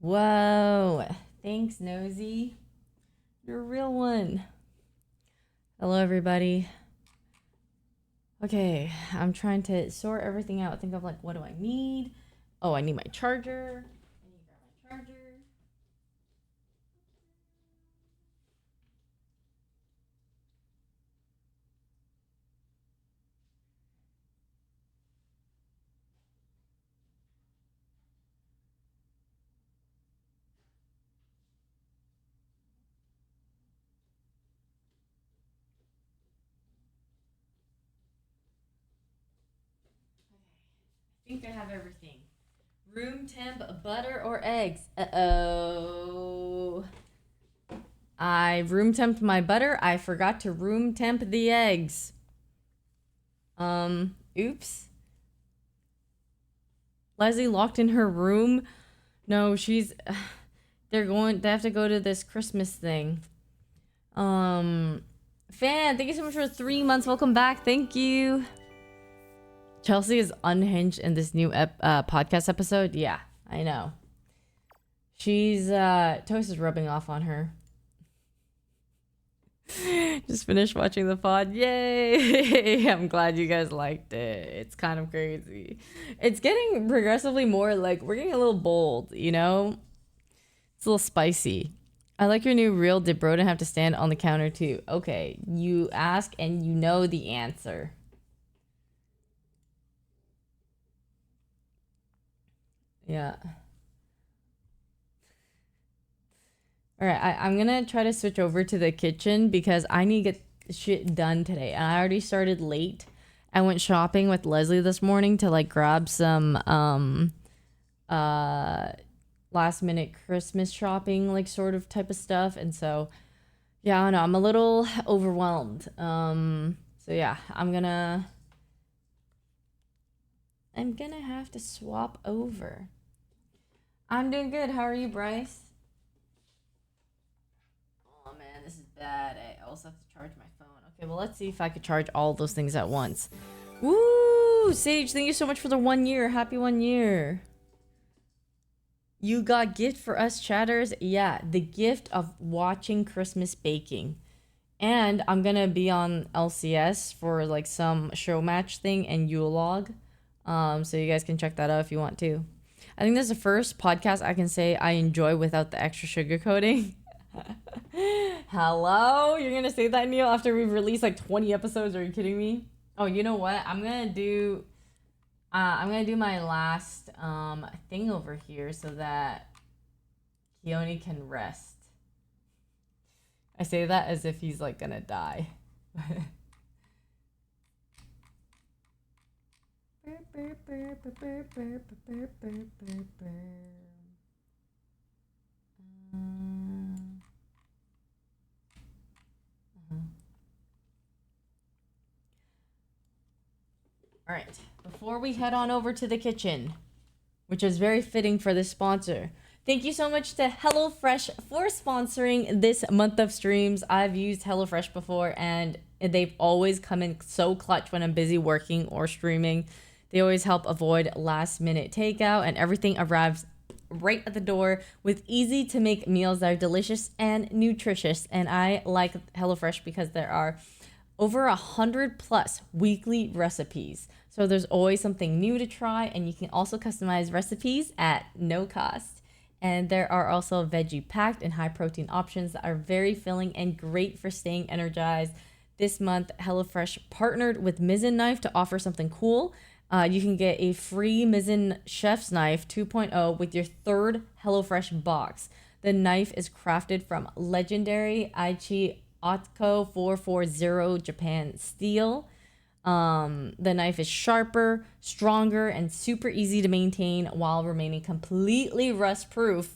Whoa. Thanks, Nosy. You're a real one. Hello, everybody. Okay, I'm trying to sort everything out. Think of like, what do I need? Oh, I need my charger. I need to grab my charger. I think I have everything. Room temp butter or eggs? Uh-oh. I room temped my butter. I forgot to room temp the eggs. Oops. Leslie locked in her room. No, she's they have to go to this Christmas thing. Fan, thank you so much for 3 months. Welcome back. Thank you. Chelsea is unhinged in this new podcast episode. Yeah, I know. She's Toast is rubbing off on her. Just finished watching the pod. Yay! I'm glad you guys liked it. It's kind of crazy. It's getting progressively more like we're getting a little bold, you know? It's a little spicy. I like your new reel. Did Broden have to stand on the counter too? Okay, you ask and you know the answer. Yeah. All right, I'm gonna try to switch over to the kitchen because I need to get shit done today. And I already started late. I went shopping with Leslie this morning to like grab some last minute Christmas shopping like sort of type of stuff. And so yeah, I don't know, I'm a little overwhelmed. So yeah, I'm gonna have to swap over. I'm doing good. How are you, Bryce? Oh man, this is bad. I also have to charge my phone. Okay, well, let's see if I could charge all those things at once. Woo! Sage, thank you so much for the 1 year. Happy 1 year. You got gift for us chatters? Yeah, the gift of watching Christmas baking. And I'm gonna be on LCS for like some show match thing and Yule log. So you guys can check that out if you want to. I think this is the first podcast I can say I enjoy without the extra sugar coating. Hello? You're gonna say that, Neil, after we've released like 20 episodes? Are you kidding me? Oh, you know what? I'm gonna do my last thing over here so that Keone can rest. I say that as if he's like gonna die. All right, before we head on over to the kitchen, which is very fitting for this sponsor, thank you so much to HelloFresh for sponsoring this month of streams. I've used HelloFresh before, and they've always come in so clutch when I'm busy working or streaming. They always help avoid last-minute takeout, and everything arrives right at the door with easy-to-make meals that are delicious and nutritious. And I like HelloFresh because there are over 100 plus weekly recipes. So there's always something new to try, and you can also customize recipes at no cost. And there are also veggie packed and high protein options that are very filling and great for staying energized. This month, HelloFresh partnered with Mizzen Knife to offer something cool. You can get a free Mizzen Chef's Knife 2.0 with your third HelloFresh box. The knife is crafted from legendary Aichi Otko 440 Japan steel. The knife is sharper, stronger, and super easy to maintain while remaining completely rust proof,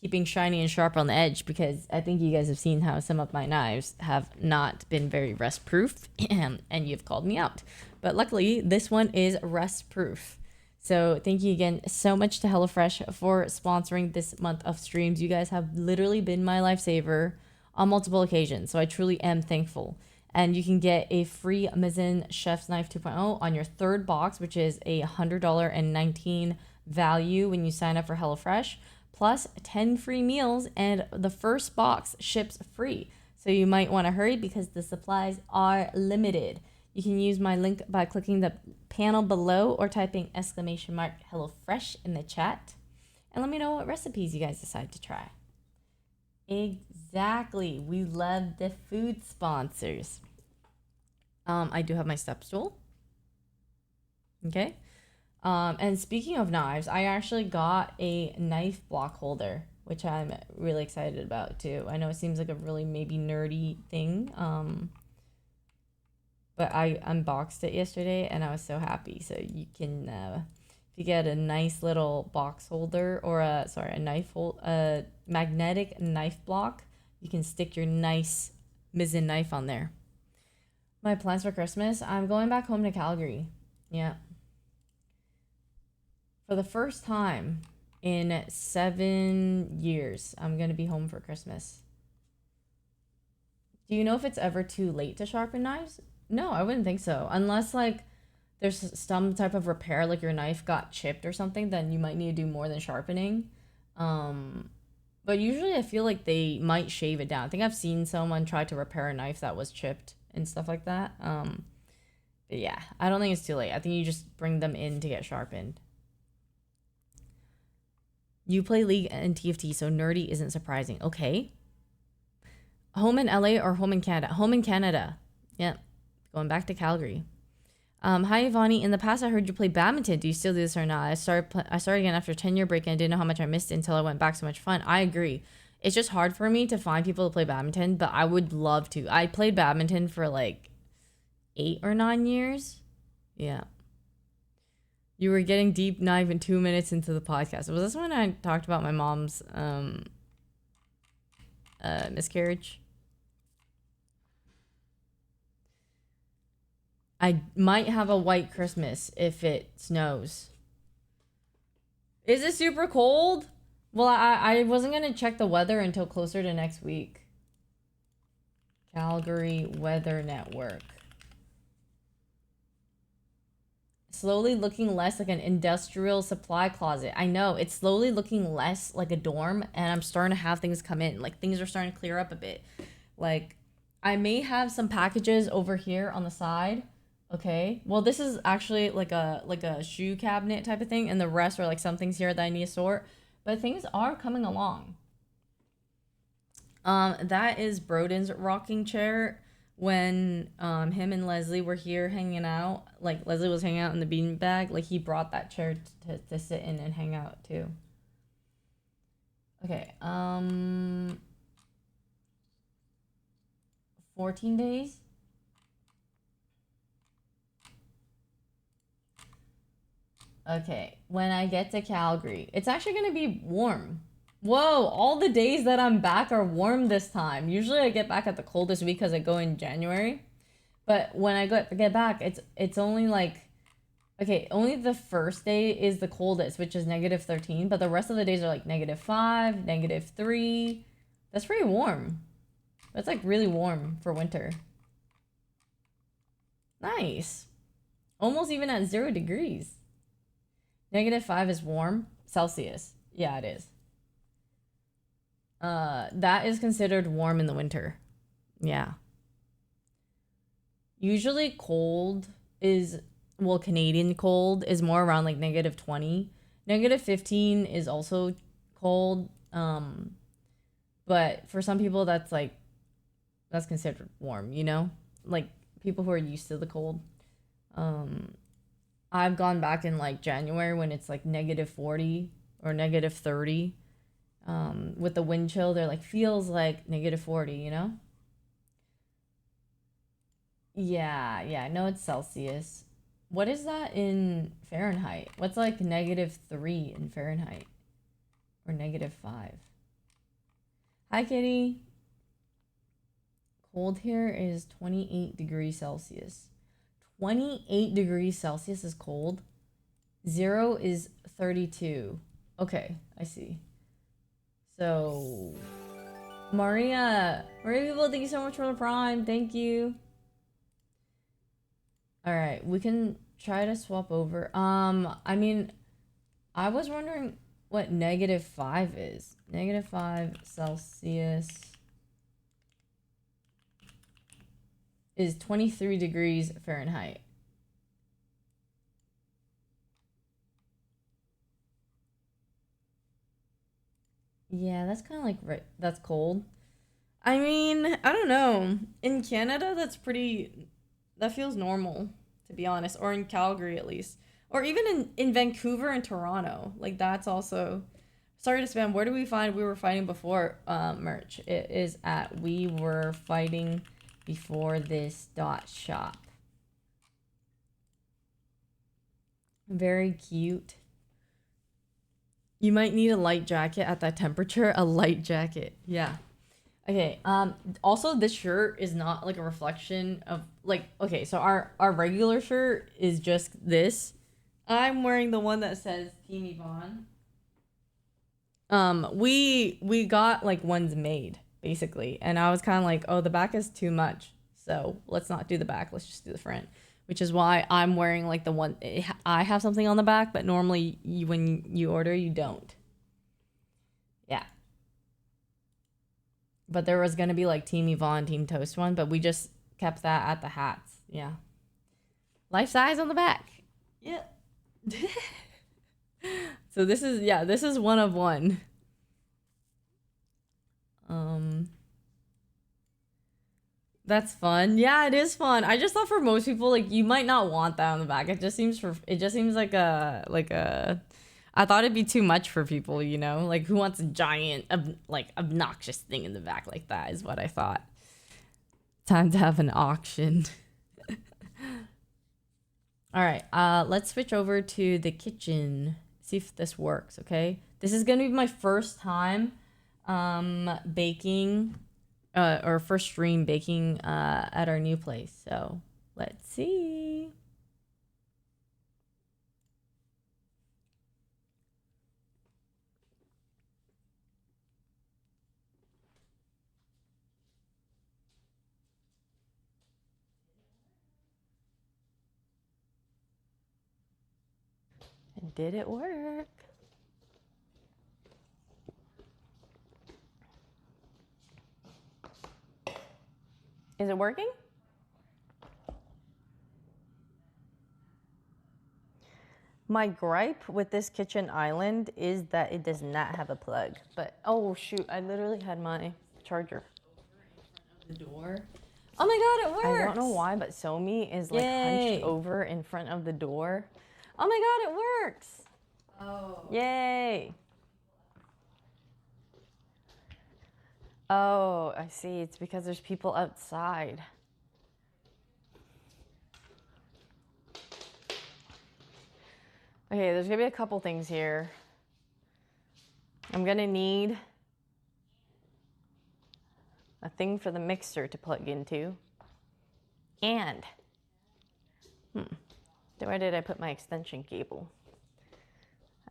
keeping shiny and sharp on the edge, because I think you guys have seen how some of my knives have not been very rust proof and you've called me out. But luckily, this one is rust proof. So thank you again so much to HelloFresh for sponsoring this month of streams. You guys have literally been my lifesaver on multiple occasions, so I truly am thankful. And you can get a free Mizzen Chef's Knife 2.0 on your third box, which is a $100.19 value when you sign up for HelloFresh. plus 10 free meals, and the first box ships free. So you might want to hurry because the supplies are limited. You can use my link by clicking the panel below or typing !HelloFresh in the chat. And let me know what recipes you guys decide to try. Exactly. We love the food sponsors. I do have my step stool. Okay. And speaking of knives, I actually got a knife block holder, which I'm really excited about too. I know it seems like a really maybe nerdy thing. But I unboxed it yesterday and I was so happy. So you can, if you get a nice little box holder or a magnetic knife block, you can stick your nice Mizzen knife on there. My plans for Christmas, I'm going back home to Calgary. Yeah. For the first time in 7 years, I'm going to be home for Christmas. Do you know if it's ever too late to sharpen knives? No, I wouldn't think so. Unless, like, there's some type of repair, like your knife got chipped or something, then you might need to do more than sharpening. But usually I feel like they might shave it down. I think I've seen someone try to repair a knife that was chipped and stuff like that. But yeah, I don't think it's too late. I think you just bring them in to get sharpened. You play League and TFT, so nerdy isn't surprising. Okay. Home in LA or home in Canada? Home in Canada. Yep. Going back to Calgary. Hi, Yvonnie. In the past, I heard you play badminton. Do you still do this or not? I started again after a 10-year break and I didn't know how much I missed it until I went back. So much fun. I agree. It's just hard for me to find people to play badminton, but I would love to. I played badminton for like 8 or 9 years. Yeah. You were getting deep not even 2 minutes into the podcast. Was this when I talked about my mom's miscarriage? I might have a white Christmas if it snows. Is it super cold? Well, I wasn't going to check the weather until closer to next week. Calgary Weather Network. Slowly looking less like an industrial supply closet. I know, it's slowly looking less like a dorm, and I'm starting to have things come in. Like, things are starting to clear up a bit. Like, I may have some packages over here on the side. Okay, well, this is actually like a shoe cabinet type of thing, and the rest are like some things here that I need to sort, but things are coming along. That is Broden's rocking chair. When him and Leslie were here hanging out, like Leslie was hanging out in the beanbag, like he brought that chair to sit in and hang out too. Okay, 14 days. Okay, when I get to Calgary, it's actually going to be warm. Whoa, all the days that I'm back are warm this time. Usually I get back at the coldest week because I go in January. But when I get back, it's only like, okay, only the first day is the coldest, which is -13. But the rest of the days are like -5, -3. That's pretty warm. That's like really warm for winter. Nice. Almost even at 0 degrees. -5 is warm. Celsius. Yeah, it is. That is considered warm in the winter. Yeah. Usually cold is, well, Canadian cold is more around like -20. -15 is also cold. But for some people that's considered warm, you know? Like people who are used to the cold. I've gone back in like January when it's like -40 or -30. With the wind chill, they're like, feels like -40, you know? Yeah, I know it's Celsius. What is that in Fahrenheit? What's like -3 in Fahrenheit? Or -5? Hi, kitty. Cold here is 28 degrees Celsius. 28 degrees Celsius is cold. 0 is 32. Okay, I see. So, Maria people, thank you so much for the prime. Thank you. All right, we can try to swap over. I mean, I was wondering, what -5 is. -5 Celsius is 23 degrees Fahrenheit. Yeah, that's kind of like, right, that's cold. I mean, I don't know. In Canada, that feels normal, to be honest. Or in Calgary, at least. Or even in Vancouver and Toronto. Like, that's also... Sorry to spam. Where do we find We Were Fighting Before merch? It is at We Were Fighting Before This .shop. Very cute. You might need a light jacket at that temperature. A light jacket. Yeah. Okay, also this shirt is not like a reflection of like, okay, so our regular shirt is just this. I'm wearing the one that says Team Yvonne. We got like ones made basically, and I was kind of like, oh, the back is too much, so let's not do the back, let's just do the front, which is why I'm wearing like the one. I have something on the back, but normally when you order, you don't. Yeah. But there was gonna be like Team Yvonne, Team Toast one, but we just kept that at the hats. Yeah. Life size on the back. Yeah. So this is one of one. That's fun. Yeah, it is fun. I just thought for most people, like, you might not want that on the back. It just seems like a I thought it'd be too much for people, you know? Like, who wants a giant, obnoxious thing in the back like that is what I thought. Time to have an auction. All right, let's switch over to the kitchen. See if this works, okay? This is gonna be my first time baking, or first stream baking at our new place. So let's see. And did it work? Is it working? My gripe with this kitchen island is that it does not have a plug. But, oh shoot, I literally had my charger over in front of the door. Oh my god, it works! I don't know why, but Somi is like hunched over in front of the door. Oh my god, it works! Oh. Yay! Oh, I see. It's because there's people outside. Okay, there's gonna be a couple things here. I'm gonna need a thing for the mixer to plug into. And, where did I put my extension cable?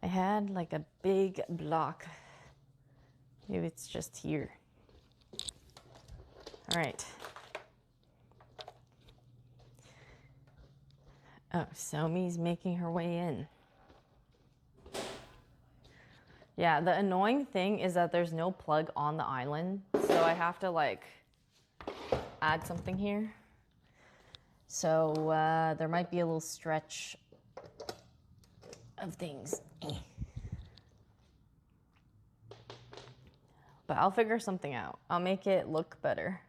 I had like a big block. Maybe it's just here. All right. Oh, Somi's making her way in. Yeah, the annoying thing is that there's no plug on the island, so I have to like add something here. So there might be a little stretch of things. But I'll figure something out. I'll make it look better.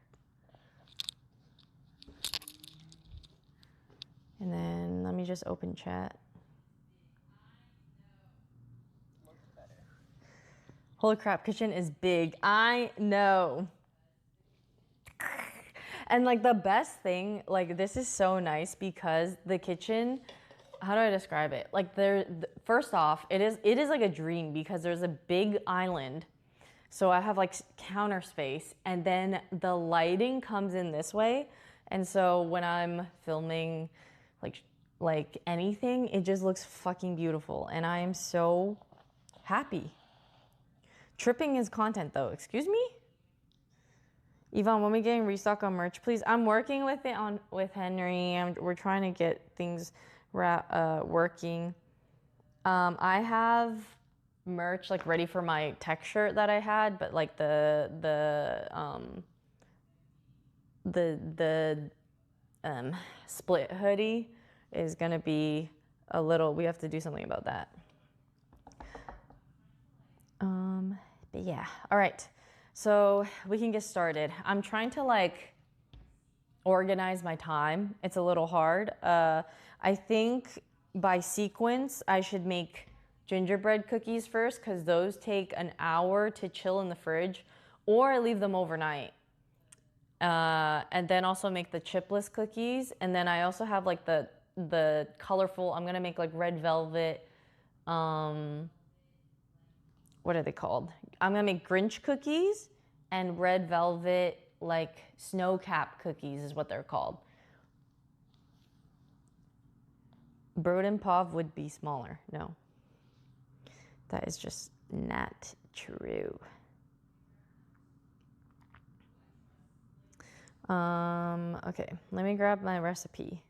And then let me just open chat. Holy crap, kitchen is big. I know. And like the best thing, like this is so nice because the kitchen, how do I describe it? Like first off, it is like a dream because there's a big island. So I have like counter space, and then the lighting comes in this way. And so when I'm filming like anything, it just looks fucking beautiful. And I am so happy. Tripping is content though, excuse me? Yvonne, when we getting restock on merch, please? I'm working with it with Henry. We're trying to get things working. I have merch like ready for my tech shirt that I had, but like the split hoodie is gonna be a little, we have to do something about that. But yeah, all right, so we can get started. I'm trying to like organize my time. It's a little hard. I think by sequence I should make gingerbread cookies first, because those take an hour to chill in the fridge, or I leave them overnight. And then also make the chipless cookies. And then I also have like the colorful, I'm gonna make like red velvet, what are they called? I'm gonna make Grinch cookies and red velvet, like snow cap cookies is what they're called. Brod and Pav would be smaller. No, that is just not true. Okay, let me grab my recipe.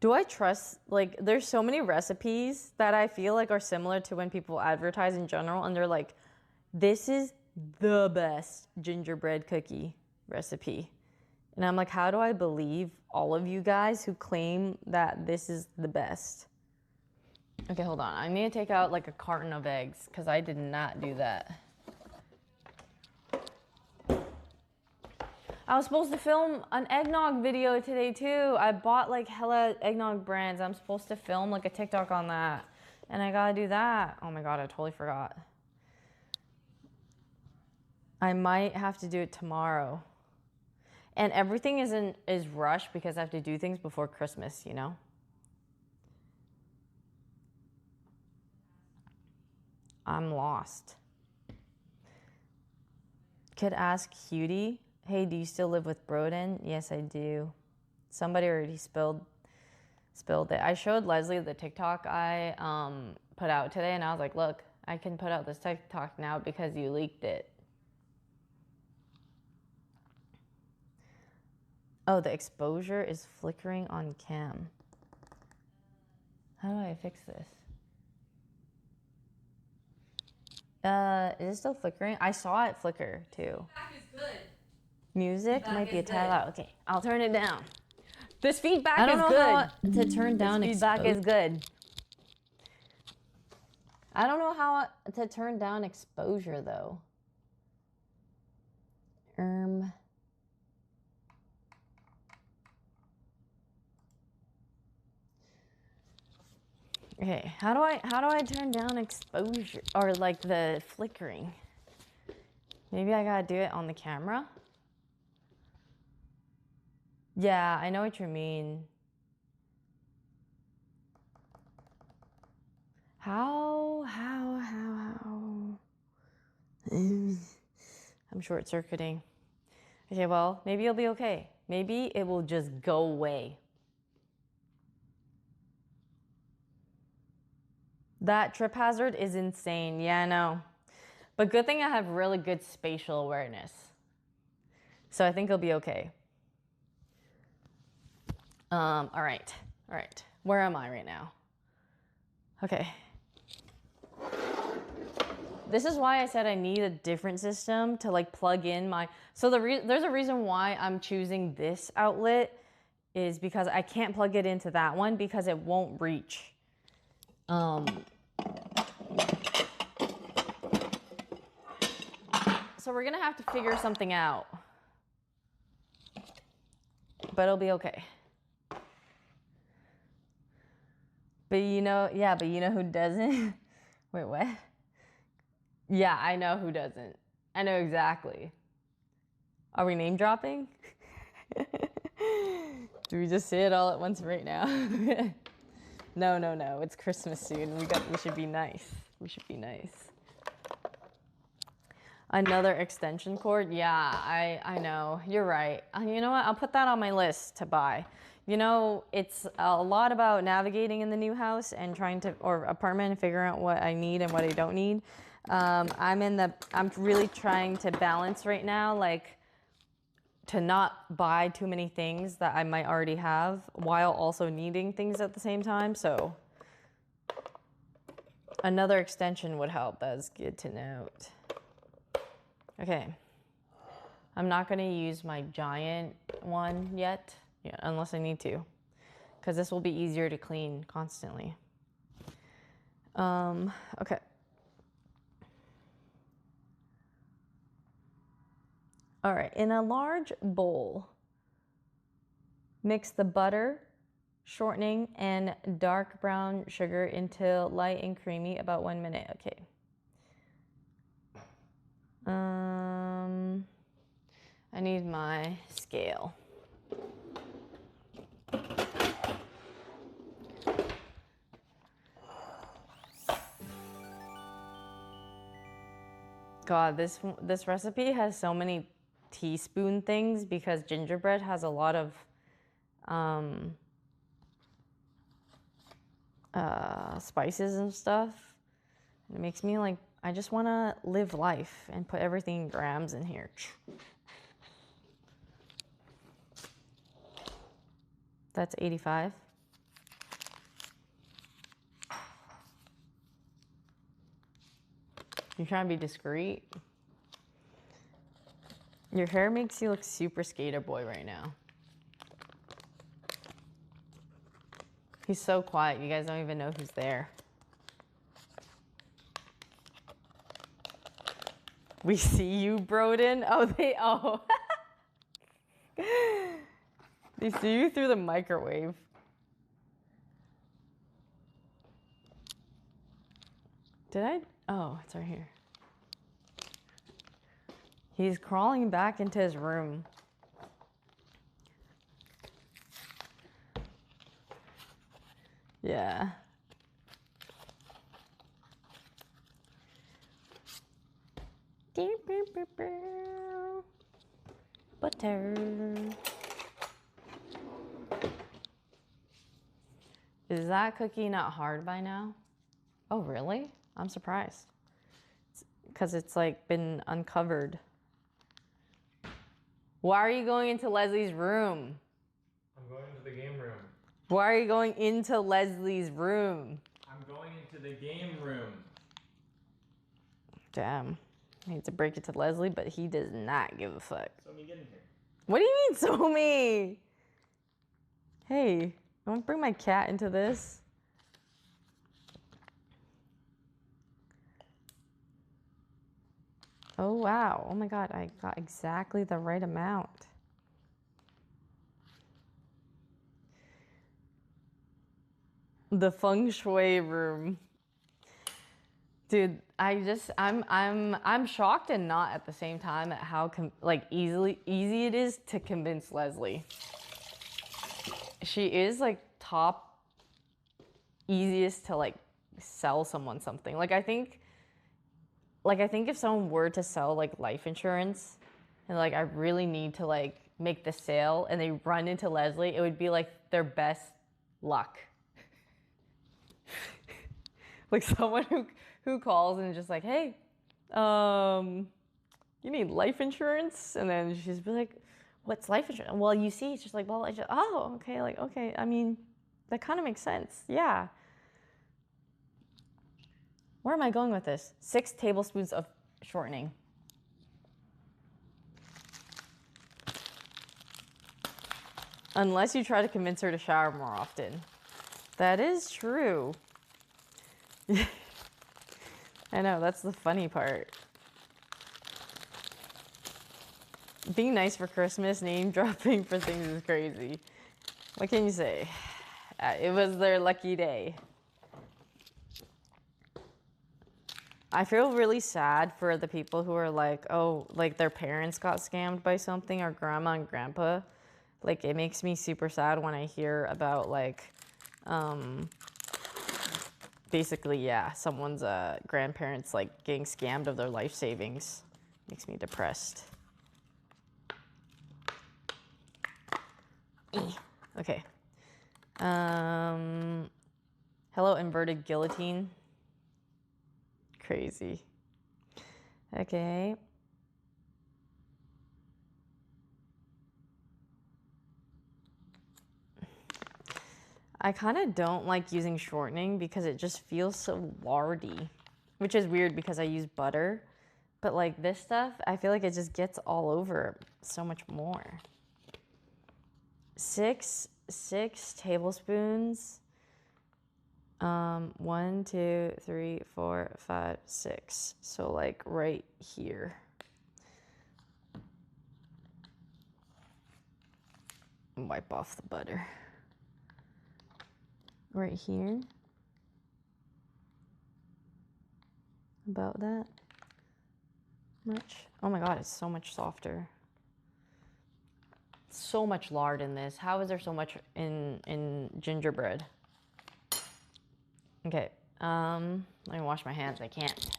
Do I trust, like, there's so many recipes that I feel like are similar to when people advertise in general, and they're like, this is the best gingerbread cookie recipe. And I'm like, how do I believe all of you guys who claim that this is the best? Okay, hold on. I need to take out like a carton of eggs, because I did not do that. I was supposed to film an eggnog video today too. I bought like hella eggnog brands. I'm supposed to film like a TikTok on that. And I gotta do that. Oh my God, I totally forgot. I might have to do it tomorrow. And everything is rushed because I have to do things before Christmas, you know? I'm lost. Could ask Cutie. Hey, do you still live with Broden? Yes, I do. Somebody already spilled it. I showed Leslie the TikTok I put out today, and I was like, look, I can put out this TikTok now because you leaked it. Oh, the exposure is flickering on cam. How do I fix this? Is it still flickering? I saw it flicker too. Feedback is good. Music Feedback might be a is tad good. loud. Okay, I'll turn it down. This feedback I don't is know good. how to turn down This feedback is good. I don't know how to turn down exposure though. Okay, how do I turn down exposure or like the flickering? Maybe I gotta do it on the camera. Yeah, I know what you mean. How? I'm short-circuiting. Okay, well, maybe it'll be okay. Maybe it will just go away. That trip hazard is insane. Yeah, I know. But good thing I have really good spatial awareness. So I think it'll be okay. All right. Where am I right now? Okay. This is why I said I need a different system to like plug in my, so there's a reason why I'm choosing this outlet is because I can't plug it into that one because it won't reach. So we're gonna have to figure something out, but it'll be okay. But you know who doesn't? Wait, what? Yeah, I know who doesn't. I know exactly. Are we name dropping? Do we just say it all at once right now? No. It's Christmas soon. We should be nice. Another extension cord? Yeah, I know. You're right. You know what? I'll put that on my list to buy. You know, it's a lot about navigating in the new house and or apartment and figuring out what I need and what I don't need. I'm really trying to balance right now, like to not buy too many things that I might already have while also needing things at the same time. So Another extension would help. That's good to note. Okay. I'm not going to use my giant one yet, unless I need to, because this will be easier to clean constantly. Okay. All right, in a large bowl, mix the butter, shortening, and dark brown sugar until light and creamy, about 1 minute. Okay. I need my scale. God, this recipe has so many teaspoon things because gingerbread has a lot of spices and stuff. It makes me like, I just want to live life and put everything in grams in here. That's 85. You're trying to be discreet. Your hair makes you look super skater boy right now. He's so quiet, you guys don't even know who's there. We see you, Broden. Oh. They see you through the microwave. Did I? Oh, it's right here. He's crawling back into his room. Yeah. Butter. Is that cookie not hard by now? Oh, really? I'm surprised. Because it's like been uncovered. Why are you going into Leslie's room? I'm going into the game room. Why are you going into Leslie's room? I'm going into the game room. Damn. I hate to break it to Leslie, but he does not give a fuck. So me get in here. What do you mean, so me? Hey, don't bring my cat into this. Oh, wow. Oh my God, I got exactly the right amount. The feng shui room. Dude, I'm shocked and not at the same time at how easy it is to convince Leslie. She is like top easiest to like sell someone something. I think if someone were to sell like life insurance and like I really need to like make the sale and they run into Leslie, it would be like their best luck. Like someone who calls and is just like, hey, you need life insurance? And then she's be like, what's life insurance? Well, you see, it's just like, well, oh, okay, like, okay. I mean, that kind of makes sense. Yeah. Where am I going with this? 6 tablespoons of shortening. Unless you try to convince her to shower more often. That is true. I know, that's the funny part. Being nice for Christmas, name dropping for things is crazy. What can you say? It was their lucky day. I feel really sad for the people who are like, oh, like their parents got scammed by something, or grandma and grandpa. Like, it makes me super sad when I hear about like, basically, yeah, someone's grandparents like getting scammed of their life savings. Makes me depressed. Okay. Hello, inverted guillotine. Crazy. Okay. I kind of don't like using shortening because it just feels so lardy, which is weird because I use butter. But like this stuff, I feel like it just gets all over so much more. Six tablespoons. 1, 2, 3, 4, 5, 6. So like right here. Wipe off the butter. Right here. About that much. Oh my god, it's so much softer. So much lard in this. How is there so much in gingerbread? Okay, let me wash my hands. I can't.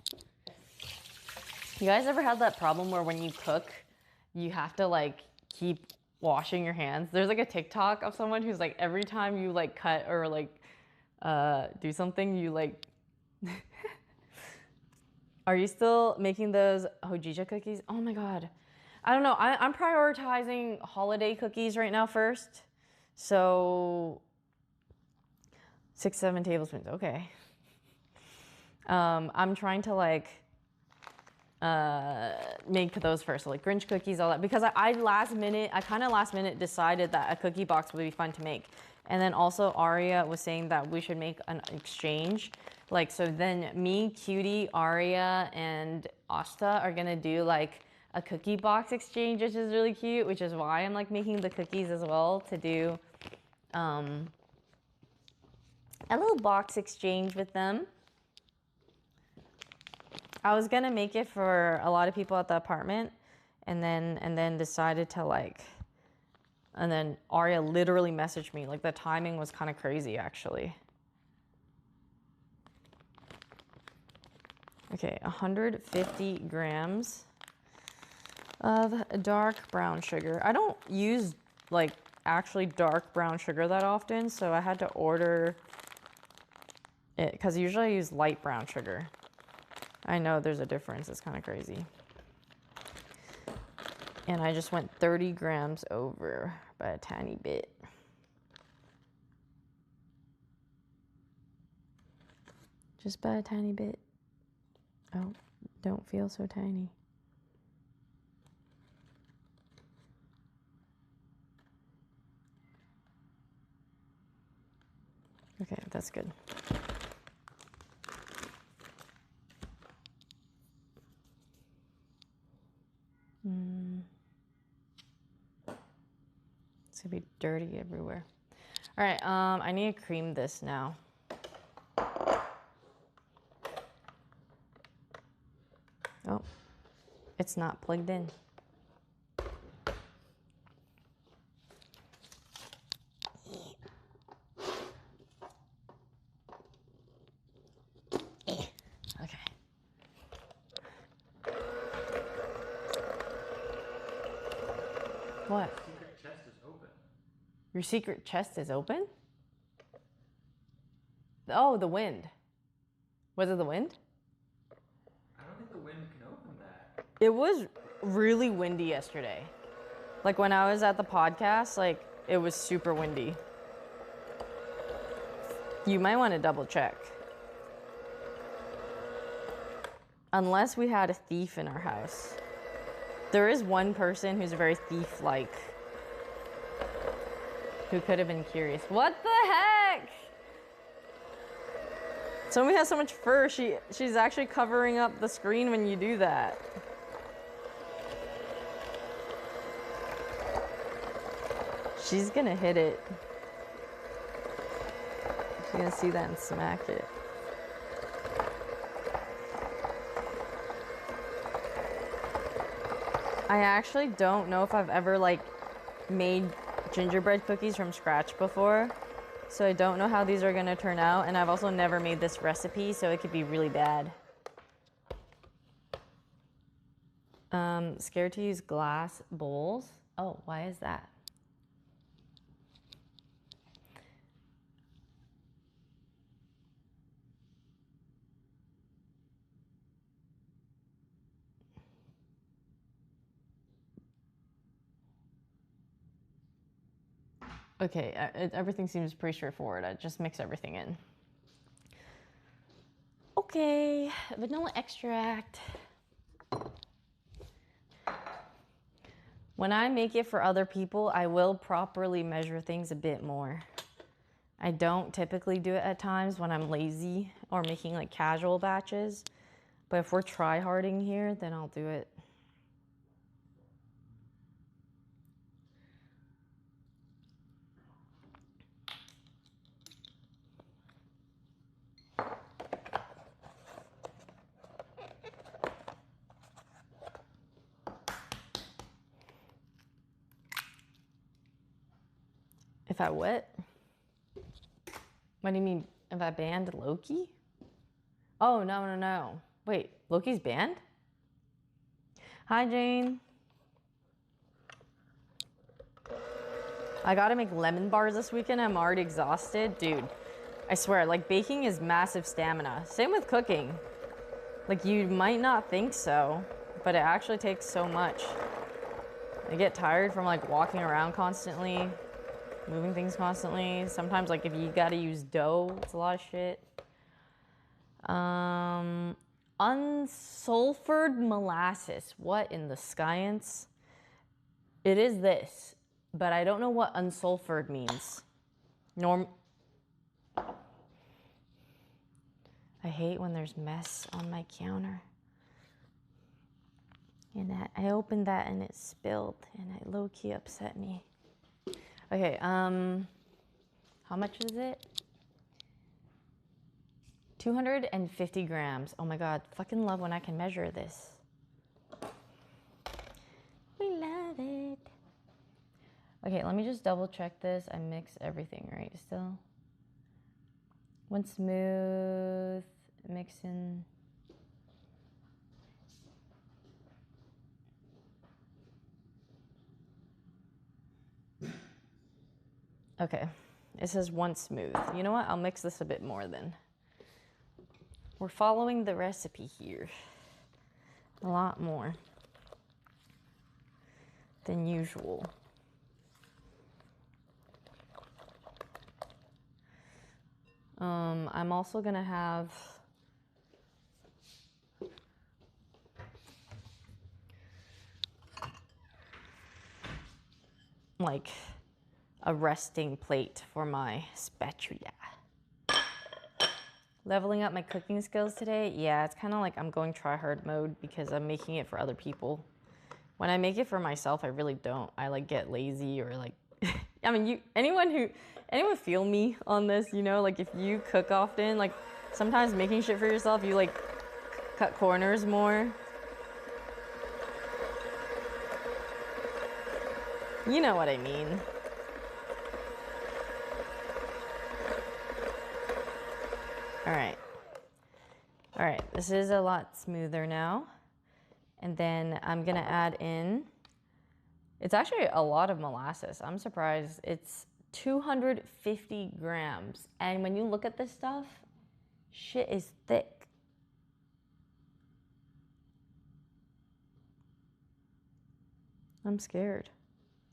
You guys ever had that problem where when you cook, you have to like keep washing your hands? There's like a TikTok of someone who's like, every time you like cut or like do something, you like... Are you still making those hojija cookies? Oh my god. I don't know. I'm prioritizing holiday cookies right now first. So 6, 7 tablespoons. Okay. I'm trying to like make those first. So like Grinch cookies, all that. Because I kind of last minute decided that a cookie box would be fun to make. And then also Aria was saying that we should make an exchange. Like, so then me, Cutie, Aria, and Asta are gonna do like a cookie box exchange, which is really cute, which is why I'm like making the cookies as well, to do a little box exchange with them. I was gonna make it for a lot of people at the apartment, and then decided to like, and then Aria literally messaged me. Like the timing was kind of crazy actually. Okay, 150 grams of dark brown sugar. I don't use like actually dark brown sugar that often, so I had to order it because usually I use light brown sugar. I know there's a difference, it's kind of crazy. And I just went 30 grams over by a tiny bit. Just by a tiny bit. Oh, don't feel so tiny. Okay, that's good. It's gonna be dirty everywhere. All right, I need to cream this now. Oh, it's not plugged in. Okay. What? Secret chest is open. Your secret chest is open? Oh, the wind. Was it the wind? I don't think the wind can open that. It was really windy yesterday. Like when I was at the podcast, like it was super windy. You might want to double check. Unless we had a thief in our house. There is one person who's very thief-like, who could have been curious. What the heck? Somebody has so much fur, she's actually covering up the screen when you do that. She's gonna hit it. She's gonna see that and smack it. I actually don't know if I've ever like made gingerbread cookies from scratch before, so I don't know how these are gonna turn out, and I've also never made this recipe, so it could be really bad. Scared to use glass bowls. Oh, why is that? Okay, everything seems pretty straightforward. I just mix everything in. Okay, vanilla extract. When I make it for other people, I will properly measure things a bit more. I don't typically do it at times when I'm lazy or making like casual batches. But if we're try-harding here, then I'll do it. If I what? What do you mean, if I banned Loki? Oh, no. Wait, Loki's banned? Hi, Jane. I gotta make lemon bars this weekend. I'm already exhausted. Dude, I swear, like baking is massive stamina. Same with cooking. Like you might not think so, but it actually takes so much. I get tired from like walking around constantly, moving things constantly. Sometimes like if you gotta use dough, it's a lot of shit. Unsulfured molasses. What in the science? It is this, but I don't know what unsulfured means. I hate when there's mess on my counter. And I opened that and it spilled and it low-key upset me. Okay, how much is it? 250 grams. Oh my God, fucking love when I can measure this. We love it. Okay, let me just double check this. I mix everything right still. One smooth mixing. Okay, it says one smooth. You know what? I'll mix this a bit more then. We're following the recipe here. A lot more than usual. I'm also gonna have like a resting plate for my spatula. Leveling up my cooking skills today? Yeah, it's kind of like I'm going try-hard mode because I'm making it for other people. When I make it for myself, I really don't. I like get lazy or like, I mean, anyone feel me on this, you know? Like if you cook often, like sometimes making shit for yourself, you like cut corners more. You know what I mean. All right, this is a lot smoother now. And then I'm gonna add in, it's actually a lot of molasses. I'm surprised. It's 250 grams. And when you look at this stuff, shit is thick. I'm scared.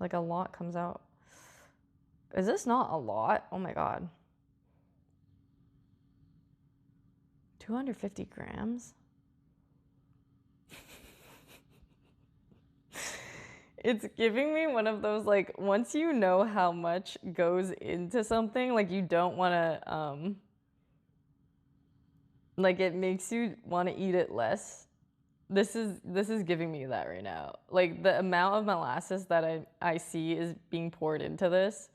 Like a lot comes out. Is this not a lot? Oh my God. 250 grams? It's giving me one of those, like, once you know how much goes into something, like, you don't want to, like, it makes you want to eat it less. This is giving me that right now. Like, the amount of molasses that I see is being poured into this.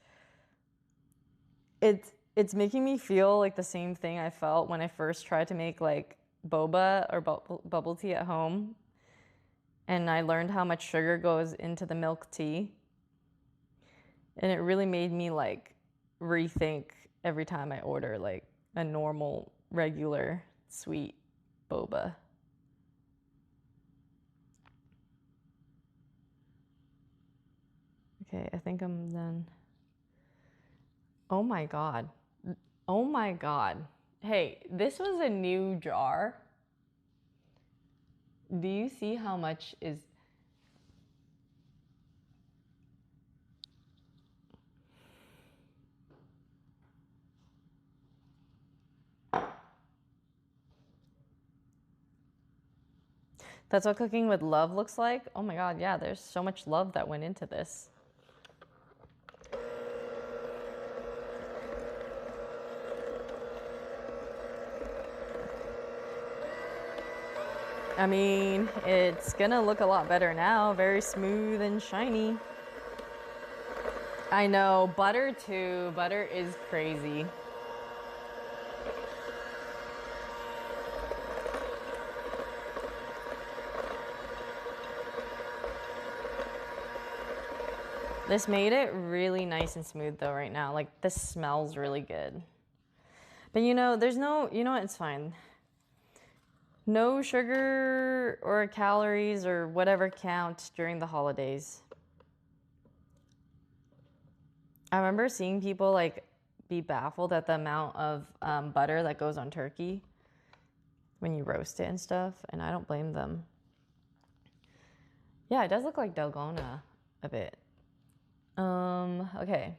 It's making me feel like the same thing I felt when I first tried to make, like, boba or bubble tea at home. And I learned how much sugar goes into the milk tea. And it really made me like rethink every time I order like a normal, regular, sweet boba. Okay, I think I'm done. Oh my God. Oh my God. Hey, this was a new jar. Do you see how much is... That's what cooking with love looks like? Oh my God, yeah, there's so much love that went into this. I mean, it's gonna look a lot better now. Very smooth and shiny. I know, butter too. Butter is crazy. This made it really nice and smooth though right now. Like, this smells really good. But you know, there's no, you know what, it's fine. No sugar or calories or whatever counts during the holidays. I remember seeing people like be baffled at the amount of butter that goes on turkey when you roast it and stuff, and I don't blame them. Yeah, it does look like Dalgona a bit. Okay.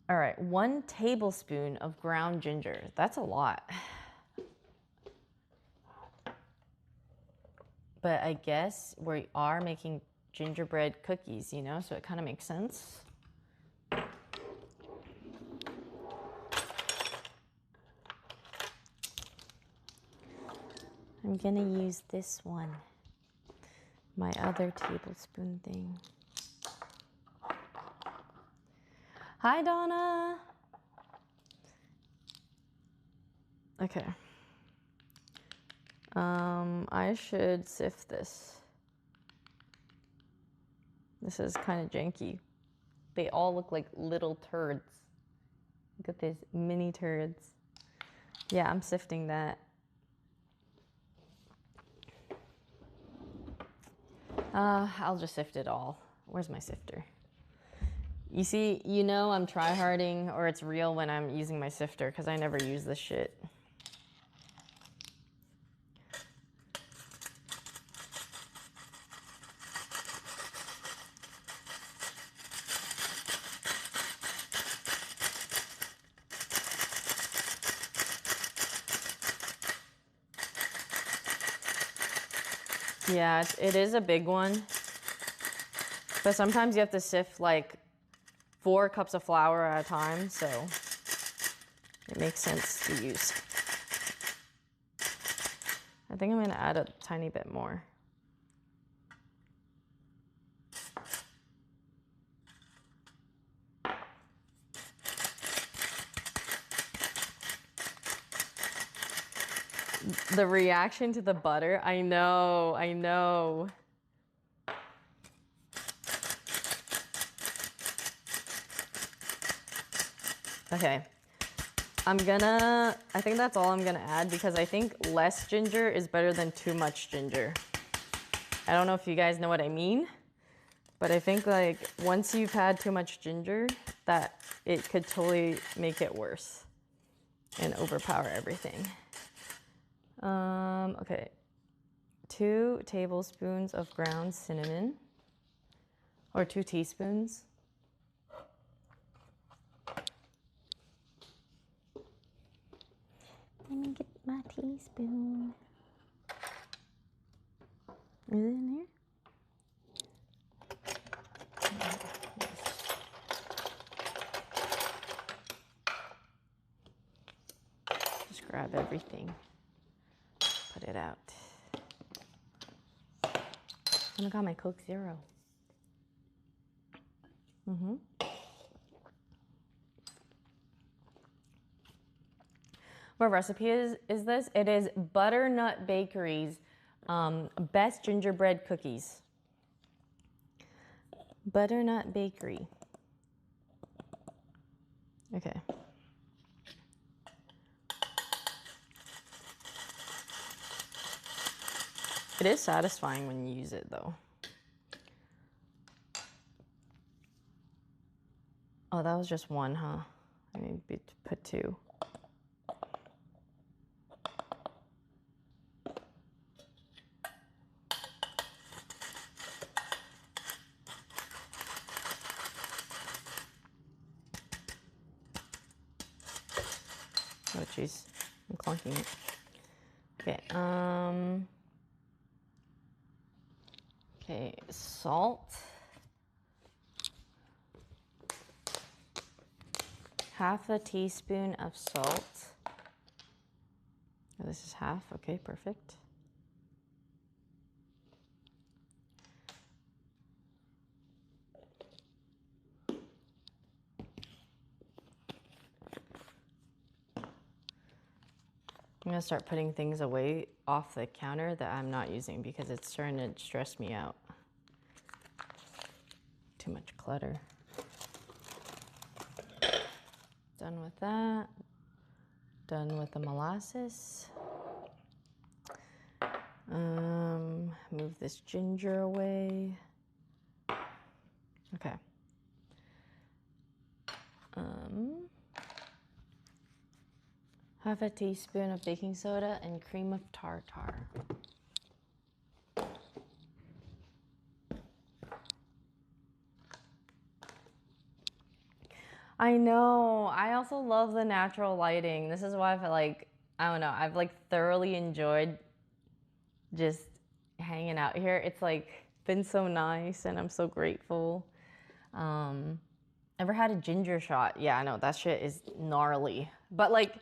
All right, 1 tablespoon of ground ginger. That's a lot. But I guess we are making gingerbread cookies, you know, so it kind of makes sense. I'm gonna use this one, my other tablespoon thing. Hi, Donna. Okay. I should sift this. This is kind of janky. They all look like little turds. Look at these mini turds. Yeah, I'm sifting that. I'll just sift it all. Where's my sifter? You see, you know I'm try-harding, or it's real when I'm using my sifter, because I never use this shit. Yeah, it is a big one. But sometimes you have to sift like 4 cups of flour at a time, so it makes sense to use. I think I'm gonna add a tiny bit more. The reaction to the butter, I know. Okay, I think that's all I'm gonna add, because I think less ginger is better than too much ginger. I don't know if you guys know what I mean, but I think like once you've had too much ginger, that it could totally make it worse and overpower everything. Okay, 2 tablespoons of ground cinnamon, or 2 teaspoons. Let me get my teaspoon. Is it in here? Just grab everything. Put it out. Oh my God, my Coke Zero. What recipe is this? It is Butternut Bakery's best gingerbread cookies. Butternut Bakery. Okay. It is satisfying when you use it though. Oh, that was just 1, huh? I need to put 2. Oh, jeez. I'm clunking it. Okay, okay, salt. Half a teaspoon of salt. Oh, this is half. Okay, perfect. I'm gonna start putting things away off the counter that I'm not using because it's starting to stress me out. Too much clutter. Done with that. Done with the molasses. Move this ginger away. Okay. Half a teaspoon of baking soda and cream of tartar. I know. I also love the natural lighting. This is why I feel like, I don't know, I've like thoroughly enjoyed just hanging out here. It's like been so nice and I'm so grateful. Ever had a ginger shot? Yeah, I know that shit is gnarly. But like,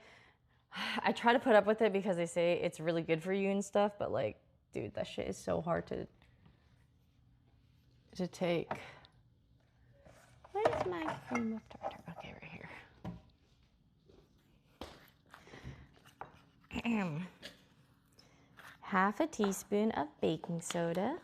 I try to put up with it because they say it's really good for you and stuff, but like, dude, that shit is so hard to take. Where's my cream of tartar? Okay, right here. Half a teaspoon of baking soda.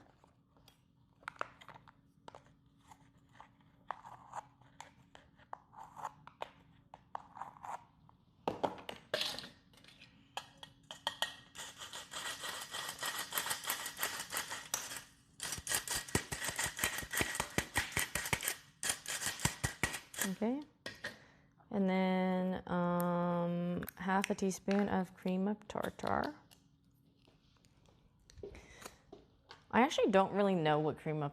Okay. And then half a teaspoon of cream of tartar. I actually don't really know what cream of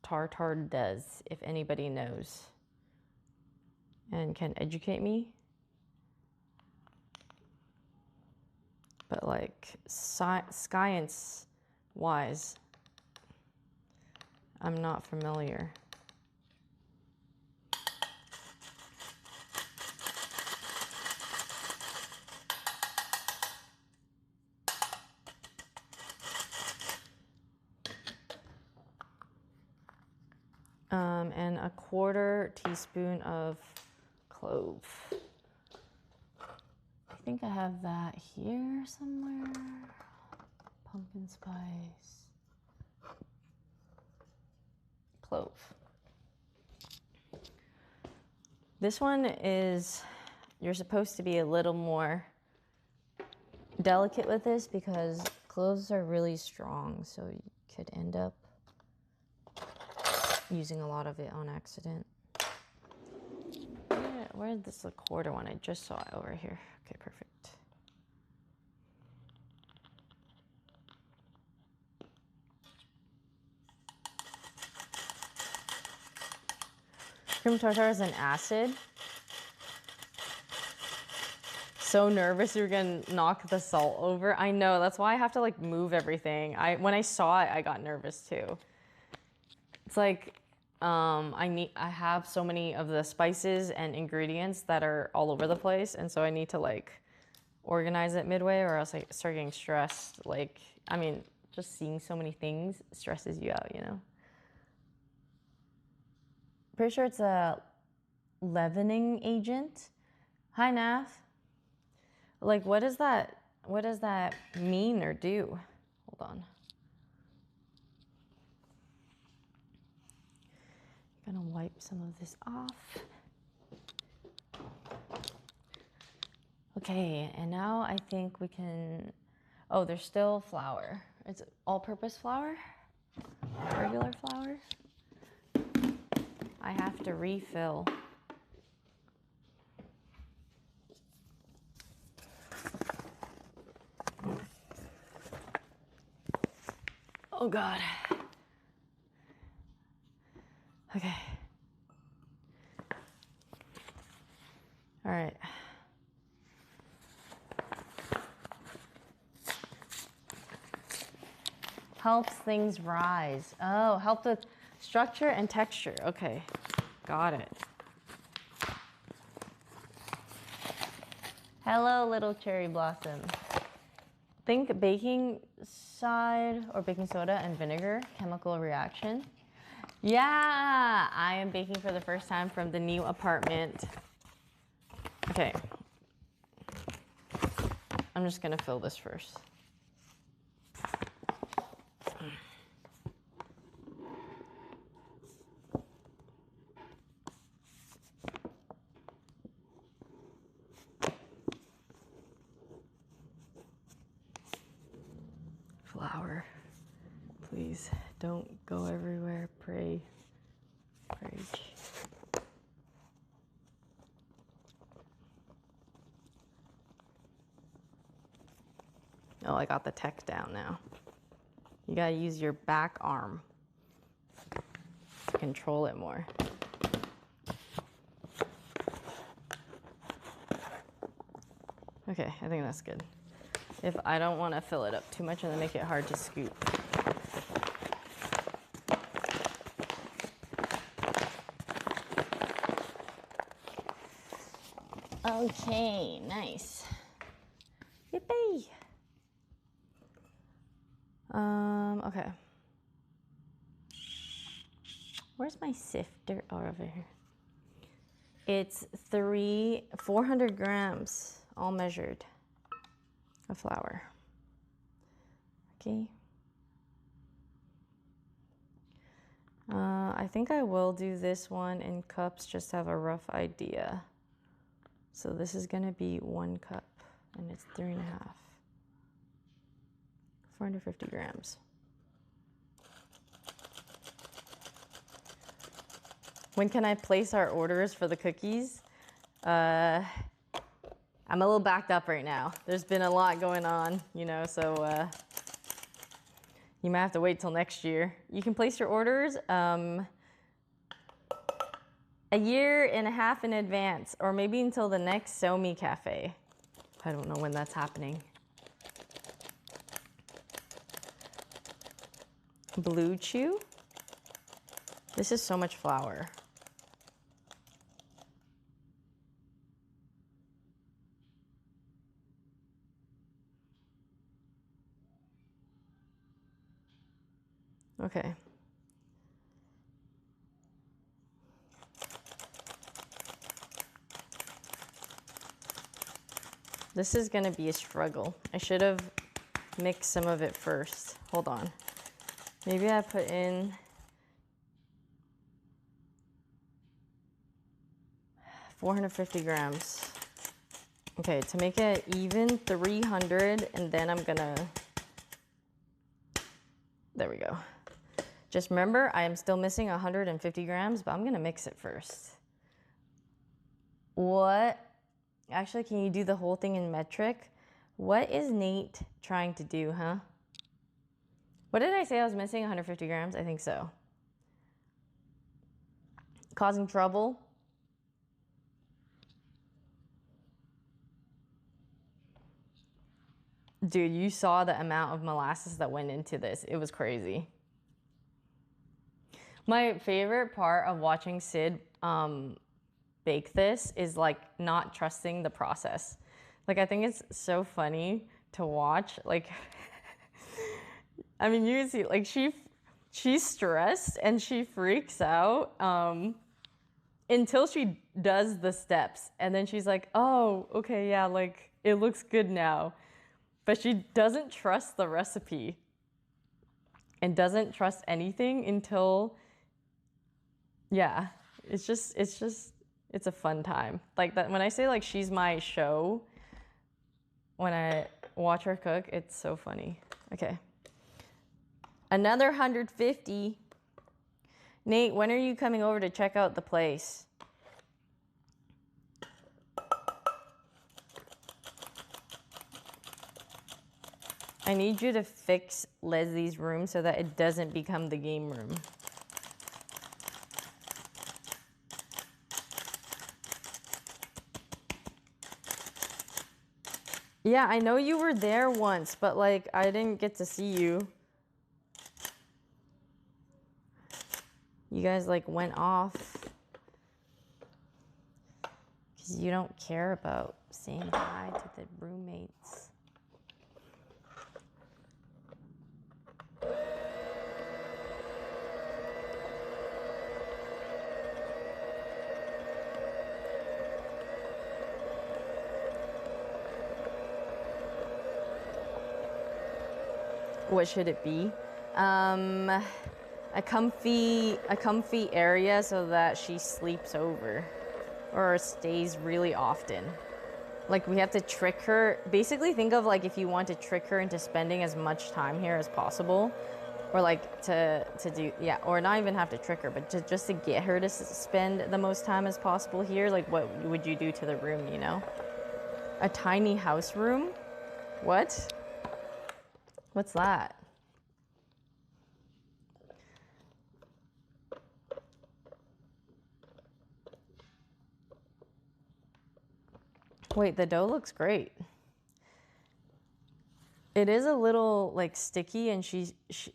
tartar does, if anybody knows and can educate me. But like science wise, I'm not familiar. And a quarter teaspoon of clove. I think I have that here somewhere. Pumpkin spice. Clove. This one is, you're supposed to be a little more delicate with this because cloves are really strong, so you could end up using a lot of it on accident. Where's this a quarter one? I just saw it over here. Okay, perfect. Cream of tartar is an acid. So nervous you're gonna knock the salt over. I know, that's why I have to like move everything. When I saw it, I got nervous too. It's like, I have so many of the spices and ingredients that are all over the place, and so I need to like organize it midway or else I start getting stressed. Like, I mean, just seeing so many things stresses you out, you know? Pretty sure it's a leavening agent. Hi, Naf. Like, what does that mean or do? Hold on. I'm gonna wipe some of this off. Okay, and now I think we can, oh, there's still flour. It's all-purpose flour, regular flour. I have to refill. Oh God. Okay. All right. helps things rise. Oh, help with structure and texture. Okay, got it. Hello, little cherry blossom. Think baking side or baking soda and vinegar, chemical reaction. Yeah, I am baking for the first time from the new apartment. Okay. I'm just gonna fill this first. Flour, please don't go everywhere. Pray. Oh, I got the tech down now. You gotta use your back arm to control it more. Okay, I think that's good. If I don't want to fill it up too much and then make it hard to scoop. Okay, nice. Yippee! Okay. Where's my sifter? Oh, over here. It's 400 grams, all measured, of flour. Okay. I think I will do this one in cups, just to have a rough idea. So this is gonna be 1 cup, and it's 3.5. 450 grams. When can I place our orders for the cookies? I'm a little backed up right now. There's been a lot going on, you know, so you might have to wait till next year. You can place your orders a year and a half in advance, or maybe until the next SoMe Cafe. I don't know when that's happening. Blue Chew. This is so much flour. Okay. This is gonna be a struggle. I should have mixed some of it first. Hold on. Maybe I put in 450 grams. Okay, to make it even, 300, and then I'm gonna, there we go. Just remember, I am still missing 150 grams, but I'm gonna mix it first. What? Actually, can you do the whole thing in metric? What is Nate trying to do, huh? What did I say I was missing? 150 grams? I think so. Causing trouble? Dude, you saw the amount of molasses that went into this. It was crazy. My favorite part of watching Sid bake this is like not trusting the process. Like, I think it's so funny to watch. Like, I mean, you see, like she's stressed and she freaks out until she does the steps, and then she's like, "Oh, okay, yeah, like it looks good now," but she doesn't trust the recipe and doesn't trust anything until, yeah, it's a fun time. Like that, when I say like she's my show, when I watch her cook, it's so funny. Okay. Another 150. Nate, when are you coming over to check out the place? I need you to fix Leslie's room so that it doesn't become the game room. Yeah, I know you were there once, but like I didn't get to see you. guys like went off because you don't care about saying hi to the roommates. What should it be? A comfy area so that she sleeps over or stays really often. Like we have to trick her. Basically think of like if you want to trick her into spending as much time here as possible, or like to do, yeah, or not even have to trick her, but just to get her to spend the most time as possible here. Like what would you do to the room, you know? A tiny house room? What? What's that? Wait, the dough looks great. It is a little like sticky, and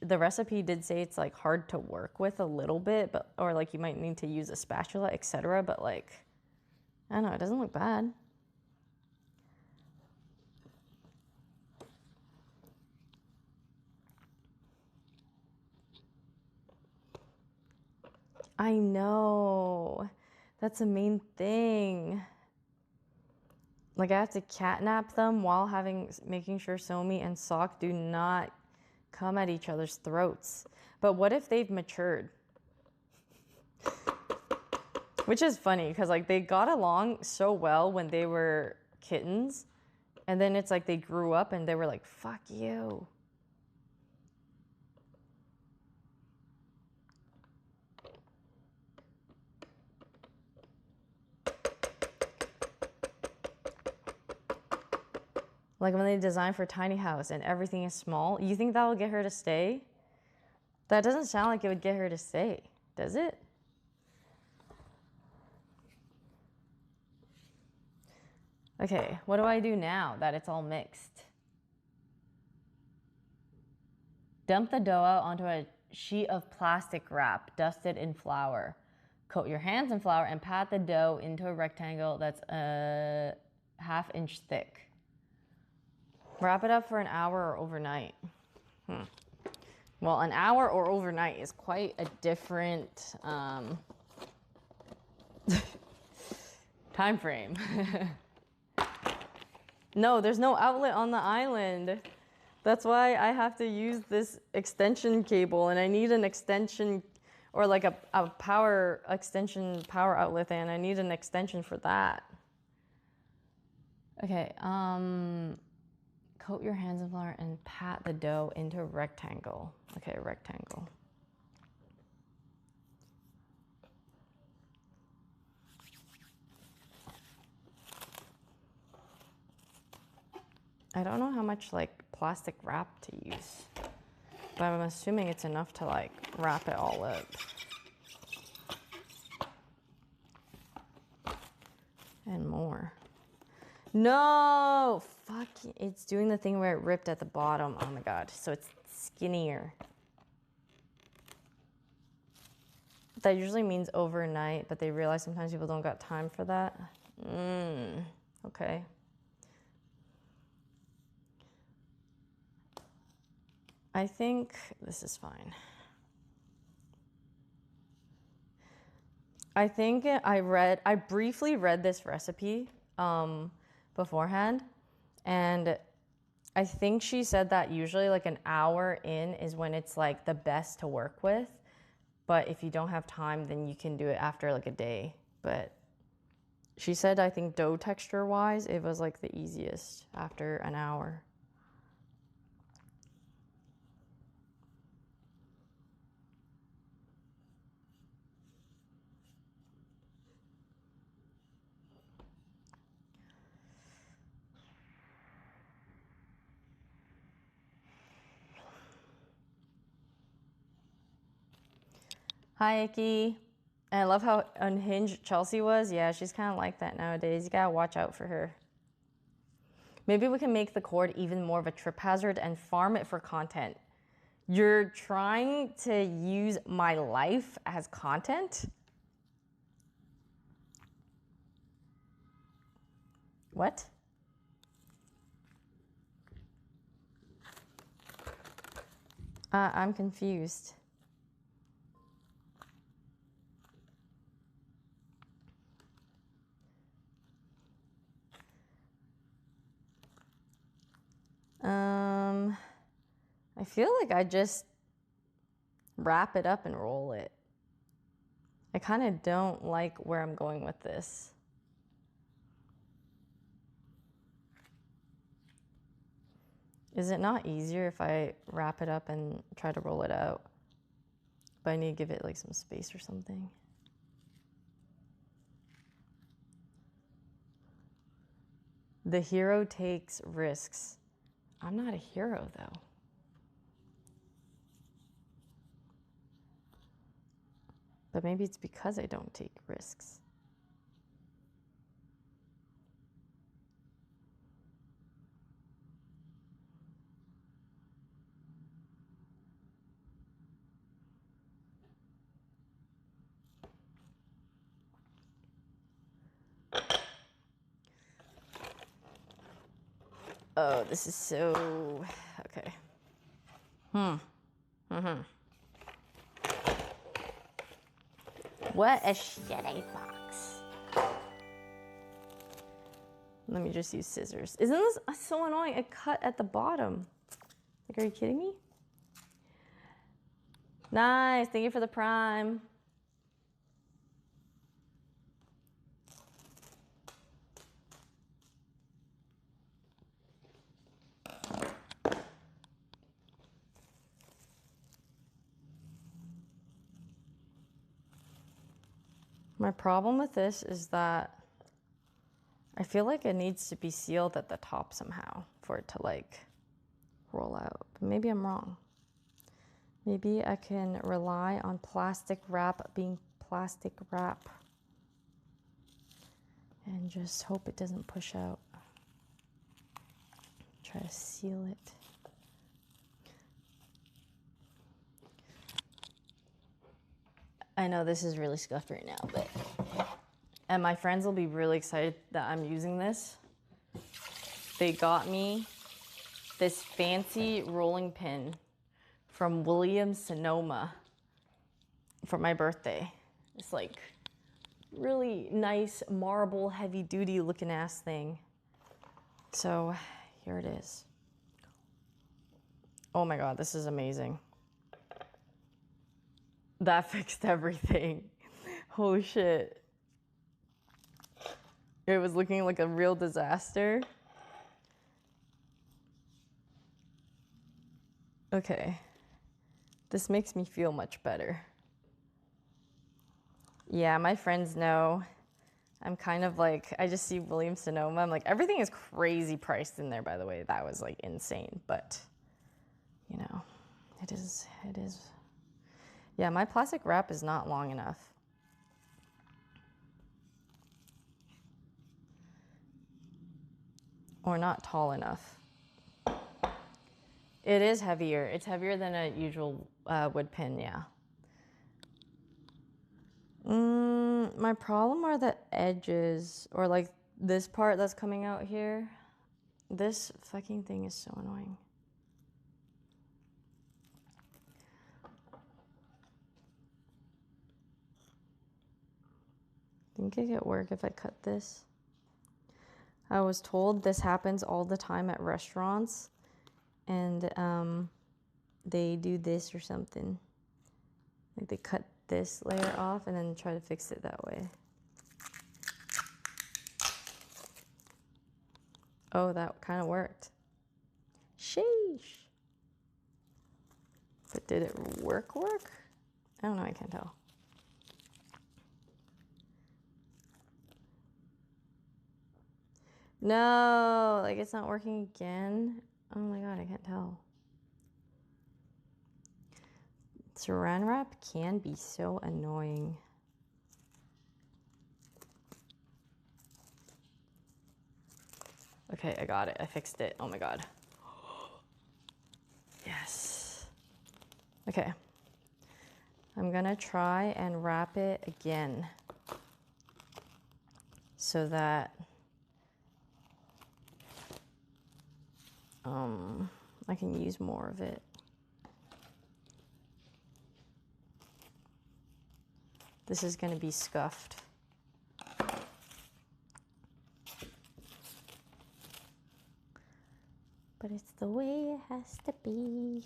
the recipe did say it's like hard to work with a little bit, but or like you might need to use a spatula, etc. But like, I don't know, it doesn't look bad. I know. That's the main thing. Like I have to catnap them while making sure Somi and Sok do not come at each other's throats. But what if they've matured? Which is funny because like they got along so well when they were kittens, and then it's like they grew up and they were like, fuck you. Like when they design for tiny house and everything is small, you think that will get her to stay? That doesn't sound like it would get her to stay, does it? Okay, what do I do now that it's all mixed? Dump the dough out onto a sheet of plastic wrap dusted in flour. Coat your hands in flour and pat the dough into a rectangle that's a ½ inch thick. Wrap it up for an hour or overnight. Well, an hour or overnight is quite a different time frame. No, there's no outlet on the island. That's why I have to use this extension cable, and I need an extension or like a power outlet, and I need an extension for that. Okay, coat your hands in flour and pat the dough into a rectangle. Okay, rectangle. I don't know how much like plastic wrap to use, but I'm assuming it's enough to like wrap it all up. And more. No, fuck, it's doing the thing where it ripped at the bottom. Oh my God, so it's skinnier. That usually means overnight, but they realize sometimes people don't got time for that. Okay. I think this is fine. I think I briefly read this recipe beforehand, and I think she said that usually like an hour in is when it's like the best to work with, but if you don't have time, then you can do it after like a day. But she said, I think dough texture wise, it was like the easiest after an hour. Hi, Icky. And I love how unhinged Chelsea was. Yeah, she's kind of like that nowadays. You gotta watch out for her. Maybe we can make the cord even more of a trip hazard and farm it for content. You're trying to use my life as content? What? I'm confused. I feel like I just wrap it up and roll it. I kind of don't like where I'm going with this. Is it not easier if I wrap it up and try to roll it out? But I need to give it like some space or something. The hero takes risks. I'm not a hero though. But maybe it's because I don't take risks. Oh, this is so... Okay. What a shitty box. Let me just use scissors. Isn't this so annoying? It cut at the bottom. Like, are you kidding me? Nice, thank you for the prime. My problem with this is that I feel like it needs to be sealed at the top somehow for it to like roll out. But maybe I'm wrong. Maybe I can rely on plastic wrap being plastic wrap and just hope it doesn't push out. Try to seal it. I know this is really scuffed right now, but... And my friends will be really excited that I'm using this. They got me this fancy rolling pin from Williams-Sonoma for my birthday. It's like really nice marble heavy duty looking ass thing. So here it is. Oh my God, this is amazing. That fixed everything. Holy shit. It was looking like a real disaster. Okay. This makes me feel much better. Yeah, my friends know. I'm kind of like, I just see Williams-Sonoma. I'm like, everything is crazy priced in there, by the way. That was like insane, but you know, it is. Yeah, my plastic wrap is not long enough. Or not tall enough. It is heavier. It's heavier than a usual wood pin, yeah. My problem are the edges, or like this part that's coming out here. This fucking thing is so annoying. Think it could work if I cut this? I was told this happens all the time at restaurants, and they do this or something. Like they cut this layer off and then try to fix it that way. Oh, that kind of worked. Sheesh. But did it work? I don't know, I can't tell. No, like it's not working again. Oh my God, I can't tell. Saran wrap can be so annoying. Okay, I got it. I fixed it. Oh my God. Yes. Okay. I'm gonna try and wrap it again so that I can use more of it. This is gonna be scuffed. But it's the way it has to be.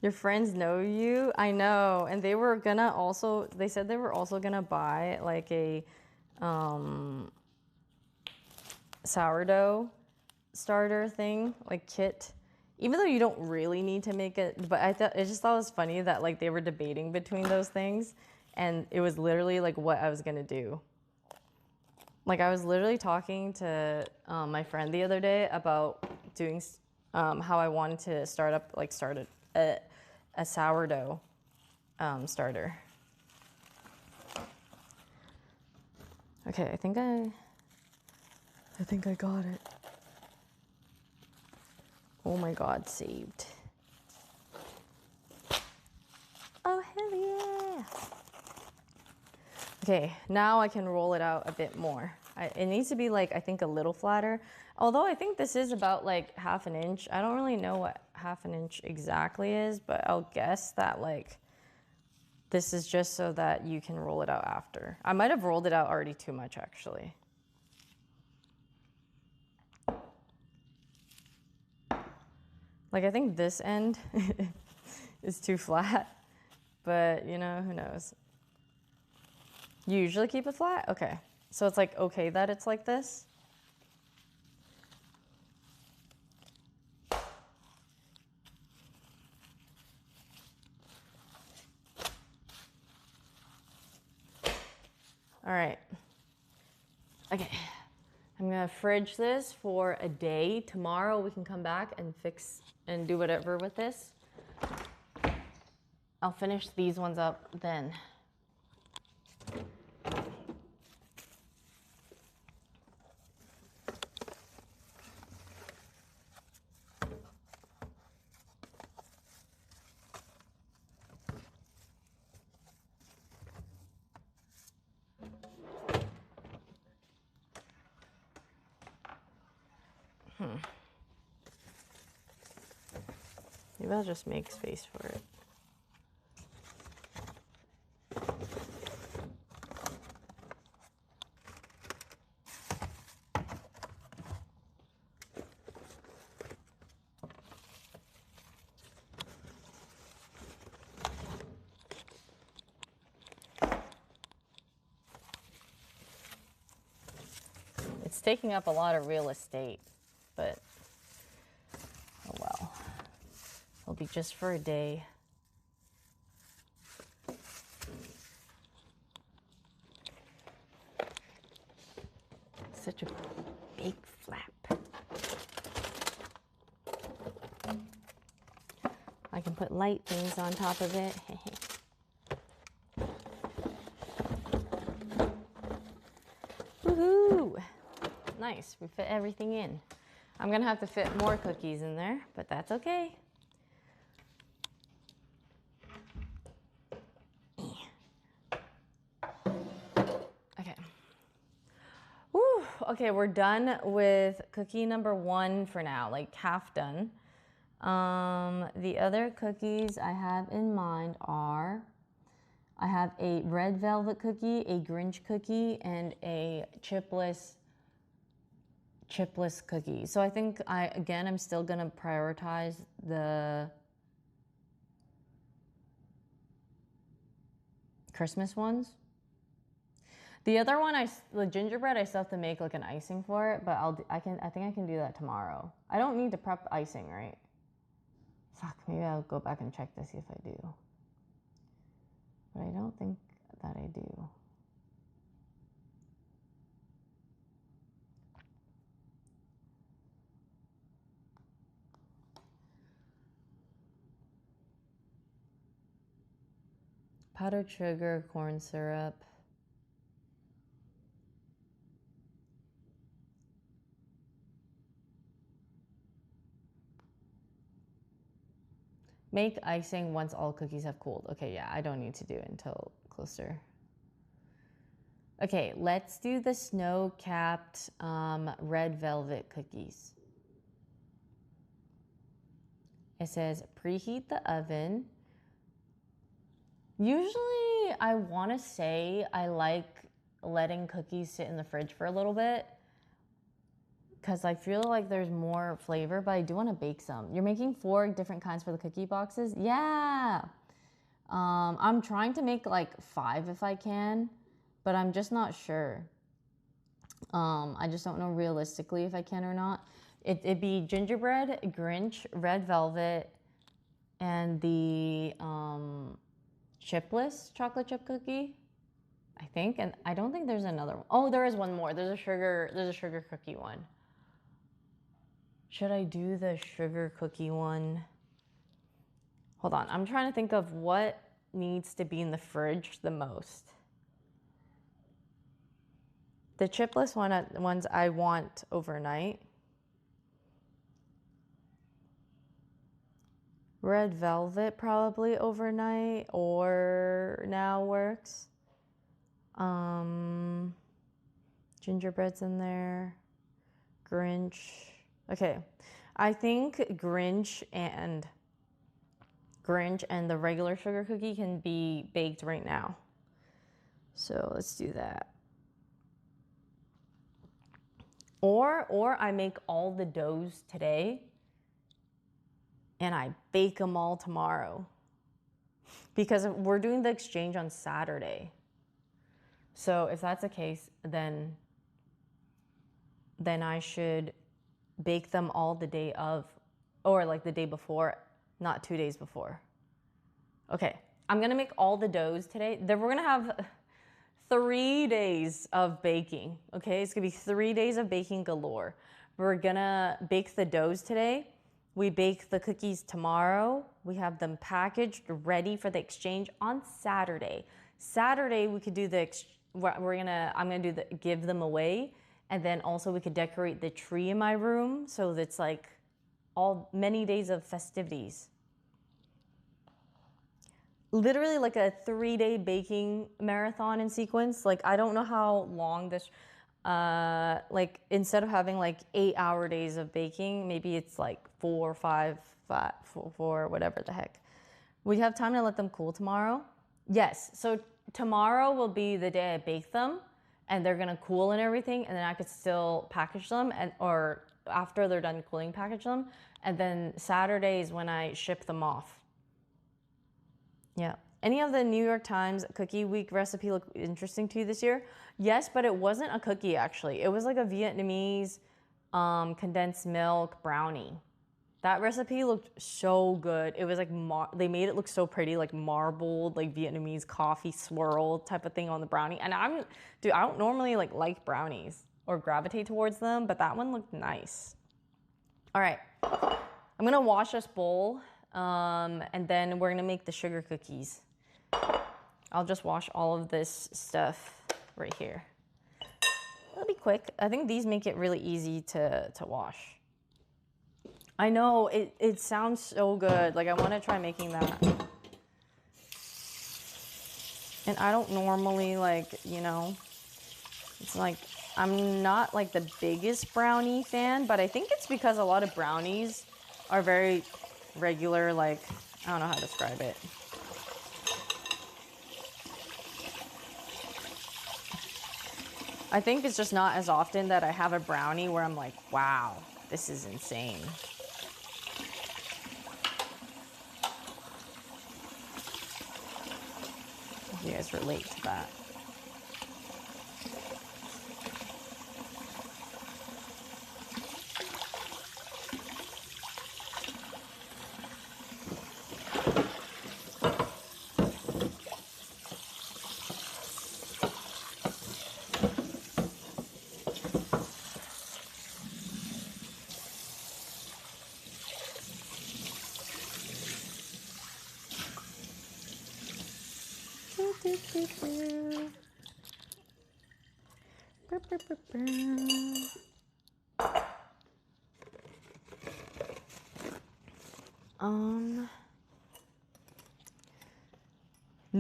Your friends know you? I know. And they were gonna also, they said they were also gonna buy like a sourdough starter thing, like kit. Even though you don't really need to make it, but I just thought it was funny that like they were debating between those things, and it was literally like what I was gonna do. Like I was literally talking to my friend the other day about doing how I wanted to start a sourdough starter. Okay, I think I got it. Oh my God, saved. Oh, hell yeah. Okay, now I can roll it out a bit more. It needs to be like, I think a little flatter. Although I think this is about like 1/2 inch. I don't really know what 1/2 inch exactly is, but I'll guess that like, this is just so that you can roll it out after. I might have rolled it out already too much actually. Like I think this end is too flat, but you know, who knows? You usually keep it flat? Okay. So it's like okay that it's like this? All right. Okay. I'm gonna fridge this for a day. Tomorrow we can come back and fix and do whatever with this. I'll finish these ones up then. Maybe I'll just make space for it. It's taking up a lot of real estate, but oh well. It'll be just for a day. Such a big flap. I can put light things on top of it. Woohoo! Nice, we fit everything in. I'm gonna have to fit more cookies in there, but that's okay. Okay. Woo, okay, we're done with cookie number 1 for now, like half done. The other cookies I have in mind are, I have a red velvet cookie, a Grinch cookie, and a chipless cookie. So I think I'm still gonna prioritize the Christmas ones. The other one, the gingerbread, I still have to make like an icing for it, but I think I can do that tomorrow. I don't need to prep icing, right? Fuck, maybe I'll go back and check to see if I do. But I don't think that I do. Powdered sugar, corn syrup. Make icing once all cookies have cooled. Okay, yeah, I don't need to do it until closer. Okay, let's do the snow-capped red velvet cookies. It says preheat the oven. Usually I want to say I like letting cookies sit in the fridge for a little bit because I feel like there's more flavor, but I do want to bake some. You're making 4 different kinds for the cookie boxes? Yeah. I'm trying to make like 5 if I can, but I'm just not sure. I just don't know realistically if I can or not. It'd be gingerbread, Grinch, red velvet, and the chipless chocolate chip cookie, I think. And I don't think there's another one. Oh, there is one more. There's a sugar cookie one. Should I do the sugar cookie one? Hold on. I'm trying to think of what needs to be in the fridge the most. The chipless ones I want overnight. Red velvet probably overnight or now works. Gingerbread's in there. Grinch. Okay. I think Grinch and the regular sugar cookie can be baked right now. So let's do that. Or I make all the doughs today and I bake them all tomorrow because we're doing the exchange on Saturday. So if that's the case, then I should bake them all the day of, or like the day before, not 2 days before. Okay, I'm gonna make all the doughs today. Then we're gonna have 3 days of baking, okay? It's gonna be 3 days of baking galore. We're gonna bake the doughs today. We bake the cookies tomorrow. We have them packaged, ready for the exchange on Saturday. Saturday, we could do I'm gonna give them away. And then also we could decorate the tree in my room. So it's like many days of festivities. Literally like a 3-day baking marathon in sequence. Like, I don't know how long this, like instead of having like 8-hour days of baking, maybe it's like 4 or 5, 4, whatever the heck. We have time to let them cool tomorrow. Yes, so tomorrow will be the day I bake them and they're gonna cool and everything, and then I could still package them or after they're done cooling, package them. And then Saturday is when I ship them off. Yeah. Any of the New York Times Cookie Week recipe look interesting to you this year? Yes, but it wasn't a cookie actually. It was like a Vietnamese condensed milk brownie. That recipe looked so good. It was like, they made it look so pretty, like marbled, like Vietnamese coffee swirl type of thing on the brownie. And I don't normally like brownies or gravitate towards them, but that one looked nice. All right, I'm gonna wash this bowl. And then we're gonna make the sugar cookies. I'll just wash all of this stuff right here. It'll be quick. I think these make it really easy to wash. I know, it sounds so good. Like, I wanna try making that. And I don't normally it's like, I'm not like the biggest brownie fan, but I think it's because a lot of brownies are very regular, like, I don't know how to describe it. I think it's just not as often that I have a brownie where I'm like, wow, this is insane. If you guys relate to that.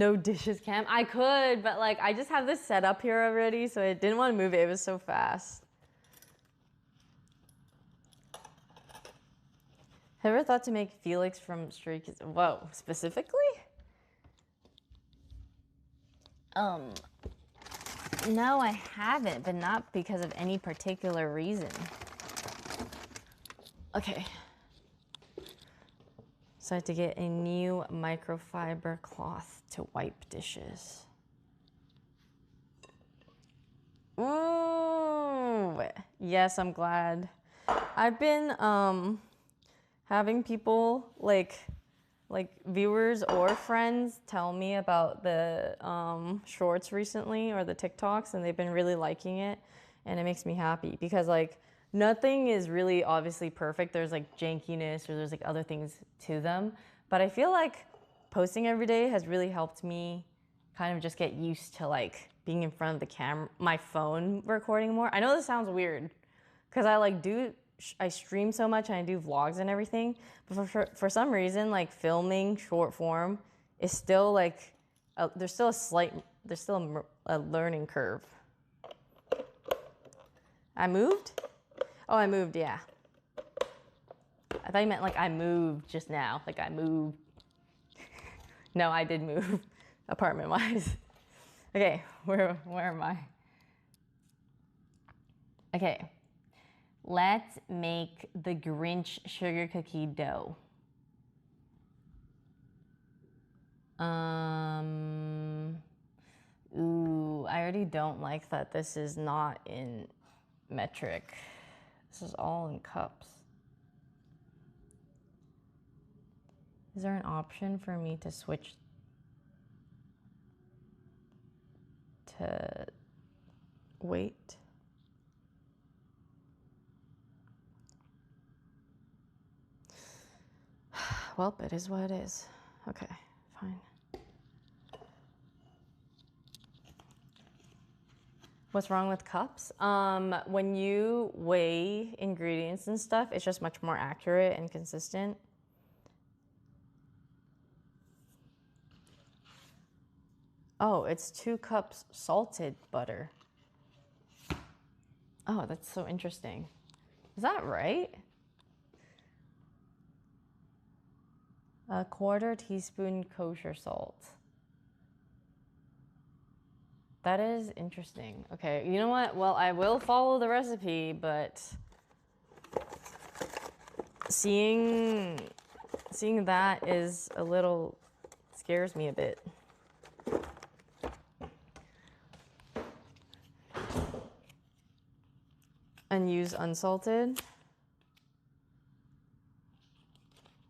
No dishes cam. I could, but like I just have this set up here already, so I didn't want to move it. It was so fast. Have you ever thought to make Felix from Stray Kids? Whoa, specifically? No, I haven't, but not because of any particular reason. Okay. So I had to get a new microfiber cloth to wipe dishes. Ooh, yes, I'm glad. I've been having people like viewers or friends tell me about the shorts recently or the TikToks, and they've been really liking it, and it makes me happy because like nothing is really obviously perfect. There's like jankiness or there's like other things to them, but I feel like posting every day has really helped me kind of just get used to like being in front of the camera, my phone recording more. I know this sounds weird because I stream so much and I do vlogs and everything, but for some reason, like filming short form is still like, there's still a learning curve. I moved? Oh, I moved, yeah. I thought you meant like I moved just now, like I moved. No, I did move, apartment-wise. Okay, where am I? Okay. Let's make the Grinch sugar cookie dough. Ooh, I already don't like that this is not in metric. This is all in cups. Is there an option for me to switch to weight? Well, it is what it is. Okay, fine. What's wrong with cups? When you weigh ingredients and stuff, it's just much more accurate and consistent. Oh, it's 2 cups salted butter. Oh, that's so interesting. Is that right? 1/4 teaspoon kosher salt. That is interesting. Okay, you know what? Well, I will follow the recipe, but seeing that is a little, scares me a bit. And use unsalted.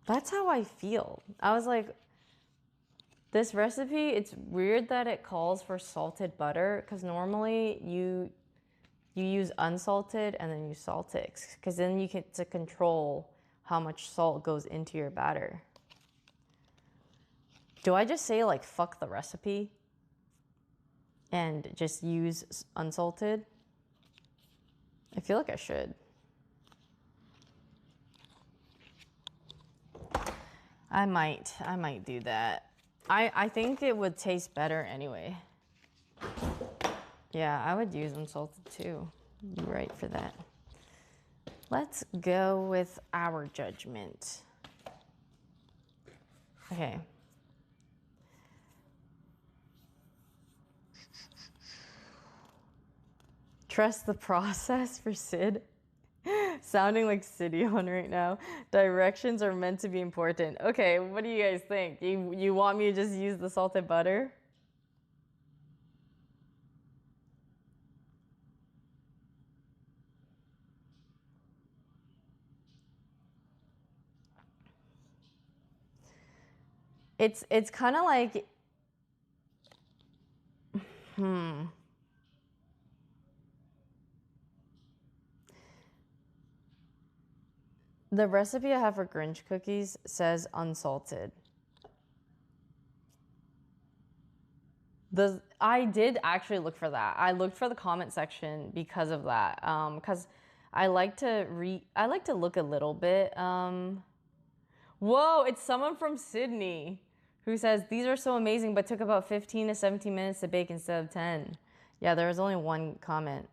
That's how I feel. I was like, this recipe, it's weird that it calls for salted butter because normally you use unsalted and then you salt it because then you get to control how much salt goes into your batter. Do I just say like fuck the recipe and just use unsalted? I feel like I should. I might do that. I think it would taste better anyway. Yeah, I would use unsalted too. You're right for that. Let's go with our judgment. Okay. Trust the process for Sid. Sounding like City on right now. Directions are meant to be important. Okay, what do you guys think? You want me to just use the salted butter? It's kind of like, The recipe I have for Grinch cookies says unsalted. I did actually look for that. I looked for the comment section because of that. Because I like to look a little bit. Whoa, it's someone from Sydney. Who says, these are so amazing, but took about 15 to 17 minutes to bake instead of 10. Yeah, there was only one comment.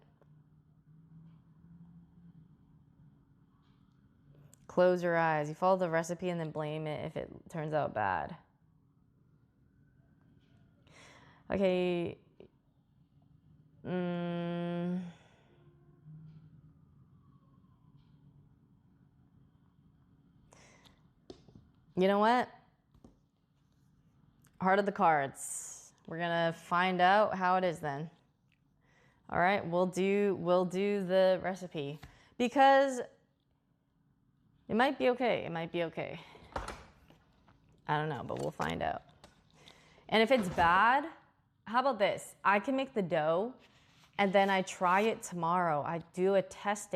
Close your eyes. You follow the recipe and then blame it if it turns out bad. Okay. You know what? Heart of the cards. We're gonna find out how it is then. All right, we'll do the recipe because it might be okay. It might be okay. I don't know, but we'll find out. And if it's bad, how about this? I can make the dough and then I try it tomorrow. I do a test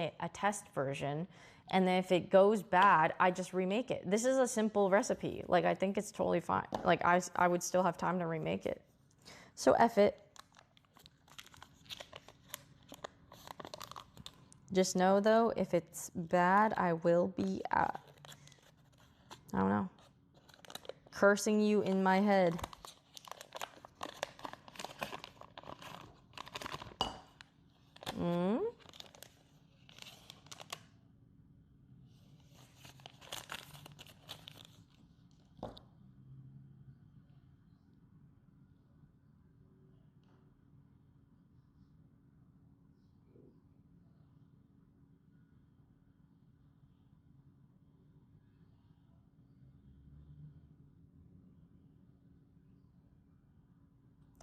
version, and then if it goes bad, I just remake it. This is a simple recipe. Like, I think it's totally fine. Like, I would still have time to remake it. So F it. Just know though, if it's bad, I will be, I don't know, cursing you in my head.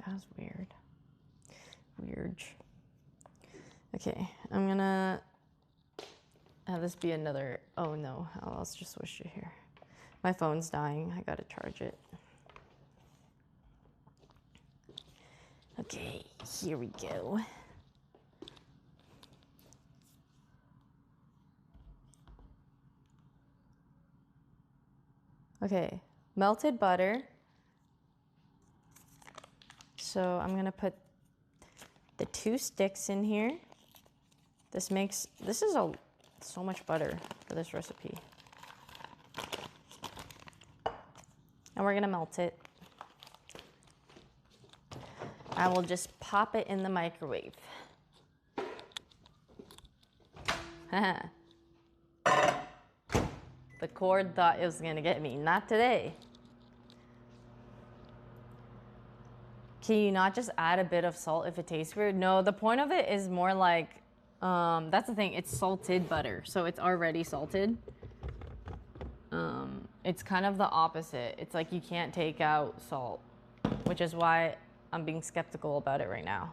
That was weird. Weird. Okay, I'm gonna have this be another, oh no, I'll just switch it here. My phone's dying, I gotta charge it. Okay, here we go. Okay, melted butter. So I'm gonna put the 2 sticks in here. This is so much butter for this recipe. And we're gonna melt it. I will just pop it in the microwave. The cord thought it was gonna get me, not today. Can you not just add a bit of salt if it tastes weird? No, the point of it is more like, that's the thing, it's salted butter, so it's already salted. It's kind of the opposite. It's like you can't take out salt, which is why I'm being skeptical about it right now.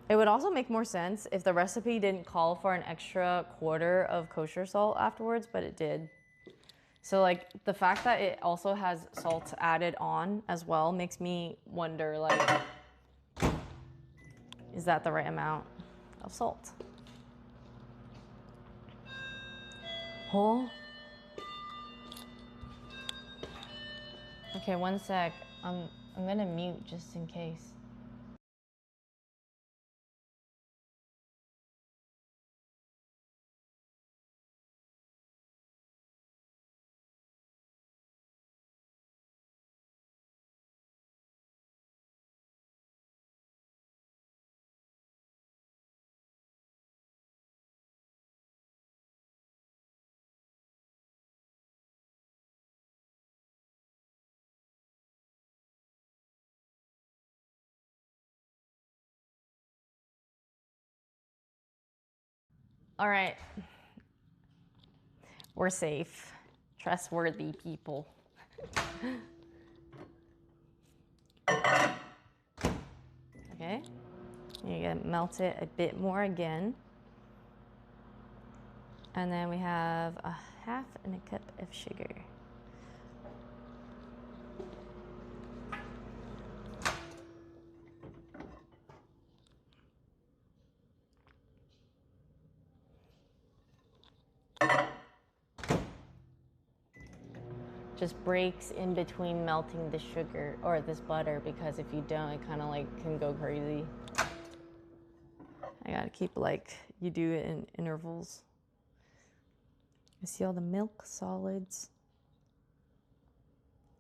It would also make more sense if the recipe didn't call for an extra quarter of kosher salt afterwards, but it did. So like the fact that it also has salt added on as well makes me wonder, like, is that the right amount of salt? Oh. Okay, one sec. I'm gonna mute just in case. All right. We're safe. Trustworthy people. Okay. You're gonna melt it a bit more again. And then we have a 1/2 cup of sugar. Just breaks in between melting the sugar or this butter, because if you don't, it kind of like can go crazy. I gotta keep, like, you do it in intervals. You see all the milk solids?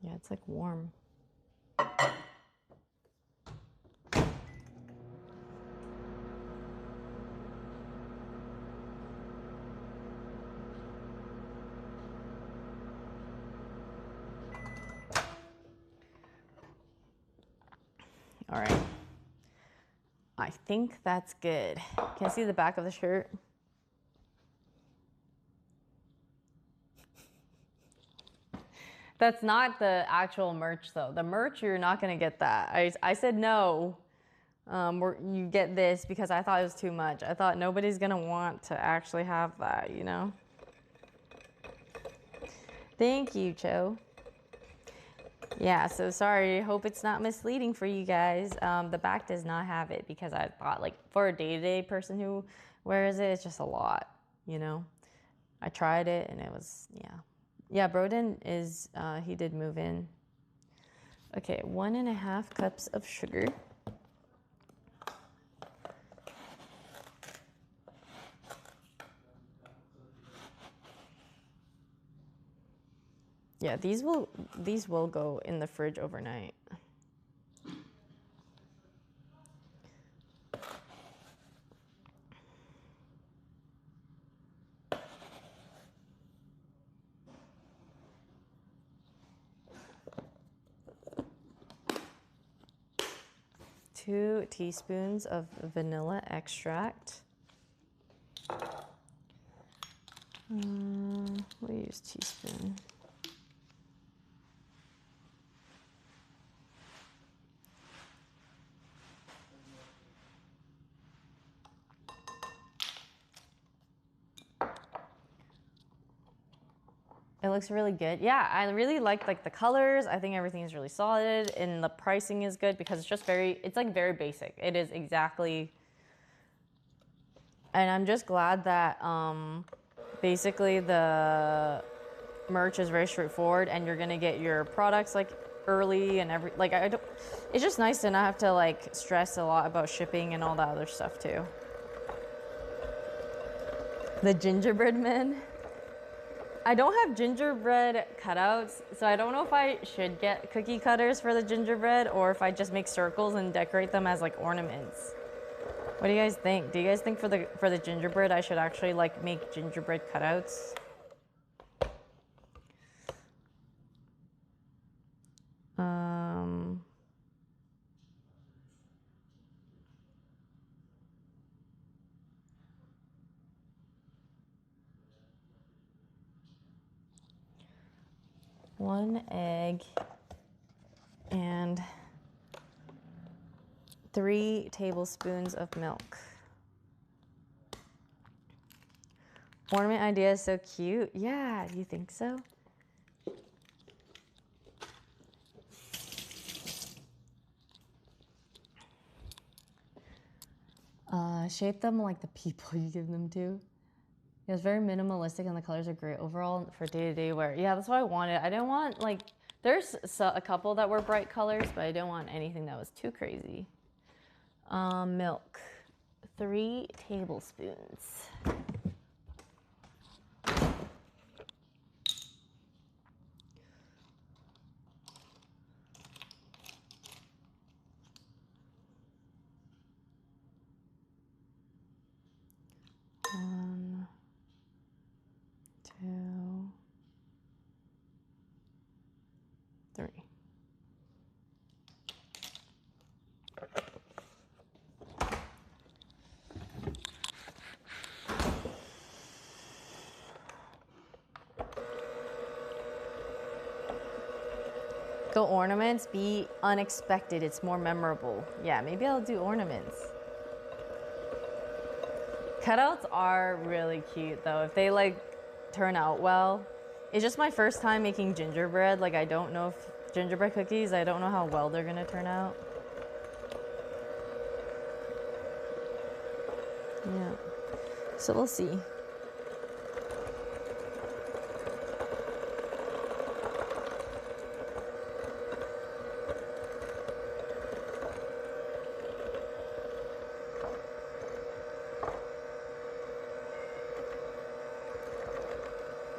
Yeah, it's like warm. All right. I think that's good. Can you see the back of the shirt? That's not the actual merch though. The merch, you're not gonna get that. I said no. You get this because I thought it was too much. I thought nobody's gonna want to actually have that, you know? Thank you, Cho. Yeah, so sorry. Hope it's not misleading for you guys. The back does not have it because I thought, like, for a day-to-day person who wears it, it's just a lot, you know? I tried it and it was, yeah. Yeah, Broden is, he did move in. Okay, 1.5 cups of sugar. Yeah, these will go in the fridge overnight. Two teaspoons of vanilla extract. We'll use teaspoon. It looks really good. Yeah, I really like the colors. I think everything is really solid and the pricing is good because it's just it's like very basic. It is exactly, and I'm just glad that basically the merch is very straightforward and you're gonna get your products like early and it's just nice to not have to like stress a lot about shipping and all that other stuff too. The gingerbread men. I don't have gingerbread cutouts, so I don't know if I should get cookie cutters for the gingerbread or if I just make circles and decorate them as like ornaments. What do you guys think? Do you guys think for the gingerbread I should actually like make gingerbread cutouts? One egg and 3 tablespoons of milk. Ornament idea is so cute. Yeah, do you think so? Shape them like the people you give them to. Yeah, it's very minimalistic and the colors are great overall for day-to-day wear. Yeah, that's what I wanted. I didn't want like, there's a couple that were bright colors, but I didn't want anything that was too crazy. Milk, 3 tablespoons. One, 2, 3. Go ornaments, be unexpected. It's more memorable. Yeah, maybe I'll do ornaments. Cutouts are really cute though, if they like turn out well. It's just my first time making gingerbread. Like I don't know if gingerbread cookies, I don't know how well they're gonna turn out. Yeah, so we'll see.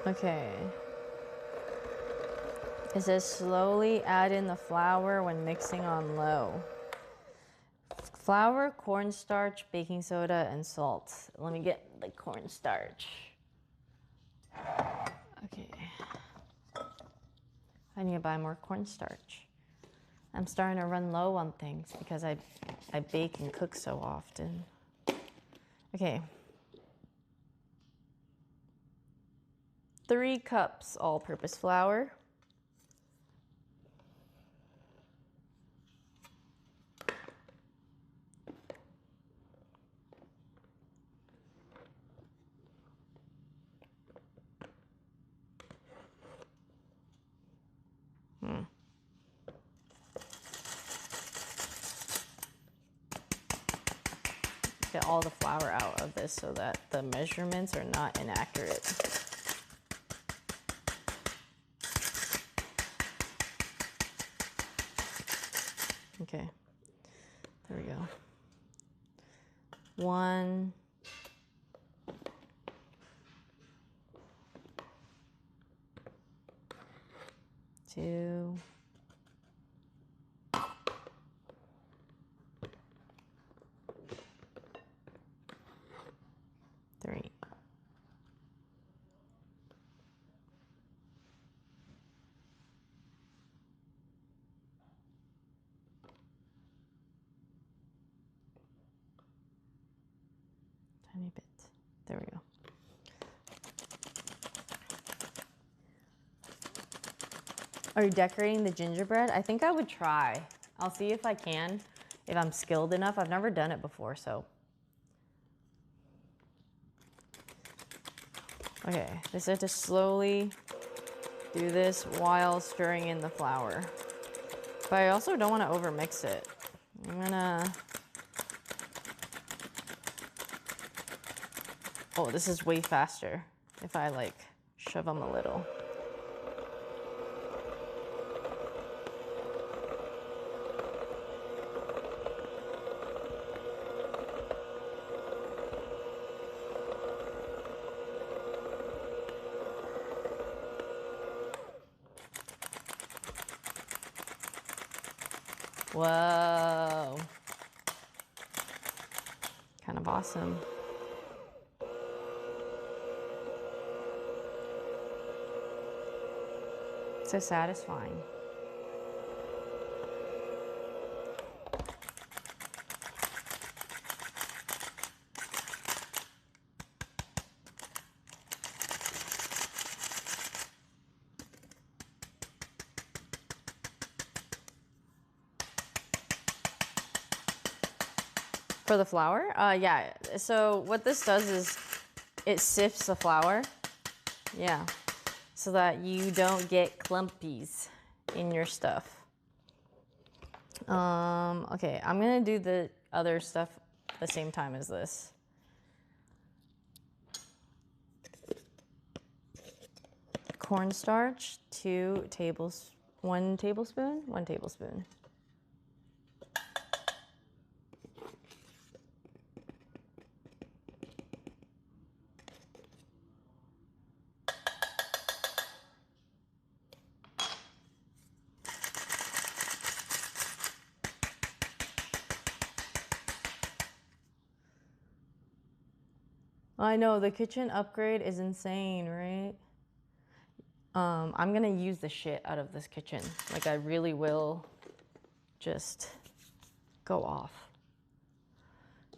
Okay. It says slowly add in the flour when mixing on low. Flour, cornstarch, baking soda, and salt. Let me get the cornstarch. Okay. I need to buy more cornstarch. I'm starting to run low on things because I bake and cook so often. Okay. 3 cups all-purpose flour. Get all the flour out of this so that the measurements are not inaccurate. Okay, there we go. 1, 2, 3. Tiny bit. There we go. Are you decorating the gingerbread? I think I would try. I'll see if I can, if I'm skilled enough. I've never done it before, so. Okay, they said to slowly do this while stirring in the flour. But I also don't want to overmix it. I'm gonna... Oh, this is way faster if I like shove them a little. Whoa. Kind of awesome. So satisfying. For the flour? Yeah. So what this does is it sifts the flour. Yeah. So that you don't get clumpies in your stuff. Okay, I'm gonna do the other stuff at the same time as this. Cornstarch, 1 tablespoon. I know, the kitchen upgrade is insane, right? I'm gonna use the shit out of this kitchen. Like, I really will just go off.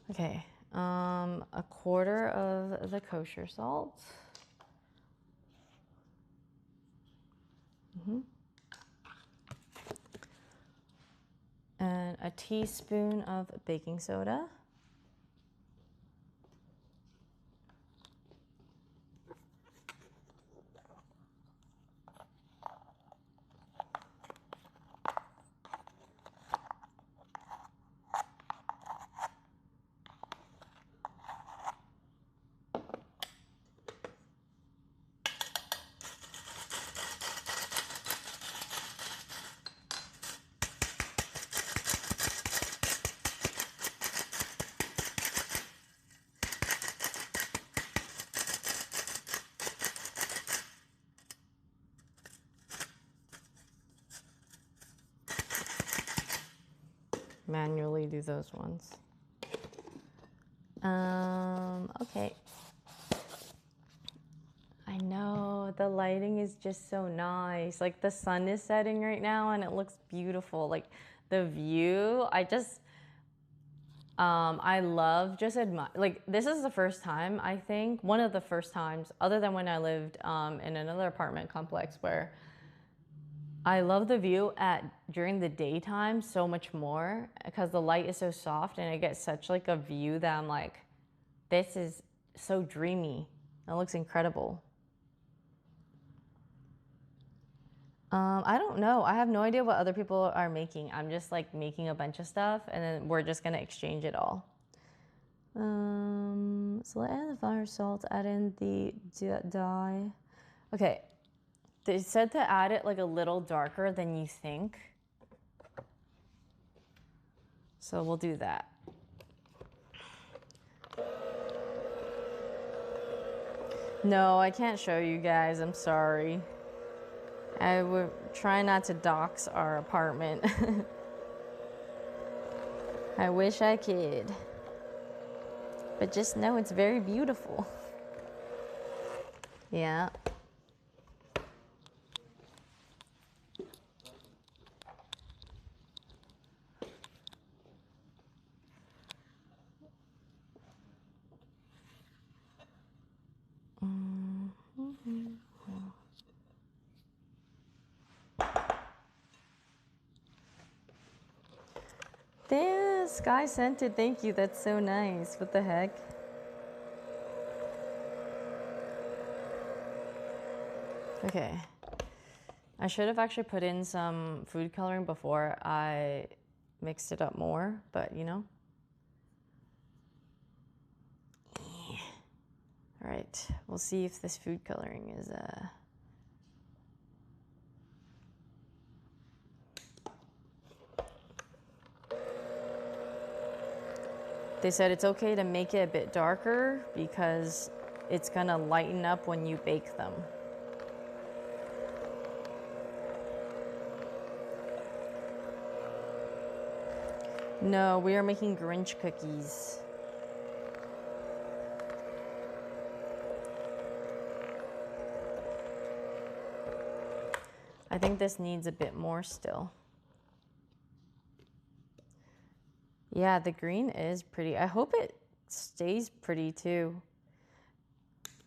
Okay, 1/4 of the kosher salt. And a teaspoon of baking soda. manually do those ones. Okay. I know, the lighting is just so nice. Like the sun is setting right now and it looks beautiful. Like the view, I love, just admire, like this is the first time, I think, one of the first times, other than when I lived in another apartment complex, where I love the view during the daytime so much more because the light is so soft and I get such like a view that I'm like, this is so dreamy. It looks incredible. I don't know. I have no idea what other people are making. I'm just like making a bunch of stuff and then we're just gonna exchange it all. So let add the fire salt, add in the dye. Okay, they said to add it like a little darker than you think. So we'll do that. No, I can't show you guys, I'm sorry. I would try not to dox our apartment. I wish I could. But just know it's very beautiful. Yeah. There, Sky sent it. Thank you. That's so nice. What the heck? Okay. I should have actually put in some food coloring before I mixed it up more, but you know. Yeah. All right. We'll see if this food coloring is They said it's okay to make it a bit darker because it's gonna lighten up when you bake them. No, we are making Grinch cookies. I think this needs a bit more still. Yeah, the green is pretty. I hope it stays pretty too.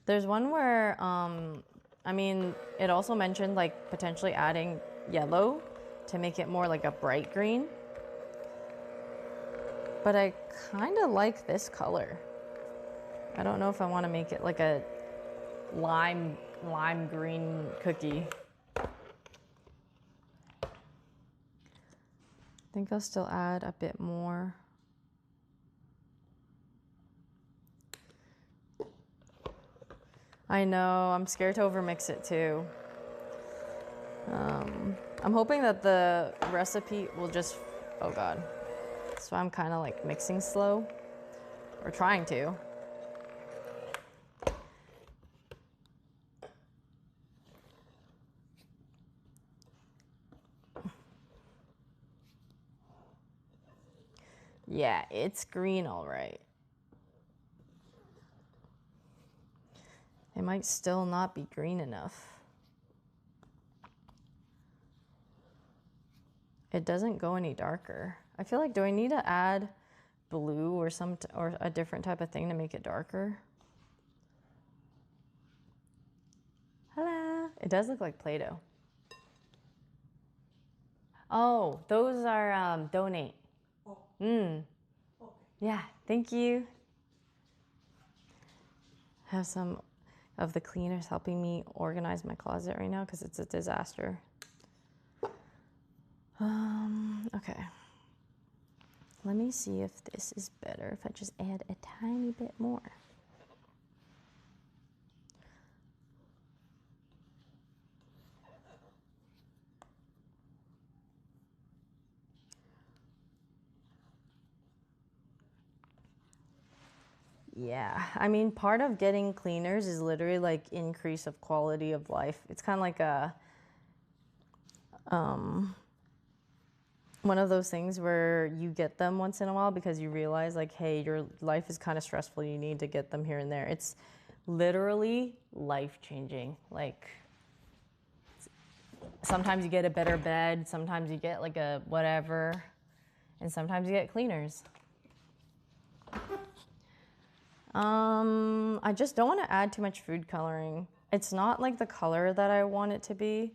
There's one where, I mean, it also mentioned like potentially adding yellow to make it more like a bright green. But I kind of like this color. I don't know if I want to make it like a lime green cookie. I think I'll still add a bit more. I know, I'm scared to overmix it too. I'm hoping that the recipe will just, oh God. So I'm kind of like mixing slow, or trying to. Yeah, it's green all right. It might still not be green enough. It doesn't go any darker. I feel like, do I need to add blue or or a different type of thing to make it darker? Hello. It does look like Play-Doh. Oh, those are donate. Oh. Okay. Yeah, thank you. Have some of the cleaners helping me organize my closet right now because it's a disaster. Okay. Let me see if this is better if I just add a tiny bit more. Yeah, I mean, part of getting cleaners is literally like increase of quality of life. It's kind of like a one of those things where you get them once in a while because you realize like, hey, your life is kind of stressful. You need to get them here and there. It's literally life-changing. Like sometimes you get a better bed, sometimes you get like a whatever, and sometimes you get cleaners. I just don't want to add too much food coloring. It's not like the color that I want it to be,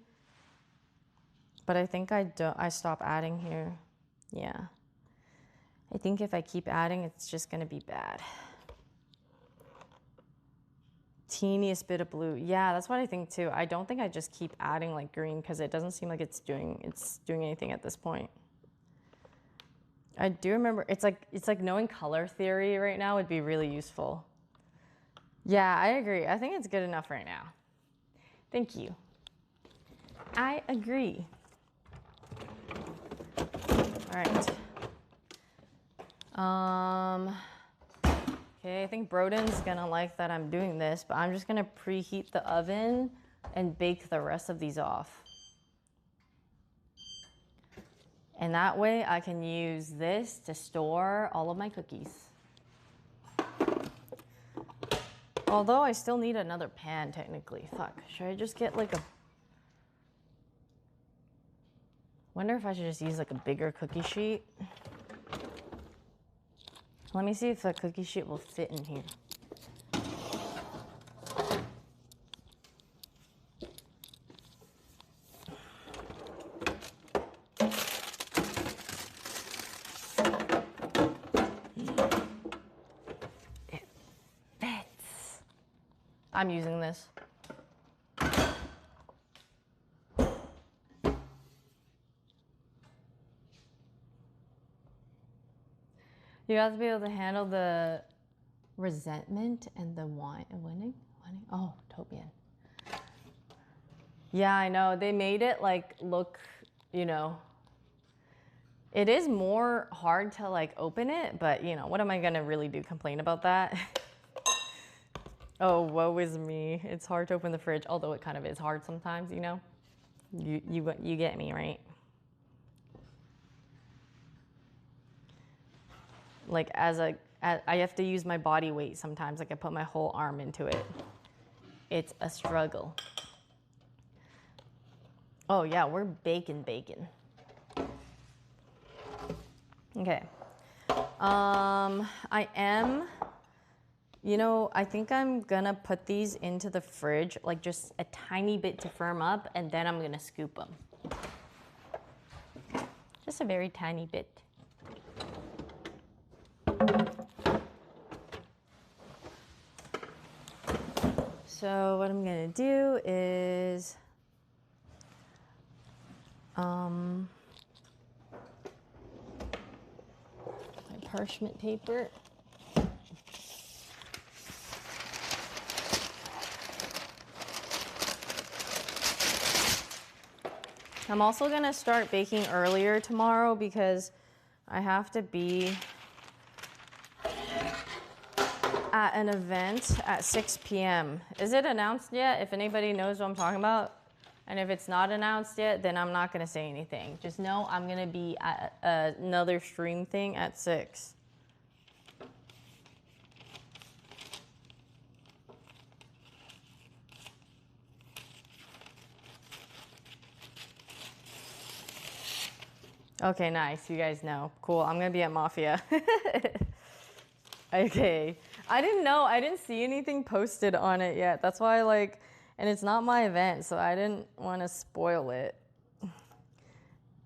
but I think I stop adding here. Yeah. I think if I keep adding, it's just going to be bad. Teeniest bit of blue. Yeah, that's what I think too. I don't think I just keep adding like green because it doesn't seem like it's doing anything at this point. I do remember it's like knowing color theory right now would be really useful. Yeah, I agree. I think it's good enough right now. Thank you. I agree. All right. Okay, I think Broden's gonna like that I'm doing this, but I'm just gonna preheat the oven and bake the rest of these off. And that way I can use this to store all of my cookies. Although I still need another pan technically. Fuck, should I just get like a... Wonder if I should just use like a bigger cookie sheet. Let me see if the cookie sheet will fit in here. It fits. I'm using this. You have to be able to handle the resentment and the winning. Oh, Tobian. Yeah, I know. They made it like look, you know. It is more hard to like open it, but you know, what am I gonna really do? Complain about that? Oh, woe is me. It's hard to open the fridge, although it kind of is hard sometimes, you know. You get me, right? Like I have to use my body weight sometimes. Like I put my whole arm into it. It's a struggle. Oh yeah, we're bacon. Okay. I am, you know, I think I'm gonna put these into the fridge, like just a tiny bit to firm up, and then I'm gonna scoop them. Just a very tiny bit. So what I'm gonna do is, my parchment paper. I'm also gonna start baking earlier tomorrow because I have to be at an event at 6 p.m. Is it announced yet? If anybody knows what I'm talking about, and if it's not announced yet, then I'm not gonna say anything. Just know I'm gonna be at another stream thing at 6. Okay, nice. You guys know. Cool. I'm gonna be at Mafia. Okay. I didn't know. I didn't see anything posted on it yet. That's why, like, and it's not my event, so I didn't want to spoil it.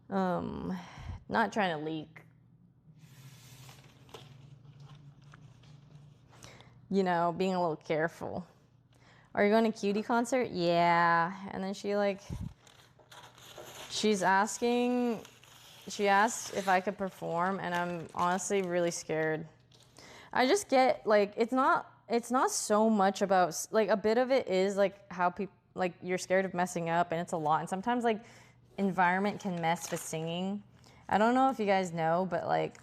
Not trying to leak. You know, being a little careful. Are you going to Cutie concert? Yeah. And then she asked if I could perform, and I'm honestly really scared. I just get like, it's not so much about, like, a bit of it is like how people, like, you're scared of messing up, and it's a lot. And sometimes like environment can mess with singing. I don't know if you guys know, but like,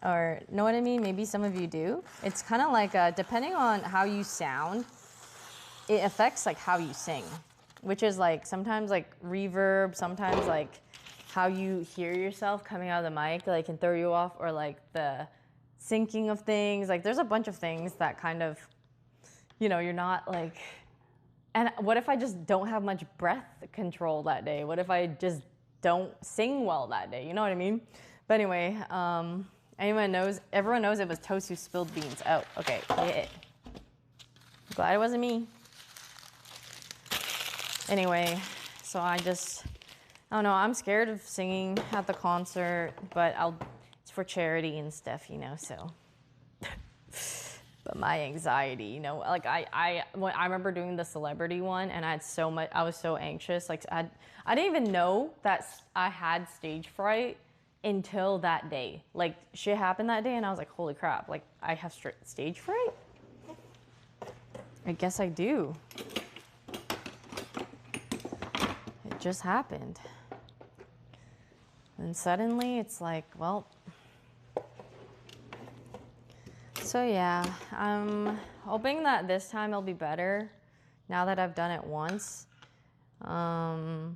or know what I mean? Maybe some of you do. It's kind of like, depending on how you sound, it affects like how you sing, which is like sometimes like reverb, sometimes like how you hear yourself coming out of the mic, like, can throw you off, or like the syncing of things. Like, there's a bunch of things that kind of, you know, you're not like. And what if I just don't have much breath control that day? What if I just don't sing well that day? You know what I mean? But anyway, everyone knows it was Toast who spilled beans. Oh, okay. Yeah. Glad it wasn't me. Anyway, so I don't know. I'm scared of singing at the concert, but it's for charity and stuff, you know, so. But my anxiety, you know, like I remember doing the celebrity one, and I was so anxious. Like I didn't even know that I had stage fright until that day. Like, shit happened that day, and I was like, holy crap, like, I have stage fright? I guess I do. It just happened. And suddenly it's like, well. So yeah, I'm hoping that this time it'll be better now that I've done it once. I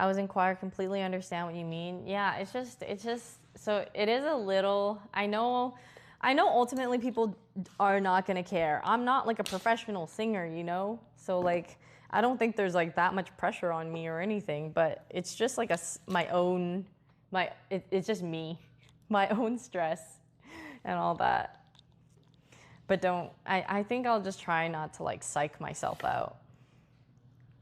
was in choir, completely understand what you mean. Yeah, it's just, so it is a little, I know ultimately people are not going to care. I'm not like a professional singer, you know? So like, I don't think there's like that much pressure on me or anything, but it's just like it's just me, my own stress and all that. But I think I'll just try not to like psych myself out.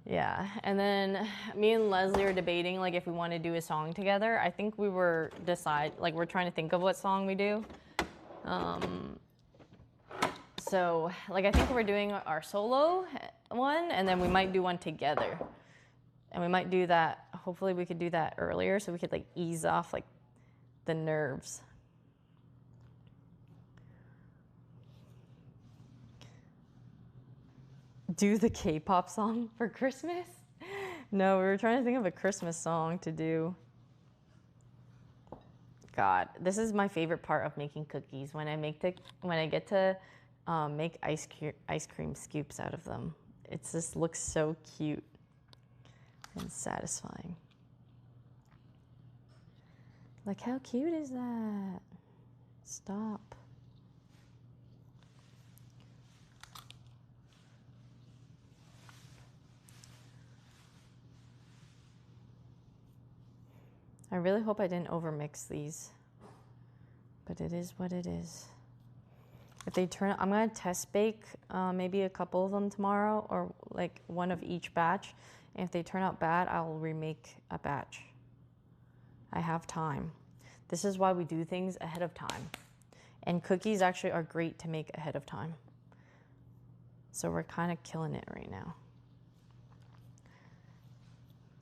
Yeah, and then me and Leslie are debating like if we want to do a song together. I think we're trying to think of what song we do. So like I think we're doing our solo one, and then we might do one together. And we might do that, hopefully we could do that earlier so we could like ease off like the nerves. Do the K-pop song for Christmas? No, we were trying to think of a Christmas song to do. God, this is my favorite part of making cookies, when I get to make ice cream scoops out of them. It just looks so cute and satisfying. Like, how cute is that? Stop. I really hope I didn't overmix these, but it is what it is. If they turn, I'm gonna test bake maybe a couple of them tomorrow, or like one of each batch. And if they turn out bad, I'll remake a batch. I have time. This is why we do things ahead of time. And cookies actually are great to make ahead of time. So we're kind of killing it right now.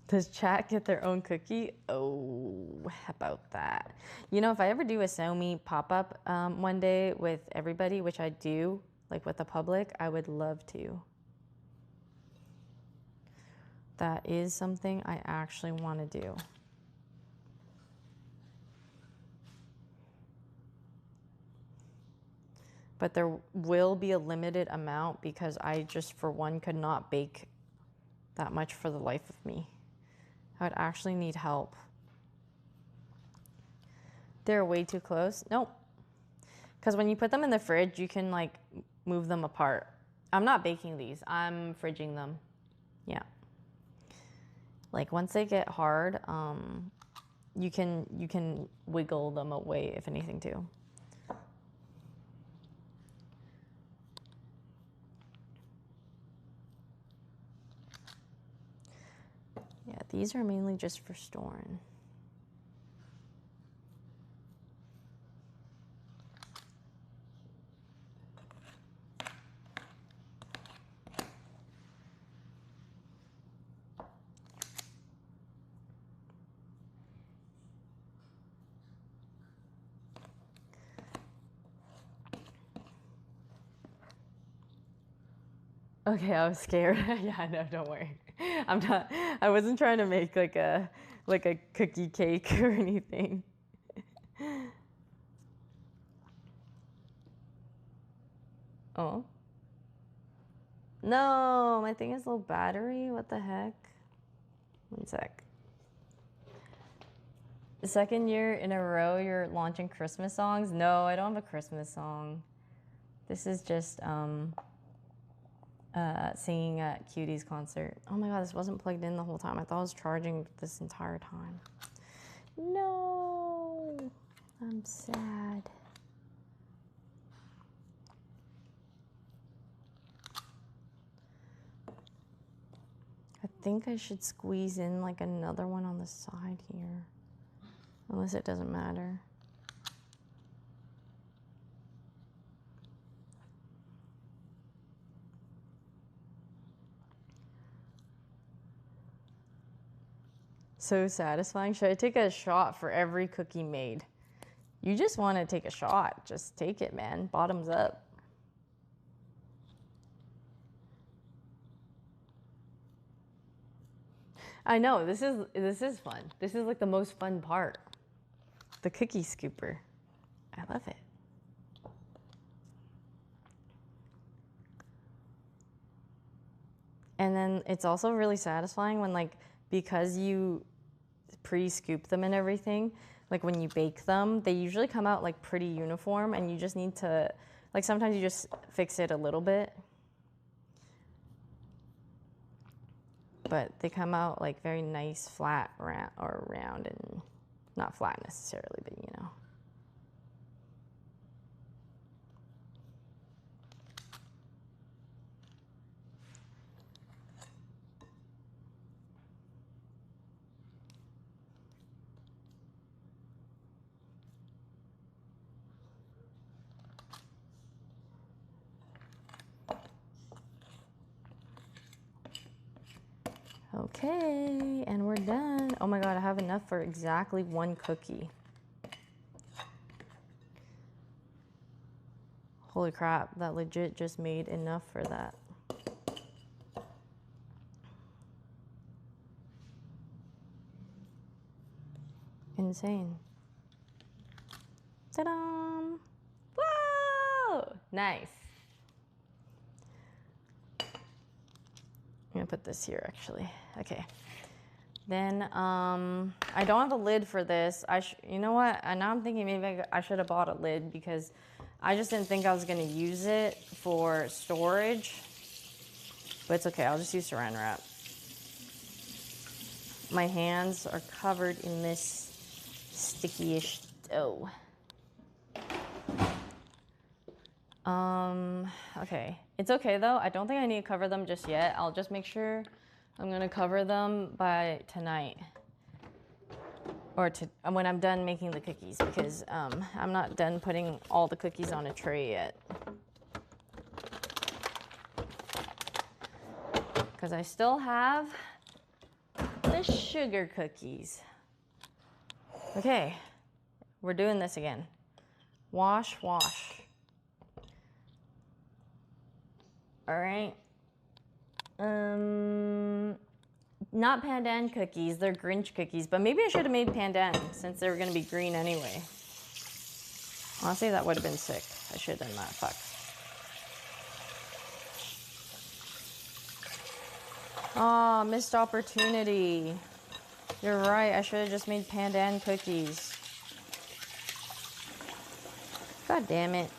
Does chat get their own cookie? Oh, how about that? You know, if I ever do a SoMe pop-up one day with everybody, which I do, like with the public, I would love to. That is something I actually want to do. But there will be a limited amount because I just, for one, could not bake that much for the life of me. I would actually need help. They're way too close. Nope. Because when you put them in the fridge, you can like move them apart. I'm not baking these. I'm fridging them. Yeah. Like once they get hard, you can wiggle them away if anything too. Yeah, these are mainly just for storing. Okay, I was scared. Yeah, no, don't worry. I'm not. I wasn't trying to make like a cookie cake or anything. Oh. No, my thing is low battery. What the heck? One sec. The second year in a row you're launching Christmas songs? No, I don't have a Christmas song. This is just singing at Cutie's concert. Oh my god, this wasn't plugged in the whole time. I thought I was charging this entire time. No, I'm sad. I think I should squeeze in like another one on the side here. Unless it doesn't matter. So satisfying. Should I take a shot for every cookie made? You just want to take a shot. Just take it, man. Bottoms up. I know, this is fun. This is like the most fun part. The cookie scooper. I love it. And then it's also really satisfying when, like, because you pre-scoop them and everything, like when you bake them, they usually come out like pretty uniform, and you just need to, like, sometimes you just fix it a little bit. But they come out like very nice, flat, round, and not flat necessarily, but you know. Okay, and we're done. Oh my god, I have enough for exactly one cookie. Holy crap, that legit just made enough for that. Insane. Ta-da! Whoa! Nice. I'm gonna put this here actually. Okay. Then I don't have a lid for this. You know what? And now I'm thinking maybe I should have bought a lid, because I just didn't think I was gonna use it for storage. But it's okay. I'll just use Saran wrap. My hands are covered in this sticky-ish dough. Okay. It's okay though. I don't think I need to cover them just yet. I'll just make sure I'm gonna cover them by tonight. Or when I'm done making the cookies, because I'm not done putting all the cookies on a tray yet. Because I still have the sugar cookies. Okay, we're doing this again. Wash, wash. All right. Not pandan cookies, they're Grinch cookies, but maybe I should have made pandan since they were gonna be green anyway. Honestly, that would have been sick. I should have done that, fuck. Oh, missed opportunity. You're right, I should have just made pandan cookies. God damn it.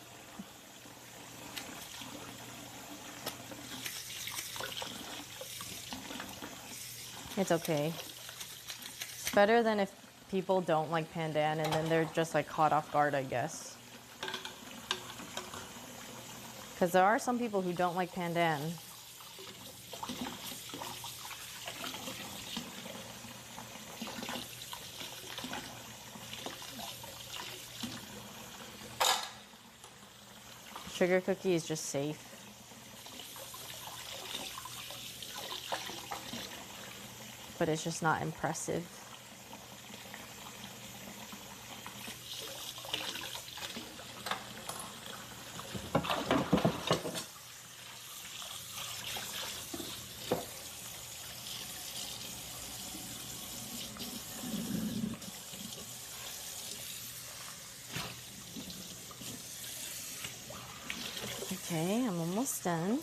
It's okay. It's better than if people don't like pandan and then they're just like caught off guard, I guess. Because there are some people who don't like pandan. Sugar cookie is just safe. But it's just not impressive. Okay, I'm almost done.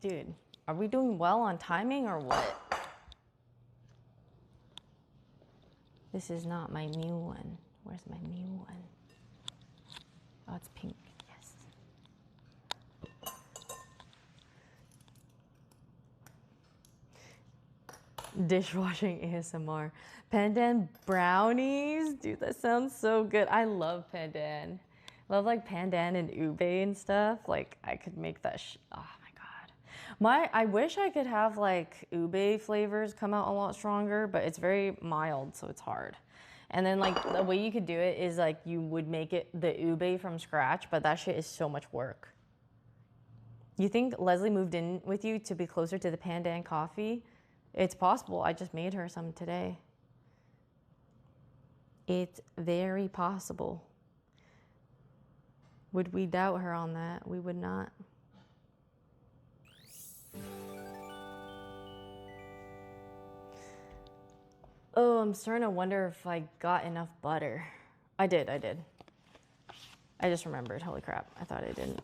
Dude, Are we doing well on timing or what? This is not my new one. Where's my new one? Oh, it's pink. Yes. Dishwashing ASMR. Pandan brownies? Dude, that sounds so good. I love pandan. Love like pandan and ube and stuff. Like I could make that oh my God. I wish I could have like ube flavors come out a lot stronger, but it's very mild, so it's hard. And then like the way you could do it is like you would make it the ube from scratch, but that shit is so much work. You think Leslie moved in with you to be closer to the pandan coffee? It's possible. I just made her some today. It's very possible. Would we doubt her on that? We would not. Oh, I'm starting to wonder if I got enough butter. I did. I just remembered. Holy crap. I thought I didn't.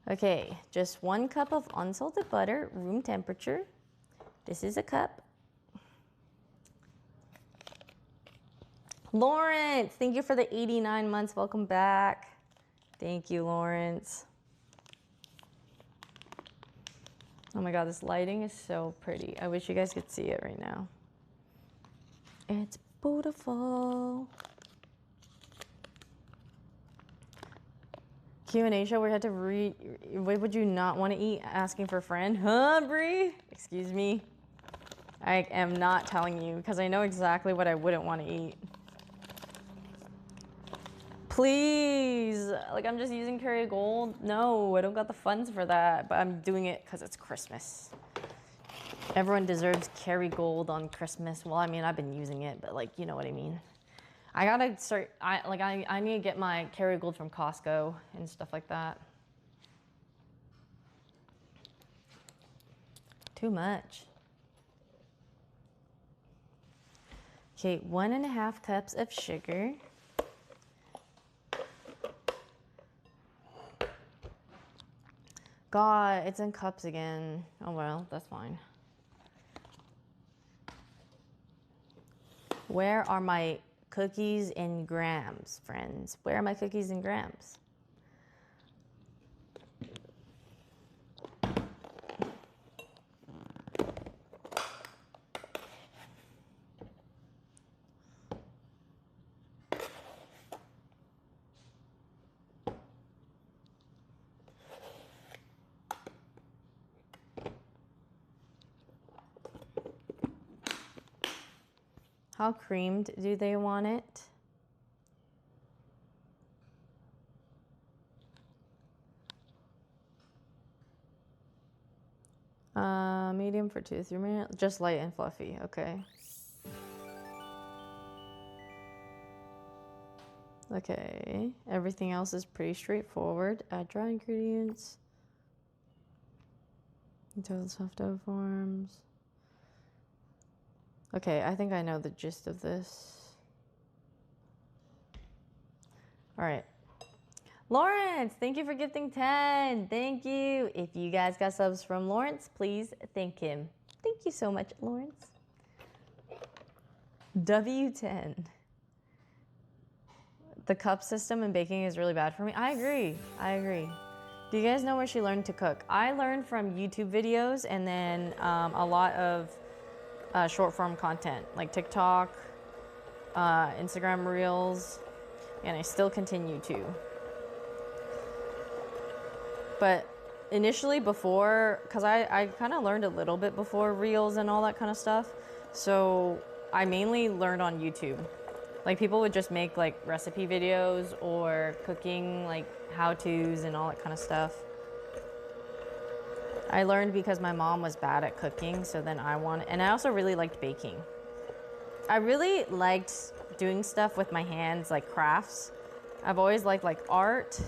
Okay, just 1 cup of unsalted butter, room temperature. This is a cup. Lawrence, thank you for the 89 months. Welcome back. Thank you, Lawrence. Oh my God, this lighting is so pretty. I wish you guys could see it right now. It's beautiful. Q&A show, we had to what would you not want to eat? Asking for a friend. Huh, Brie? Excuse me. I am not telling you because I know exactly what I wouldn't want to eat. Please. Like, I'm just using Kerrygold. No, I don't got the funds for that, but I'm doing it because it's Christmas. Everyone deserves Kerrygold on Christmas. Well, I mean, I've been using it, but like, you know what I mean. I gotta start, I need to get my Kerrygold from Costco and stuff like that. Too much. Okay, 1.5 cups of sugar. God, it's in cups again. Oh well, that's fine. Where are my cookies in grams, friends? Where are my cookies in grams? How creamed do they want it? Medium for 2 to 3 minutes. Just light and fluffy, okay. Okay, everything else is pretty straightforward. Add dry ingredients. Until the soft dough forms. Okay, I think I know the gist of this. All right. Lawrence, thank you for gifting 10. Thank you. If you guys got subs from Lawrence, please thank him. Thank you so much, Lawrence. W10. The cup system in baking is really bad for me. I agree. Do you guys know where she learned to cook? I learned from YouTube videos and then a lot of short form content like TikTok, Instagram Reels, and I still continue to. But initially before, because I kind of learned a little bit before Reels and all that kind of stuff. So I mainly learned on YouTube. Like people would just make like recipe videos or cooking like how-tos and all that kind of stuff. I learned because my mom was bad at cooking, so then and I also really liked baking. I really liked doing stuff with my hands, like crafts. I've always liked like art,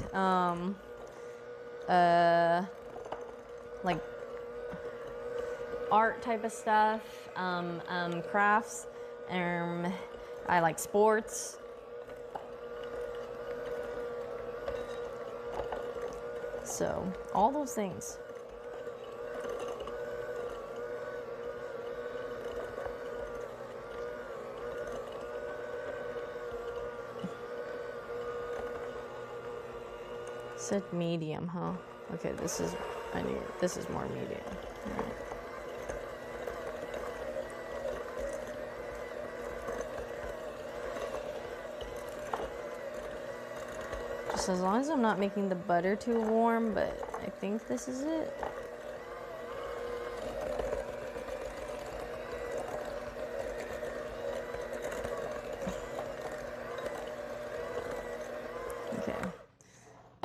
like art type of stuff, crafts. I like sports. So, all those things. Said medium, huh? Okay, this is more medium. All right. Just as long as I'm not making the butter too warm, but I think this is it. Okay.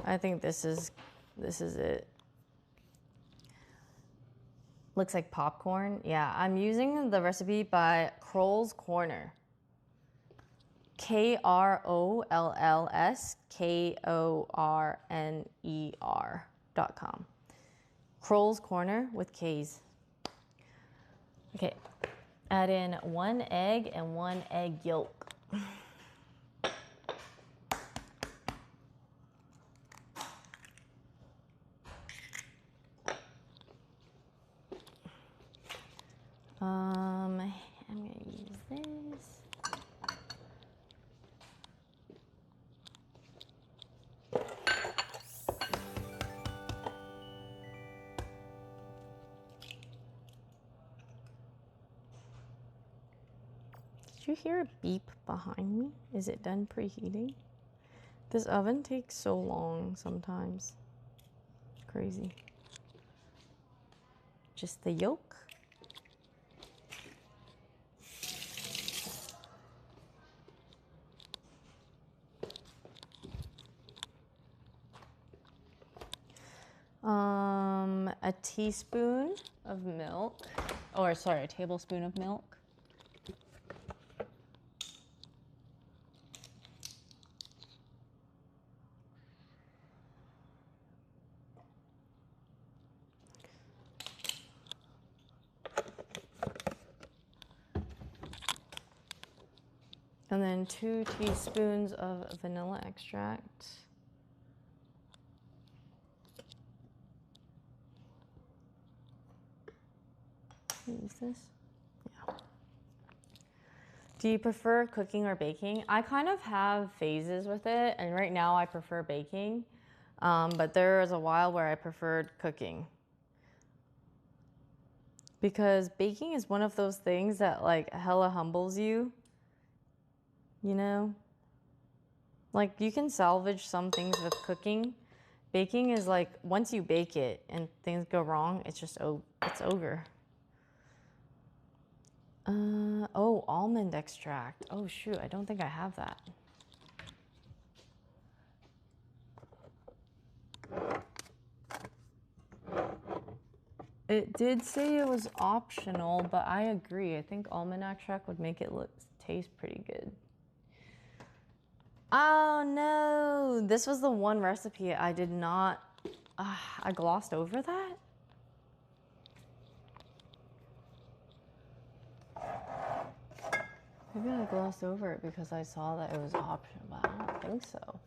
I think this is it. Looks like popcorn. Yeah, I'm using the recipe by Kroll's Corner. KROLLSKORNER.com. Kroll's Corner with K's. Okay, add in 1 egg and 1 egg yolk. I'm gonna use this. Did you hear a beep behind me? Is it done preheating? This oven takes so long sometimes. It's crazy. Just the yolk. A teaspoon of milk, or sorry, a tablespoon of milk. And then 2 teaspoons of vanilla extract. Use this? Yeah. Do you prefer cooking or baking? I kind of have phases with it, and right now I prefer baking, but there was a while where I preferred cooking. Because baking is one of those things that like hella humbles you, you know? Like you can salvage some things with cooking. Baking is like, once you bake it and things go wrong, it's just, it's over. Oh, almond extract. Oh shoot, I don't think I have that. It did say it was optional, but I agree. I think almond extract would make it taste pretty good. Oh no, this was the one recipe I did not, I glossed over that? Maybe I glossed over it because I saw that it was optional, but I don't think so.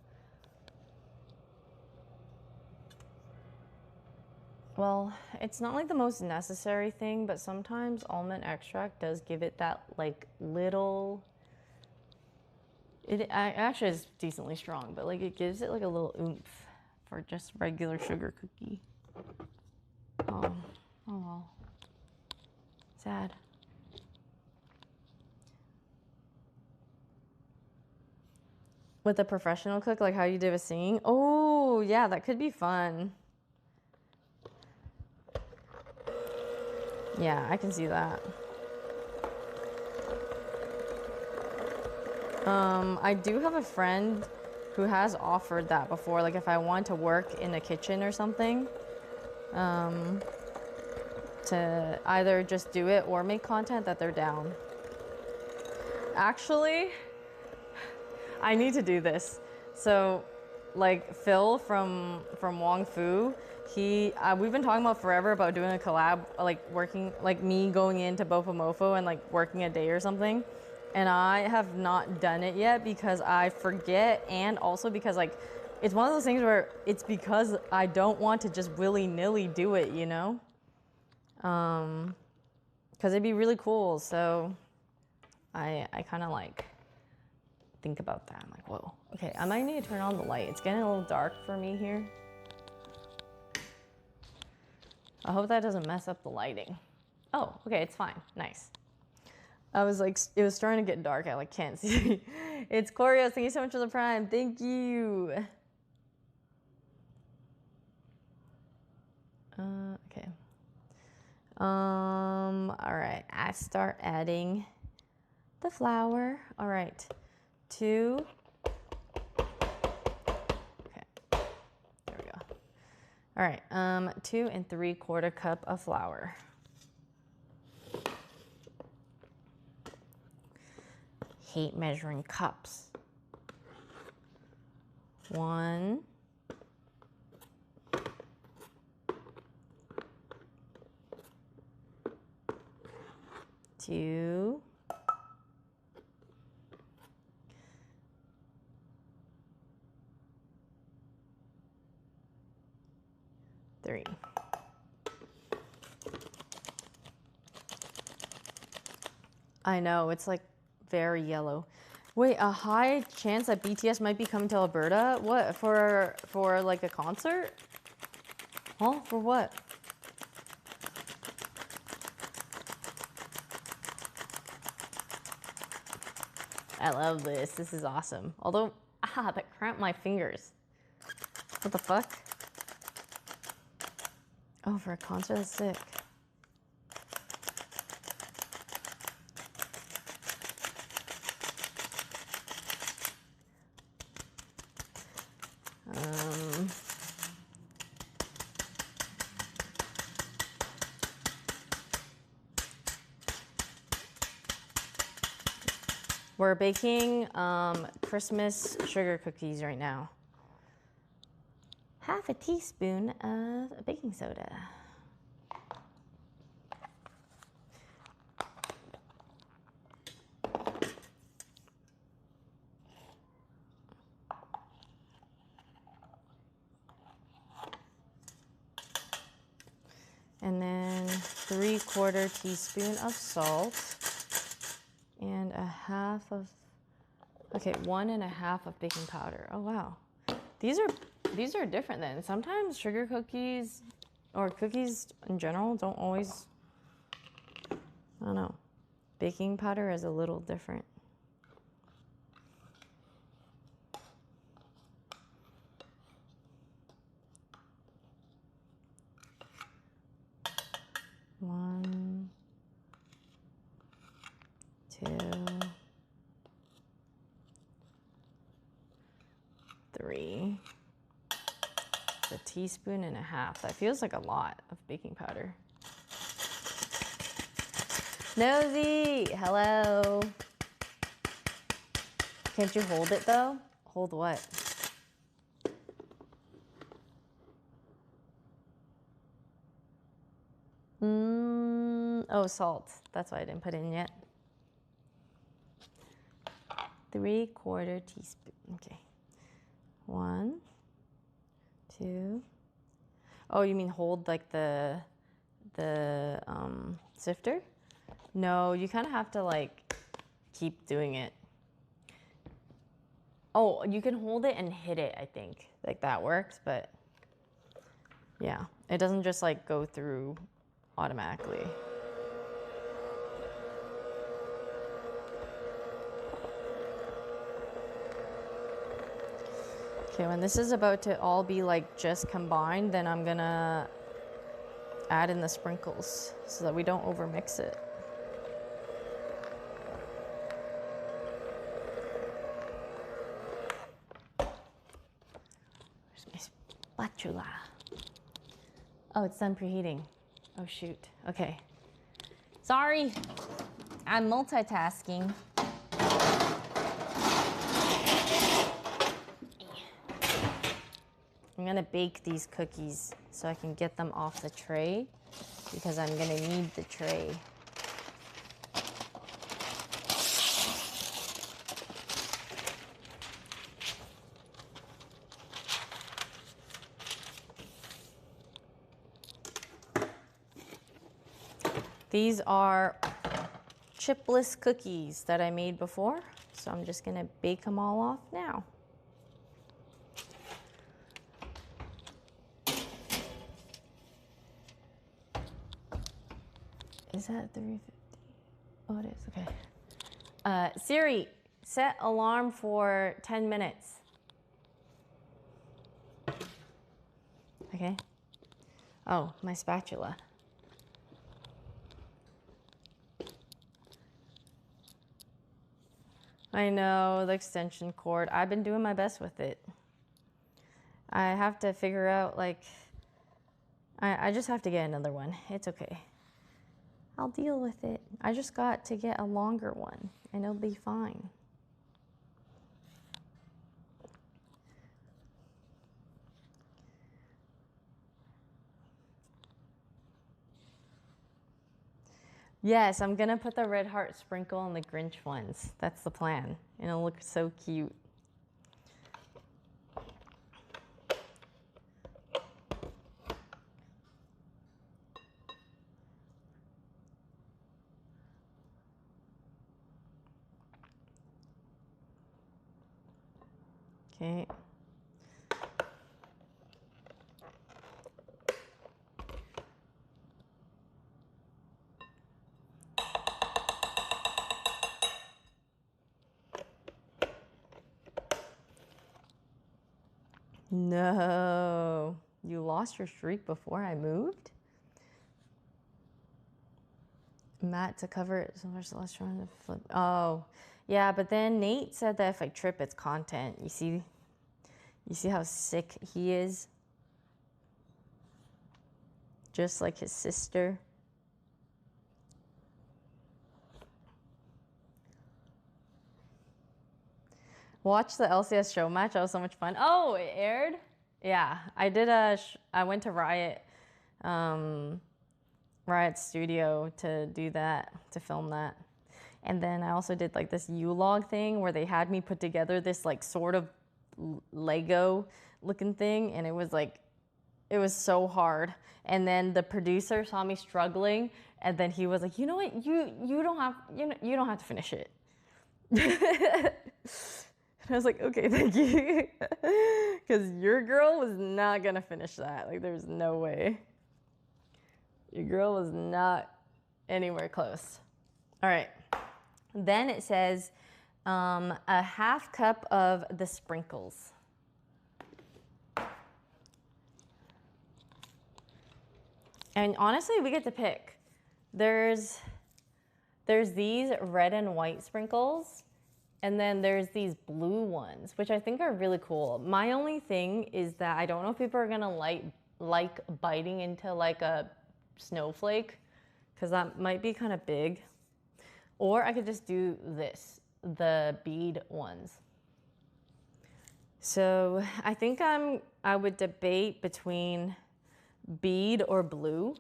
Well, it's not like the most necessary thing, but sometimes almond extract does give it that like little, it actually is decently strong, but like it gives it like a little oomph for just regular sugar cookie. Oh well. Sad. With a professional cook, like how you did with singing? Oh, yeah, that could be fun. Yeah, I can see that. I do have a friend who has offered that before, like if I want to work in a kitchen or something, to either just do it or make content, that they're down. Actually, I need to do this. So, like Phil from Wong Fu, we've been talking about forever about doing a collab, like working, like me going into Bofomofo and like working a day or something. And I have not done it yet because I forget, and also because like it's one of those things where it's because I don't want to just willy-nilly do it, you know? Because it'd be really cool. So I kind of like think about that. I'm like, whoa. Okay, I might need to turn on the light. It's getting a little dark for me here. I hope that doesn't mess up the lighting. Oh, okay, it's fine. Nice. I was like, it was starting to get dark. I like can't see. It's Corios. Thank you so much for the Prime. Thank you. Okay. All right. I start adding the flour. All right. 2. Okay. There we go. All right. 2 3/4 cup of flour. Hate measuring cups. 1. 2. 3. I know, it's like very yellow. Wait, a high chance that BTS might be coming to Alberta? What, for like a concert? Huh? For what? I love this. This is awesome. Although, that cramped my fingers. What the fuck? Oh, for a concert? That's sick. We're baking Christmas sugar cookies right now. Half a teaspoon of baking soda. And then 3/4 teaspoon of salt. And 1/2 of, okay, 1 1/2 of baking powder. Oh wow, these are different then. Sometimes sugar cookies or cookies in general don't always, I don't know. Baking powder is a little different. One, 2, 3. A teaspoon and 1/2. That feels like a lot of baking powder. Nosy, hello. Can't you hold it though? Hold what? Oh, salt. That's why I didn't put it in yet. 3/4 teaspoon. Okay. 1, 2. Oh, you mean hold like the sifter? No, you kind of have to like keep doing it. Oh, you can hold it and hit it, I think. Like that works, but yeah, it doesn't just like go through automatically. Okay, when this is about to all be like just combined, then I'm gonna add in the sprinkles so that we don't overmix it. Where's my spatula? Oh, it's done preheating. Oh shoot, okay. Sorry, I'm multitasking. I'm gonna bake these cookies so I can get them off the tray because I'm gonna need the tray. These are chipless cookies that I made before. So I'm just gonna bake them all off now. Is that 350? Oh, it is, okay. Siri, set alarm for 10 minutes. Okay. Oh, my spatula. I know, the extension cord. I've been doing my best with it. I have to figure out, like, I just have to get another one. It's okay. I'll deal with it. I just got to get a longer one, and it'll be fine. Yes, I'm gonna put the red heart sprinkle on the Grinch ones. That's the plan. And it'll look so cute. Okay. No, you lost your streak before I moved? Matte to cover it, so much less trying to flip. Oh, yeah, but then Nate said that if I trip, it's content. You see how sick he is? Just like his sister. Watch the LCS show match. That was so much fun. Oh, it aired? Yeah, I did I went to Riot Studio to do that, to film that. And then I also did like this U-log thing where they had me put together this like sort of Lego looking thing, and it was so hard. And then the producer saw me struggling, and then he was like, "You know what? You don't have to finish it." I was like, okay, thank you. Because your girl was not going to finish that. Like, there's no way. Your girl was not anywhere close. All right. Then it says a half cup of the sprinkles. And honestly, we get to pick. There's these red and white sprinkles. And then there's these blue ones, which I think are really cool. My only thing is that I don't know if people are gonna like biting into like a snowflake, because that might be kind of big. Or I could just do this, the bead ones. So I think I would debate between bead or blue.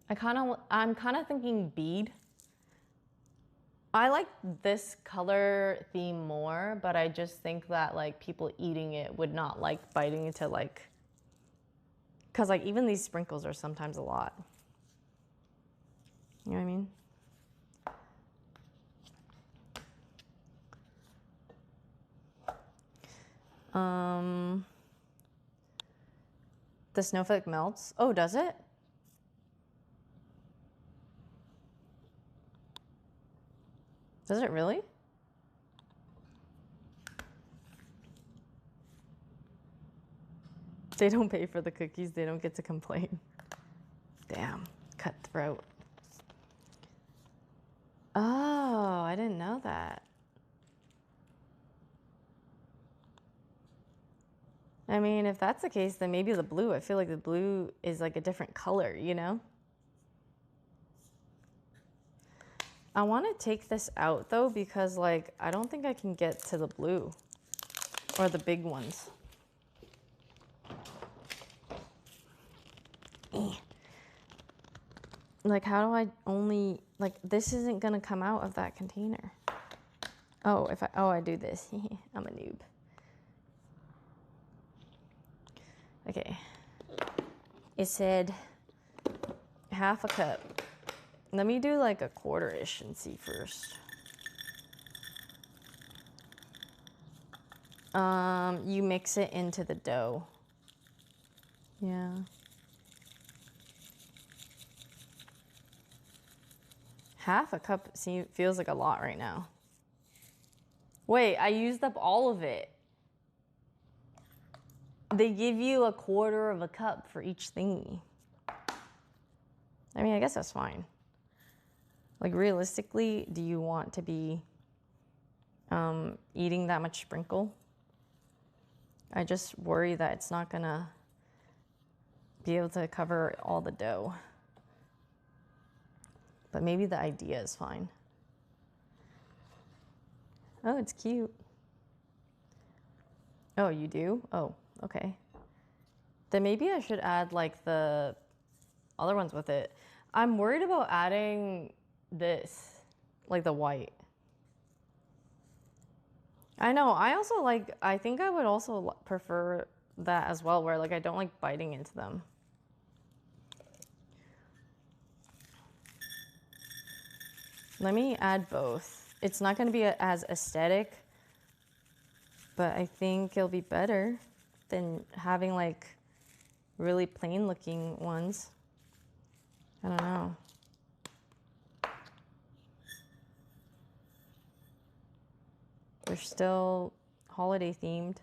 I'm kind of thinking bead. I like this color theme more, but I just think that like people eating it would not like biting into like, cause like even these sprinkles are sometimes a lot. You know what I mean? The snowflake melts. Oh, does it? Does it really? They don't pay for the cookies, they don't get to complain. Damn, cutthroat. Oh, I didn't know that. I mean, if that's the case, then maybe the blue. I feel like the blue is like a different color, you know? I want to take this out though, because like, I don't think I can get to the blue or the big ones. Like, how do I only, like, this isn't gonna come out of that container. Oh, I do this. I'm a noob. Okay. It said half a cup. Let me do like a quarter-ish and see first. You mix it into the dough. Yeah. Half a cup feels like a lot right now. Wait, I used up all of it. They give you a quarter of a cup for each thingy. I mean, I guess that's fine. Like, realistically, do you want to be eating that much sprinkle? I just worry that it's not gonna be able to cover all the dough. But maybe the idea is fine. Oh, it's cute. Oh, you do? Oh, okay. Then maybe I should add like the other ones with it. I'm worried about adding this, like the white. I know, I think I would also prefer that as well, where like I don't like biting into them. Let me add both. It's not gonna be as aesthetic, but I think it'll be better than having like really plain looking ones. I don't know. They're still holiday themed.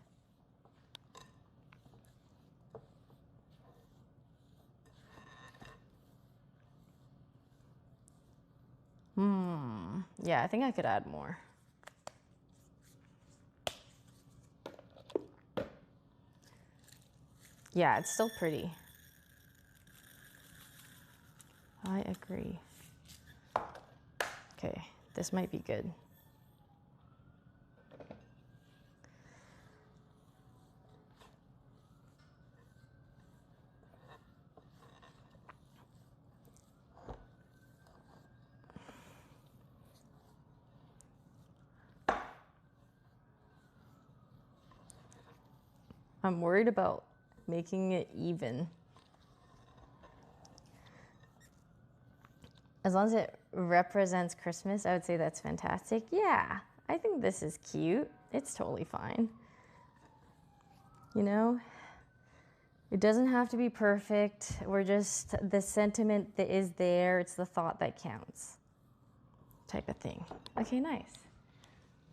Yeah, I think I could add more. Yeah, it's still pretty. I agree. Okay, this might be good. I'm worried about making it even. As long as it represents Christmas, I would say that's fantastic. Yeah, I think this is cute. It's totally fine. You know, it doesn't have to be perfect. We're just, the sentiment that is there, it's the thought that counts, type of thing. Okay, nice.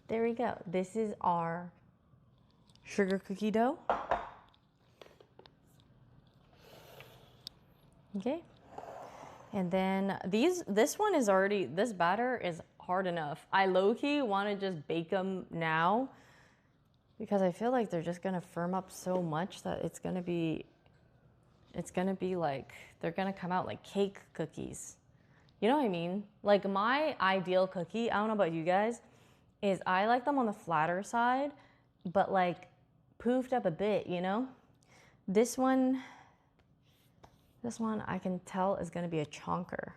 There we go. This is our sugar cookie dough. Okay. And then this one is already, this batter is hard enough. I low-key want to just bake them now because I feel like they're just going to firm up so much that it's going to be like, they're going to come out like cake cookies. You know what I mean? Like my ideal cookie, I don't know about you guys, is I like them on the flatter side, but like poofed up a bit, you know? This one I can tell is gonna be a chonker.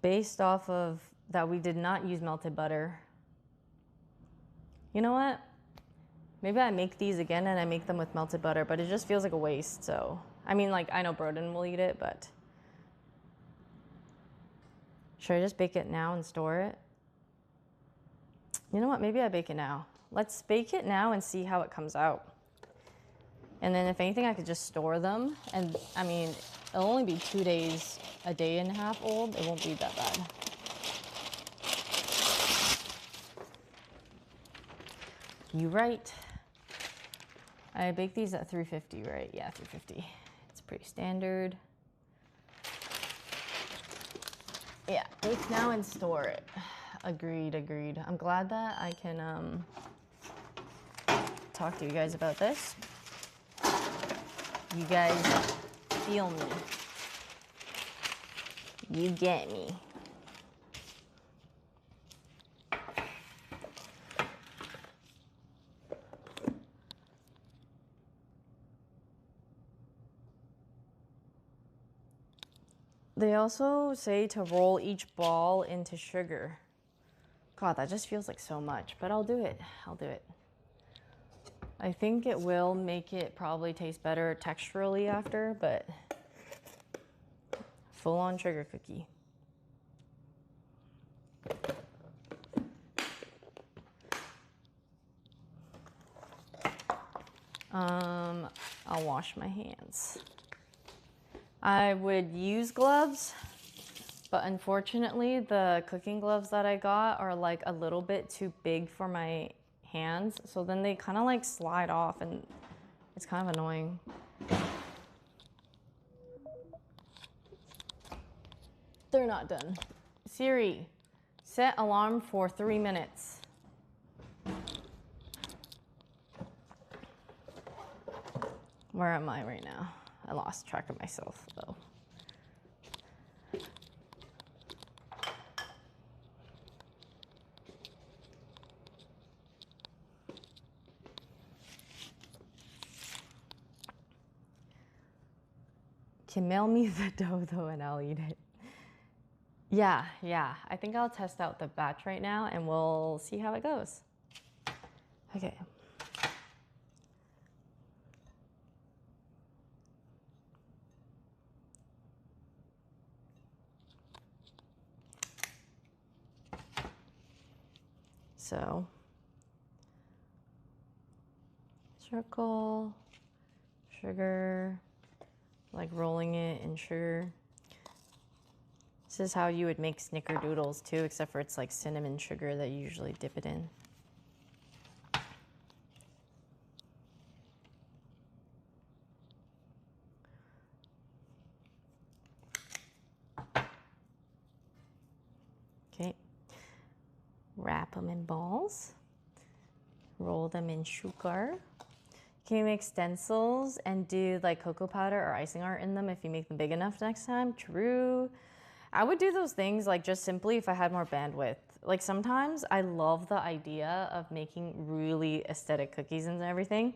Based off of that we did not use melted butter. You know what? Maybe I make these again and I make them with melted butter, but it just feels like a waste, so. I mean, like, I know Broden will eat it, but. Should I just bake it now and store it? You know what, maybe I bake it now. Let's bake it now and see how it comes out. And then if anything, I could just store them. And I mean, it'll only be 2 days, a day and a half old. It won't be that bad. You right. I bake these at 350, right? Yeah, 350. It's pretty standard. Yeah, bake now and store it. Agreed, agreed. I'm glad that I can talk to you guys about this. You guys feel me. You get me. They also say to roll each ball into sugar. God, that just feels like so much, but I'll do it. I'll do it. I think it will make it probably taste better texturally after, but full-on sugar cookie. I'll wash my hands. I would use gloves, but unfortunately the cooking gloves that I got are like a little bit too big for my hands, so then they kind of like slide off and it's kind of annoying. They're not done. Siri, set alarm for 3 minutes. Where am I right now? I lost track of myself though. Can mail me the dough though and I'll eat it. Yeah. I think I'll test out the batch right now and we'll see how it goes. Okay. So, circle, sugar, like rolling it in sugar. This is how you would make snickerdoodles too, except for it's like cinnamon sugar that you usually dip it in. Okay. Wrap them in balls. Roll them in sugar. Can you make stencils and do like cocoa powder or icing art in them if you make them big enough next time? True. I would do those things like just simply if I had more bandwidth. Like sometimes I love the idea of making really aesthetic cookies and everything,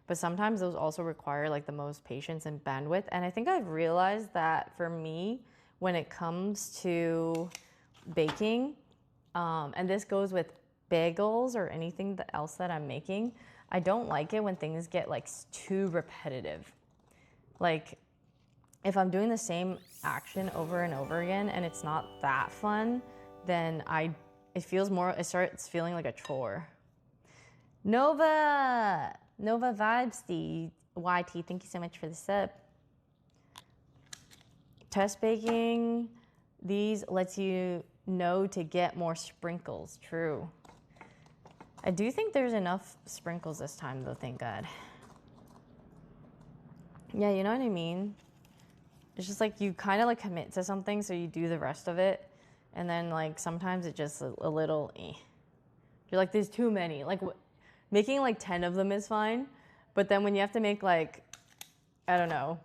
but sometimes those also require like the most patience and bandwidth. And I think I've realized that for me, when it comes to baking, and this goes with bagels or anything else that I'm making, I don't like it when things get like too repetitive. Like if I'm doing the same action over and over again and it's not that fun, then it starts feeling like a chore. Nova Vibes, the YT, thank you so much for the sub. Test baking, these lets you know to get more sprinkles, true. I do think there's enough sprinkles this time though, thank God. Yeah, you know what I mean? It's just like you kind of like commit to something, so you do the rest of it, and then like sometimes it just a little You're like, there's too many. Like making like 10 of them is fine, but then when you have to make like, I don't know,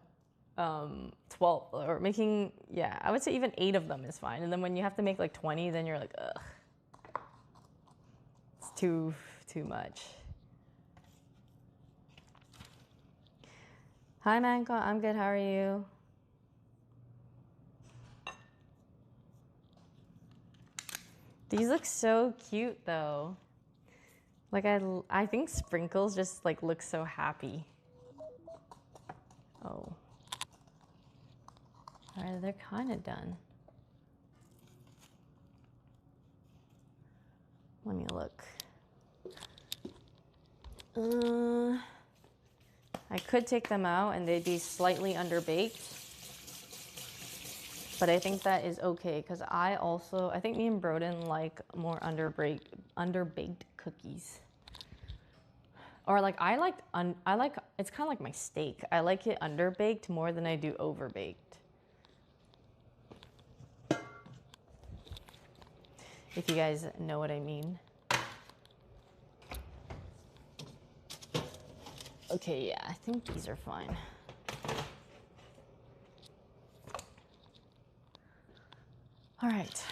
12 or making, yeah, I would say even 8 of them is fine. And then when you have to make like 20, then you're like, ugh, it's too much. Hi, Manko. I'm good. How are you? These look so cute though. Like I think sprinkles just like look so happy. Oh. All right, they're kind of done. Let me look. I could take them out and they'd be slightly underbaked. But I think that is okay because I think me and Broden like more underbaked cookies. Or like I like it's kind of like my steak. I like it underbaked more than I do overbaked. If you guys know what I mean. Okay, yeah, I think these are fine. All right.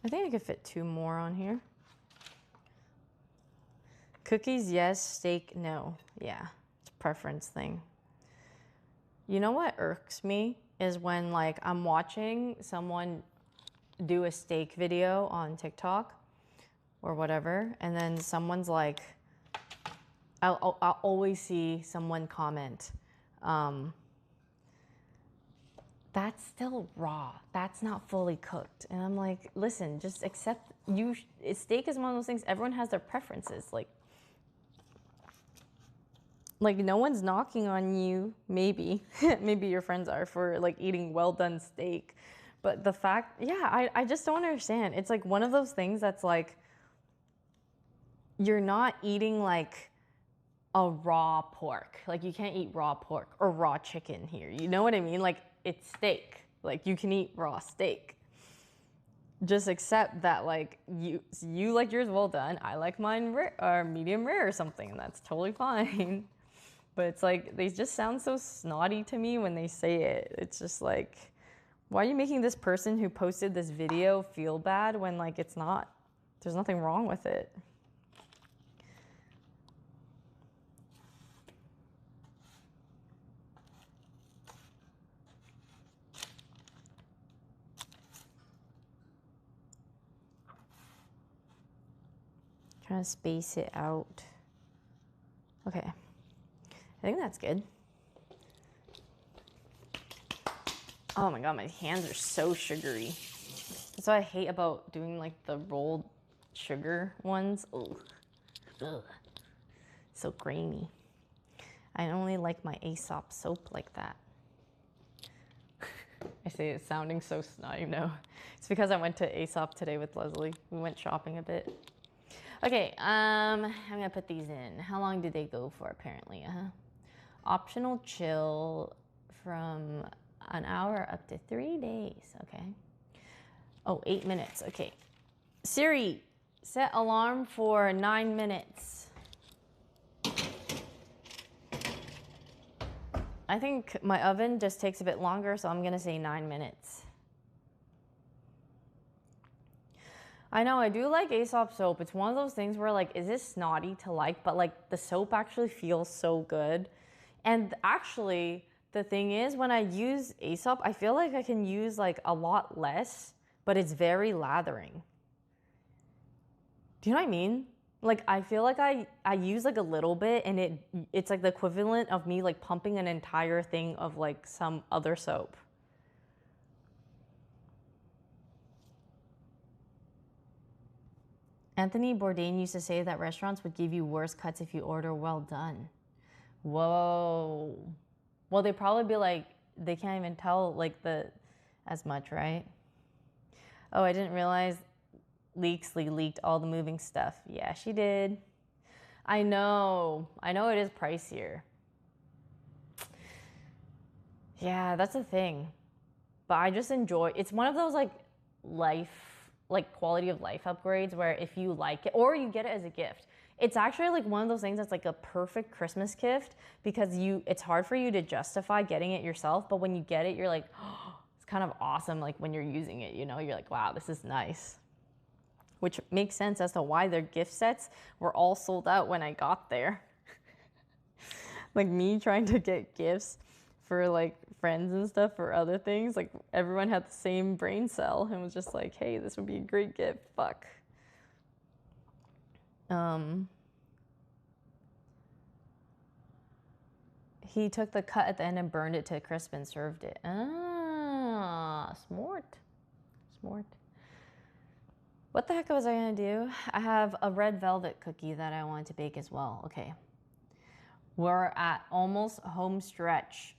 I think I could fit 2 more on here. Cookies, yes. Steak, no. Yeah, it's a preference thing. You know what irks me is when like I'm watching someone do a steak video on TikTok or whatever, and then someone's like, I'll always see someone comment, that's still raw. That's not fully cooked. And I'm like, listen, just accept steak is one of those things, everyone has their preferences. Like no one's knocking on you, maybe, maybe your friends are, for like eating well done steak. But the fact, yeah, I just don't understand. It's like one of those things that's like, you're not eating like a raw pork. Like you can't eat raw pork or raw chicken here. You know what I mean? Like it's steak. Like you can eat raw steak. Just accept that like you like yours well done. I like mine rare, or medium rare or something, and that's totally fine. But it's like, they just sound so snotty to me when they say it. It's just like, why are you making this person who posted this video feel bad when like it's not, there's nothing wrong with it. Trying to space it out. Okay, I think that's good. Oh my God, my hands are so sugary. That's what I hate about doing like the rolled sugar ones. Ugh. Ugh. So grainy. I only like my Aesop soap like that. I say it sounding so snotty. No, it's because I went to Aesop today with Leslie. We went shopping a bit. Okay, I'm gonna put these in. How long did they go for apparently? Optional chill from an hour up to 3 days, okay. Oh, 8 minutes, okay. Siri, set alarm for 9 minutes. I think my oven just takes a bit longer, so I'm gonna say 9 minutes. I know, I do like Aesop soap. It's one of those things where like, is this snotty to like, but like the soap actually feels so good. And actually, the thing is, when I use Aesop, I feel like I can use like a lot less, but it's very lathering. Do you know what I mean? Like, I feel like I use like a little bit and it's like the equivalent of me like pumping an entire thing of like some other soap. Anthony Bourdain used to say that restaurants would give you worse cuts if you order well done. Whoa. Well, they probably be like, they can't even tell like as much, right? Oh, I didn't realize Leaksley leaked all the moving stuff. Yeah, she did. I know it is pricier. Yeah, that's the thing. But I just enjoy, it's one of those like quality of life upgrades where if you like it, or you get it as a gift. It's actually like one of those things that's like a perfect Christmas gift because it's hard for you to justify getting it yourself, but when you get it, you're like, oh, it's kind of awesome. Like when you're using it, you know, you're like, wow, this is nice. Which makes sense as to why their gift sets were all sold out when I got there. Like me trying to get gifts for like friends and stuff for other things, like everyone had the same brain cell and was just like, hey, this would be a great gift. Fuck. He took the cut at the end and burned it to crisp and served it. Ah, smart. What the heck was I gonna do? I have a red velvet cookie that I wanted to bake as well. Okay. We're at almost home stretch.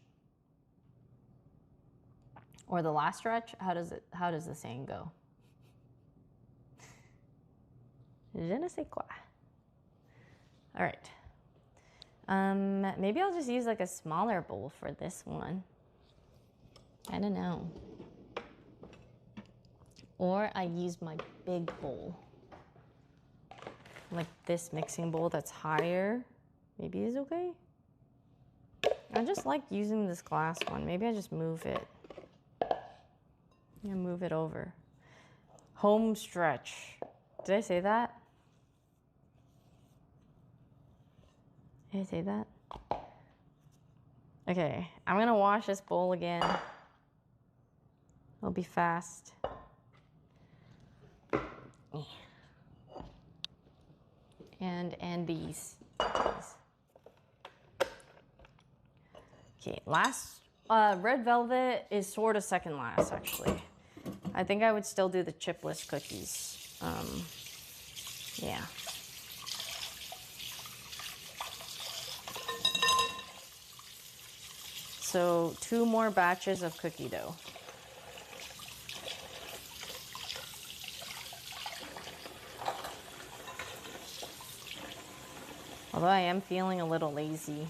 Or the last stretch? How does the saying go? Je ne sais quoi. All right. Maybe I'll just use like a smaller bowl for this one. I don't know. Or I use my big bowl. Like this mixing bowl that's higher. Maybe is okay. I just like using this glass one. Maybe I just move it. Yeah, move it over. Home stretch. Did I say that? Did I say that? Okay, I'm gonna wash this bowl again. It'll be fast. And these. Okay, last, red velvet is sort of second last, actually. I think I would still do the chipless cookies. Yeah. So 2 more batches of cookie dough. Although I am feeling a little lazy.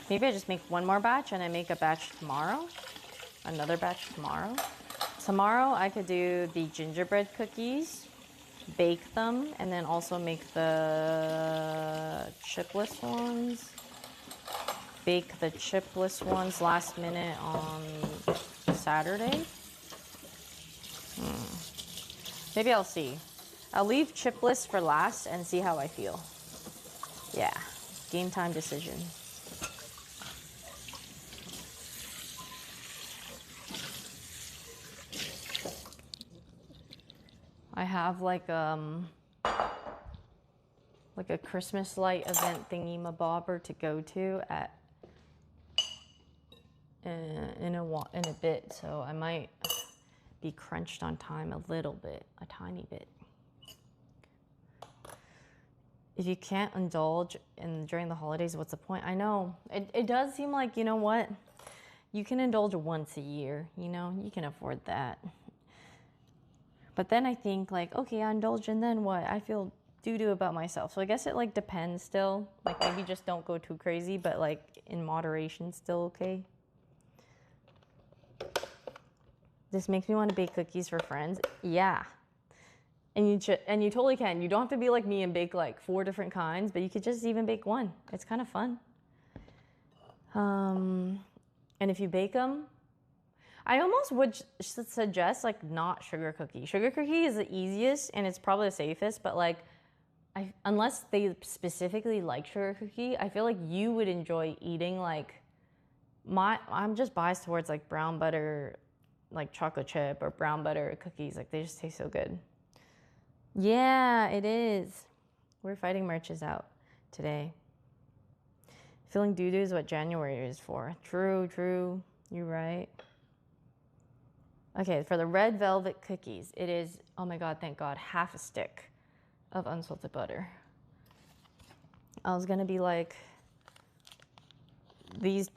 Maybe I just make 1 more batch and I make a batch tomorrow. Another batch tomorrow. Tomorrow I could do the gingerbread cookies, bake them, and then also make the chipless ones. Bake the chipless ones last minute on Saturday. Maybe I'll see. I'll leave chipless for last and see how I feel. Yeah, game time decision. I have like a Christmas light event thingy-mabobber to go to at in a bit, so I might be crunched on time a little bit, a tiny bit. If you can't indulge during the holidays, what's the point? I know it does seem like, you know what, you can indulge once a year, you know, you can afford that. But then I think like, okay, I indulge and then what? I feel doo-doo about myself. So I guess it like depends still. Like maybe just don't go too crazy, but like in moderation still okay. This makes me want to bake cookies for friends. Yeah. And you totally can. You don't have to be like me and bake like 4 different kinds, but you could just even bake 1. It's kind of fun. And if you bake them, I almost would suggest like not sugar cookie. Sugar cookie is the easiest and it's probably the safest, but like unless they specifically like sugar cookie, I feel like you would enjoy eating like I'm just biased towards like brown butter, like chocolate chip or brown butter cookies. Like they just taste so good. Yeah, it is. We're fighting merch is out today. Feeling doo-doo is what January is for. True. You're right. Okay, for the red velvet cookies, it is, oh my God, thank God, half a stick of unsalted butter. I was gonna be like, these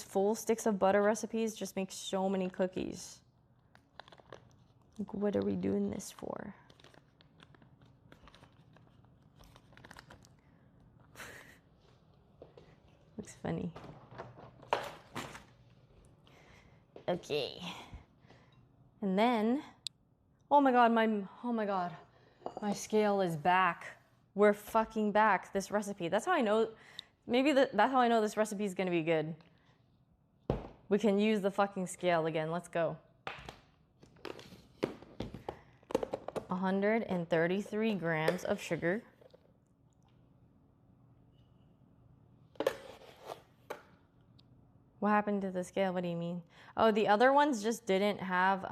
full sticks of butter recipes just make so many cookies. Like, what are we doing this for? Looks funny. Okay. And then, oh my God, my scale is back. We're fucking back. This recipe. That's how I know, that's how I know this recipe is gonna be good. We can use the fucking scale again. Let's go. 133 grams of sugar. What happened to the scale? What do you mean? Oh, the other ones just didn't have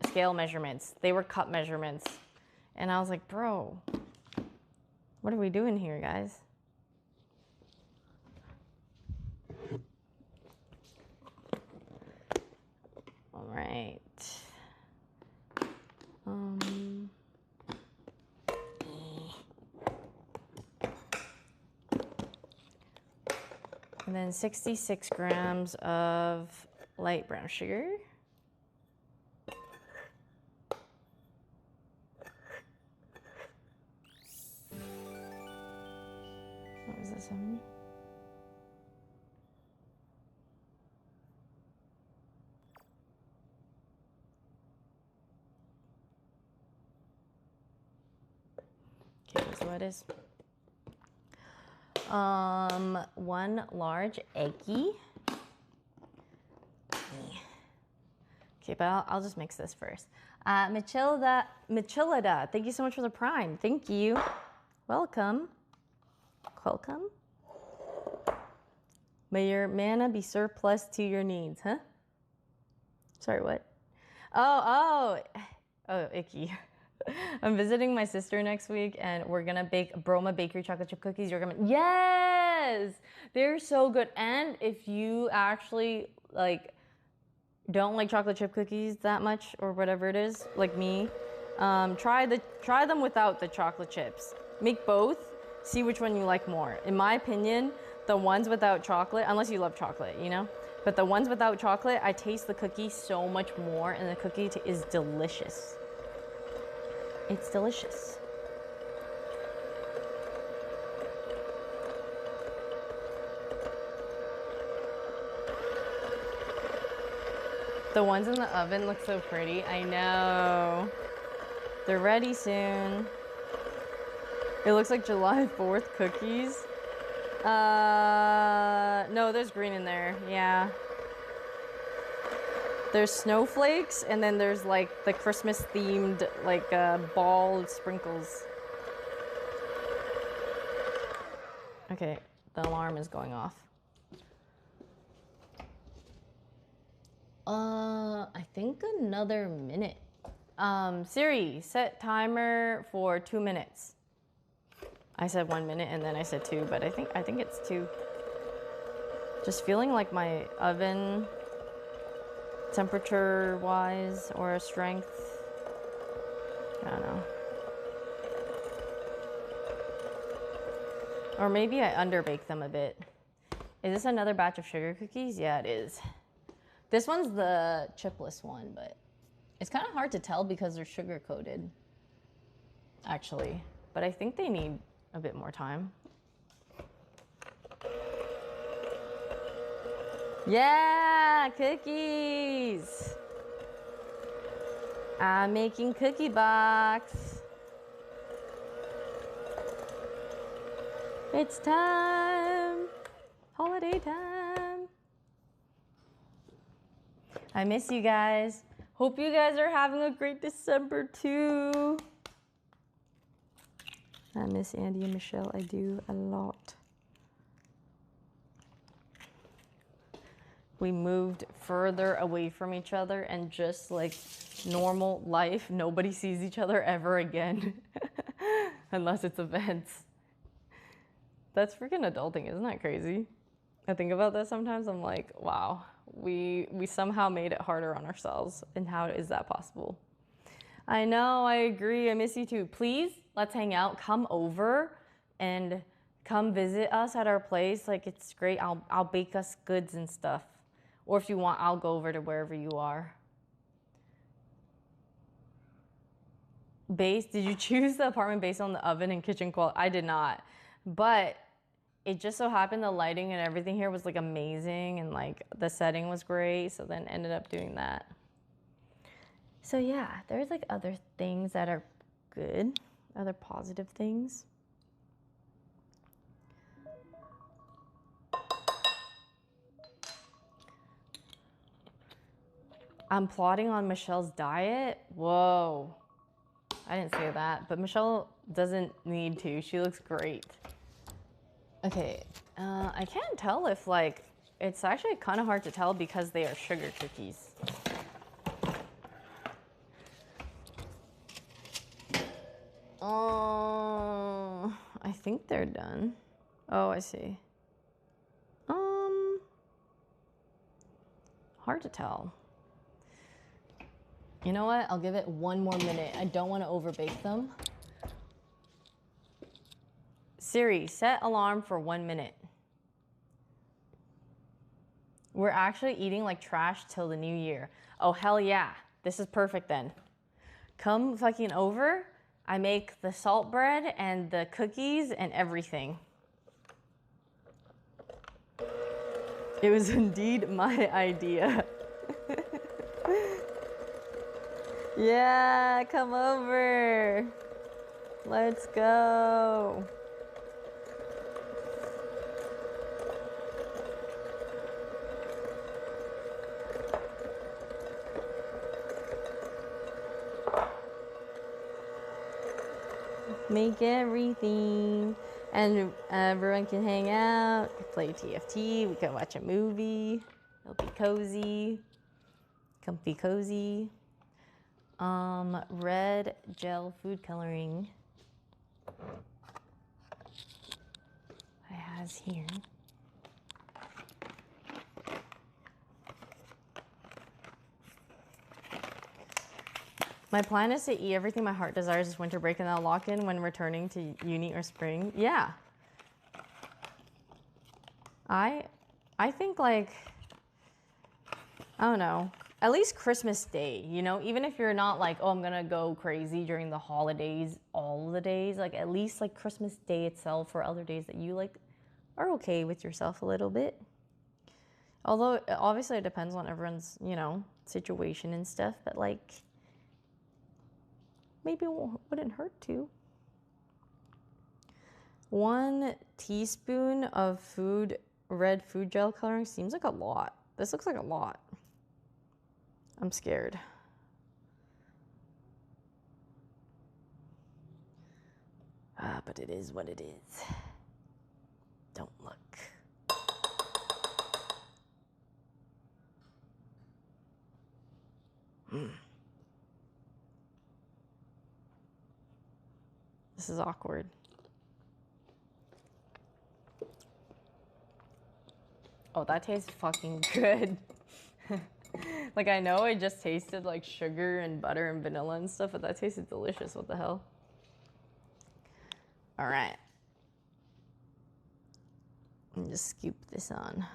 scale measurements. They were cup measurements. And I was like, bro, what are we doing here, guys? All right. And then 66 grams of light brown sugar. What was this one? Okay, this is what it is. 1 large eggie. Okay, but I'll just mix this first. Machilda, thank you so much for the prime. Thank you. Welcome. May your mana be surplus to your needs, huh? Sorry, what? Oh, Oh, icky. I'm visiting my sister next week and we're gonna bake Broma Bakery chocolate chip cookies. You're gonna, yes! They're so good. And if you actually like don't like chocolate chip cookies that much or whatever it is, like me, try them without the chocolate chips. Make both, see which one you like more. In my opinion, the ones without chocolate, unless you love chocolate, you know? But the ones without chocolate, I taste the cookie so much more and the cookie is delicious. It's delicious. The ones in the oven look so pretty. I know. They're ready soon. It looks like July 4th cookies. No, there's green in there. Yeah. There's snowflakes, and then there's like the Christmas themed like ball sprinkles. Okay, the alarm is going off. I think another minute. Siri, set timer for 2 minutes. I said 1 minute and then I said 2, but I think it's 2. Just feeling like my oven temperature wise or strength, I don't know. Or maybe I underbake them a bit. Is this another batch of sugar cookies? Yeah, it is. This one's the chipless one, but it's kind of hard to tell because they're sugar coated, actually. But I think they need a bit more time. Yeah, cookies. I'm making cookie box. It's time. Holiday time. I miss you guys. Hope you guys are having a great December too. I miss Andy and Michelle. I do a lot. We moved further away from each other and just like normal life, nobody sees each other ever again. Unless it's events. That's freaking adulting, isn't that crazy? I think about that sometimes. I'm like, wow, we somehow made it harder on ourselves. And how is that possible? I know, I agree. I miss you too. Please, let's hang out. Come over and come visit us at our place. Like, it's great. I'll bake us goods and stuff. Or if you want, I'll go over to wherever you are. Did you choose the apartment based on the oven and kitchen quality? I did not. But it just so happened the lighting and everything here was like amazing and like the setting was great. So then ended up doing that. So yeah, there's like other things that are good, other positive things. I'm plotting on Michelle's diet. Whoa. I didn't say that, but Michelle doesn't need to. She looks great. Okay, I can't tell if like, it's actually kind of hard to tell because they are sugar cookies. Oh, I think they're done. Oh, I see. Hard to tell. You know what? I'll give it 1 more minute. I don't want to overbake them. Siri, set alarm for 1 minute. We're actually eating like trash till the new year. Oh, hell yeah. This is perfect then. Come fucking over. I make the salt bread and the cookies and everything. It was indeed my idea. Yeah, come over. Let's go. Make everything. And everyone can hang out, play TFT, we can watch a movie. It'll be cozy. Comfy cozy. Red gel food coloring. I has here. My plan is to eat everything my heart desires this winter break and then I'll lock in when returning to uni or spring. Yeah. I think like, I don't know, at least Christmas Day, you know, even if you're not like, oh, I'm gonna go crazy during the holidays, all the days, like at least like Christmas Day itself or other days that you like are okay with yourself a little bit. Although obviously it depends on everyone's, you know, situation and stuff, but like maybe it wouldn't hurt to. 1 teaspoon of red food gel coloring seems like a lot. This looks like a lot. I'm scared. But it is what it is. Don't look. This is awkward. Oh, that tastes fucking good. Like, I know it just tasted like sugar and butter and vanilla and stuff, but that tasted delicious. What the hell? All right. And just scoop this on.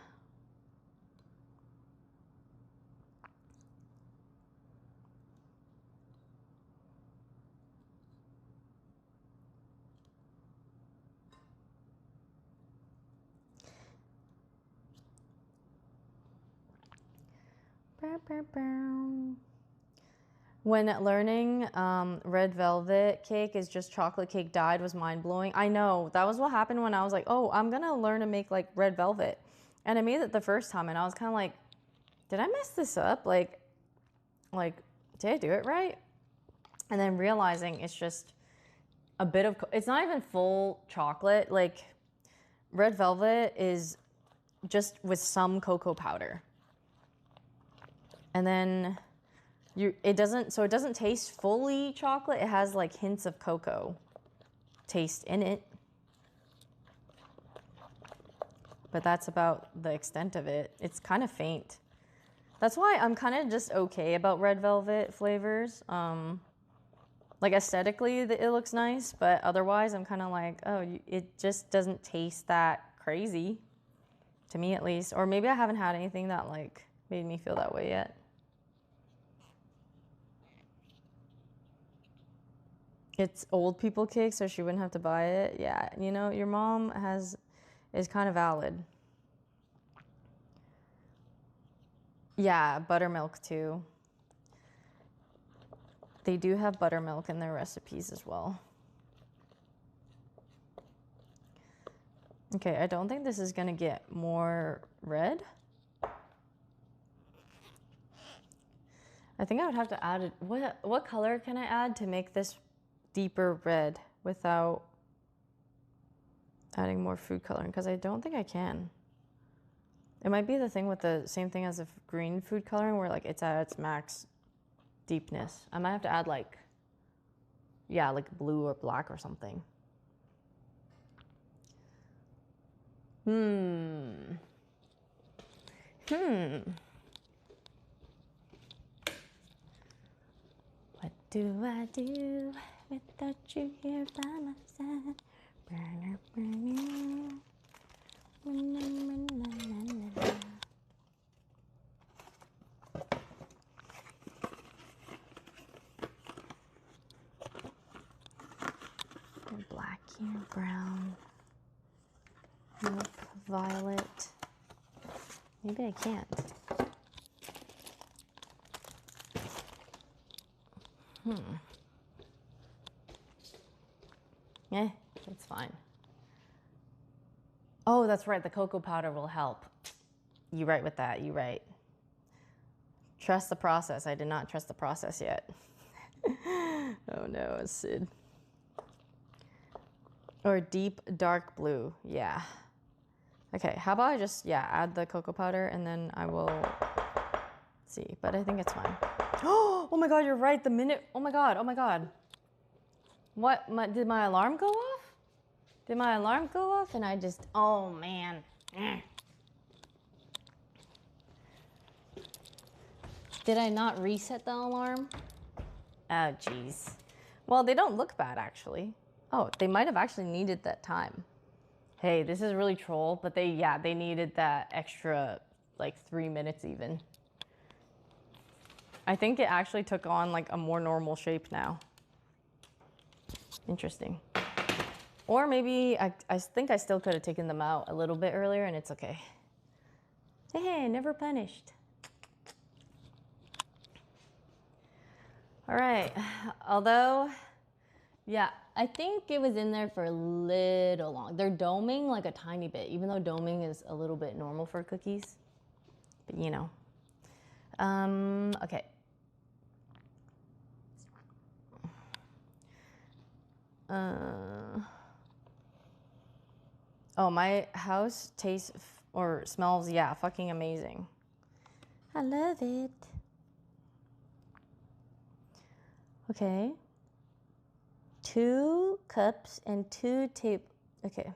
When learning red velvet cake is just chocolate cake dyed was mind-blowing. I know, that was what happened when I was like, oh, I'm gonna learn to make like red velvet. And I made it the first time and I was kind of like, did I mess this up? Like, did I do it right? And then realizing it's just a bit of, it's not even full chocolate. Like red velvet is just with some cocoa powder. And then it doesn't taste fully chocolate. It has like hints of cocoa taste in it. But that's about the extent of it. It's kind of faint. That's why I'm kind of just okay about red velvet flavors. Like aesthetically, it looks nice, but otherwise I'm kind of like, oh, it just doesn't taste that crazy, to me at least. Or maybe I haven't had anything that like made me feel that way yet. It's old people cake, so she wouldn't have to buy it. Yeah, you know, your mom is kind of valid. Yeah, buttermilk too. They do have buttermilk in their recipes as well. Okay, I don't think this is gonna get more red. I think I would have to add it. What color can I add to make this deeper red without adding more food coloring? Because I don't think I can. It might be the thing with the same thing as the green food coloring where like it's at its max deepness. I might have to add like, yeah, like blue or black or something. What do I do without you here by my side? Black here, brown, nope, violet. Maybe I can't. That's fine. Oh, that's right. The cocoa powder will help. You're right with that. You're right. Trust the process. I did not trust the process yet. Oh no, Sid. Or deep dark blue. Yeah. Okay, how about I just, add the cocoa powder and then I will see. But I think it's fine. Oh my God, you're right. The minute, oh my God, oh my God. What, did my alarm go off? Did my alarm go off? And I just, oh man. Did I not reset the alarm? Oh, geez. Well, they don't look bad, actually. Oh, they might have actually needed that time. Hey, this is really troll, but they needed that extra, like 3 minutes even. I think it actually took on like a more normal shape now. Interesting. Or maybe I think I still could have taken them out a little bit earlier and it's okay. Hey, never punished. All right, although, yeah, I think it was in there for a little long. They're doming like a tiny bit, even though doming is a little bit normal for cookies, but you know. Okay. Oh, my house tastes or smells, yeah, fucking amazing. I love it. Okay. 2 cups and 2 tape. Okay.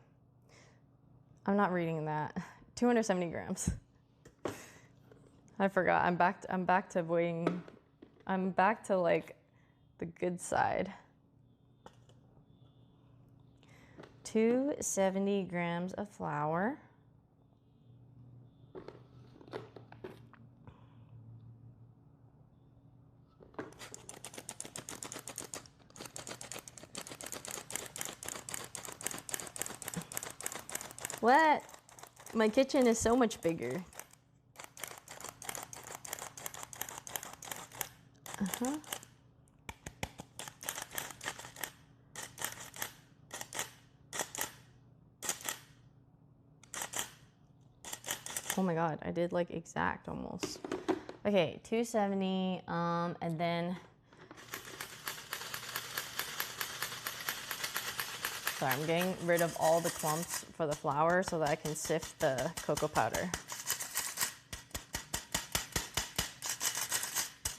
I'm not reading that. 270 grams. I forgot. I'm back to weighing. I'm back to like the good side. 270 grams of flour. What? My kitchen is so much bigger. Oh my God, I did like exact almost. Okay, 270, and then, sorry, I'm getting rid of all the clumps for the flour so that I can sift the cocoa powder.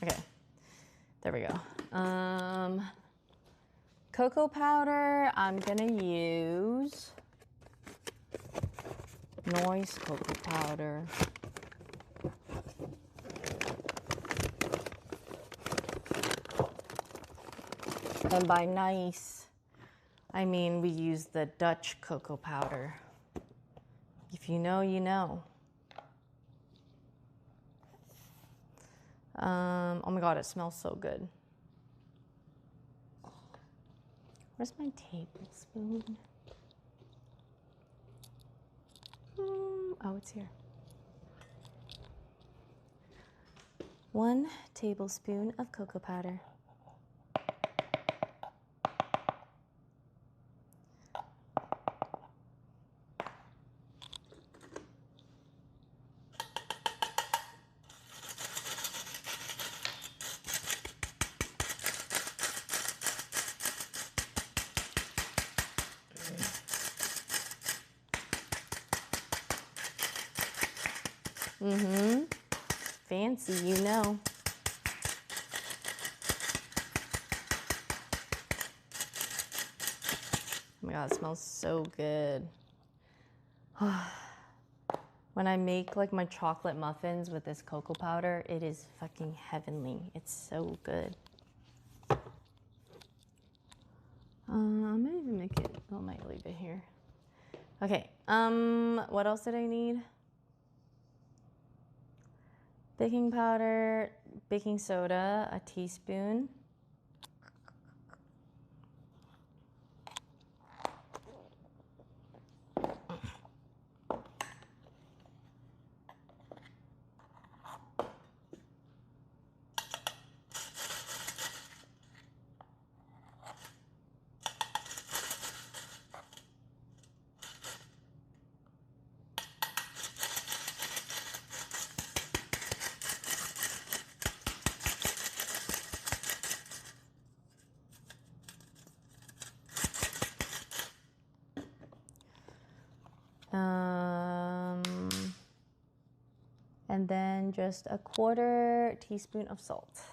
Okay, there we go. Cocoa powder, I'm gonna use noise cocoa powder. And by nice, I mean we use the Dutch cocoa powder. If you know, you know. Oh my God, it smells so good. Where's my tablespoon? Oh, it's here. 1 tablespoon of cocoa powder. Fancy, you know. Oh my God, it smells so good. When I make like my chocolate muffins with this cocoa powder, it is fucking heavenly. It's so good. I might even make it, I might leave it here. Okay, what else did I need? Baking powder, baking soda, a teaspoon. And then just a 1/4 teaspoon of salt.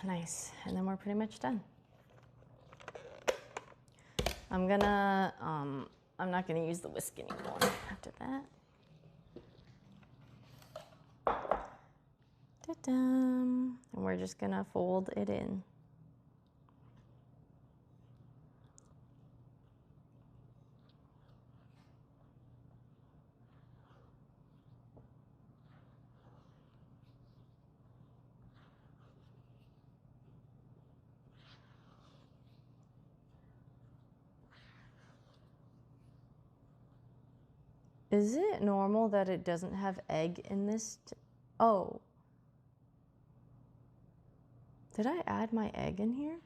nice. And then we're pretty much done. I'm not gonna use the whisk anymore after that. Ta-da! And we're just gonna fold it in. Is it normal that it doesn't have egg in this? Oh. Did I add my egg in here?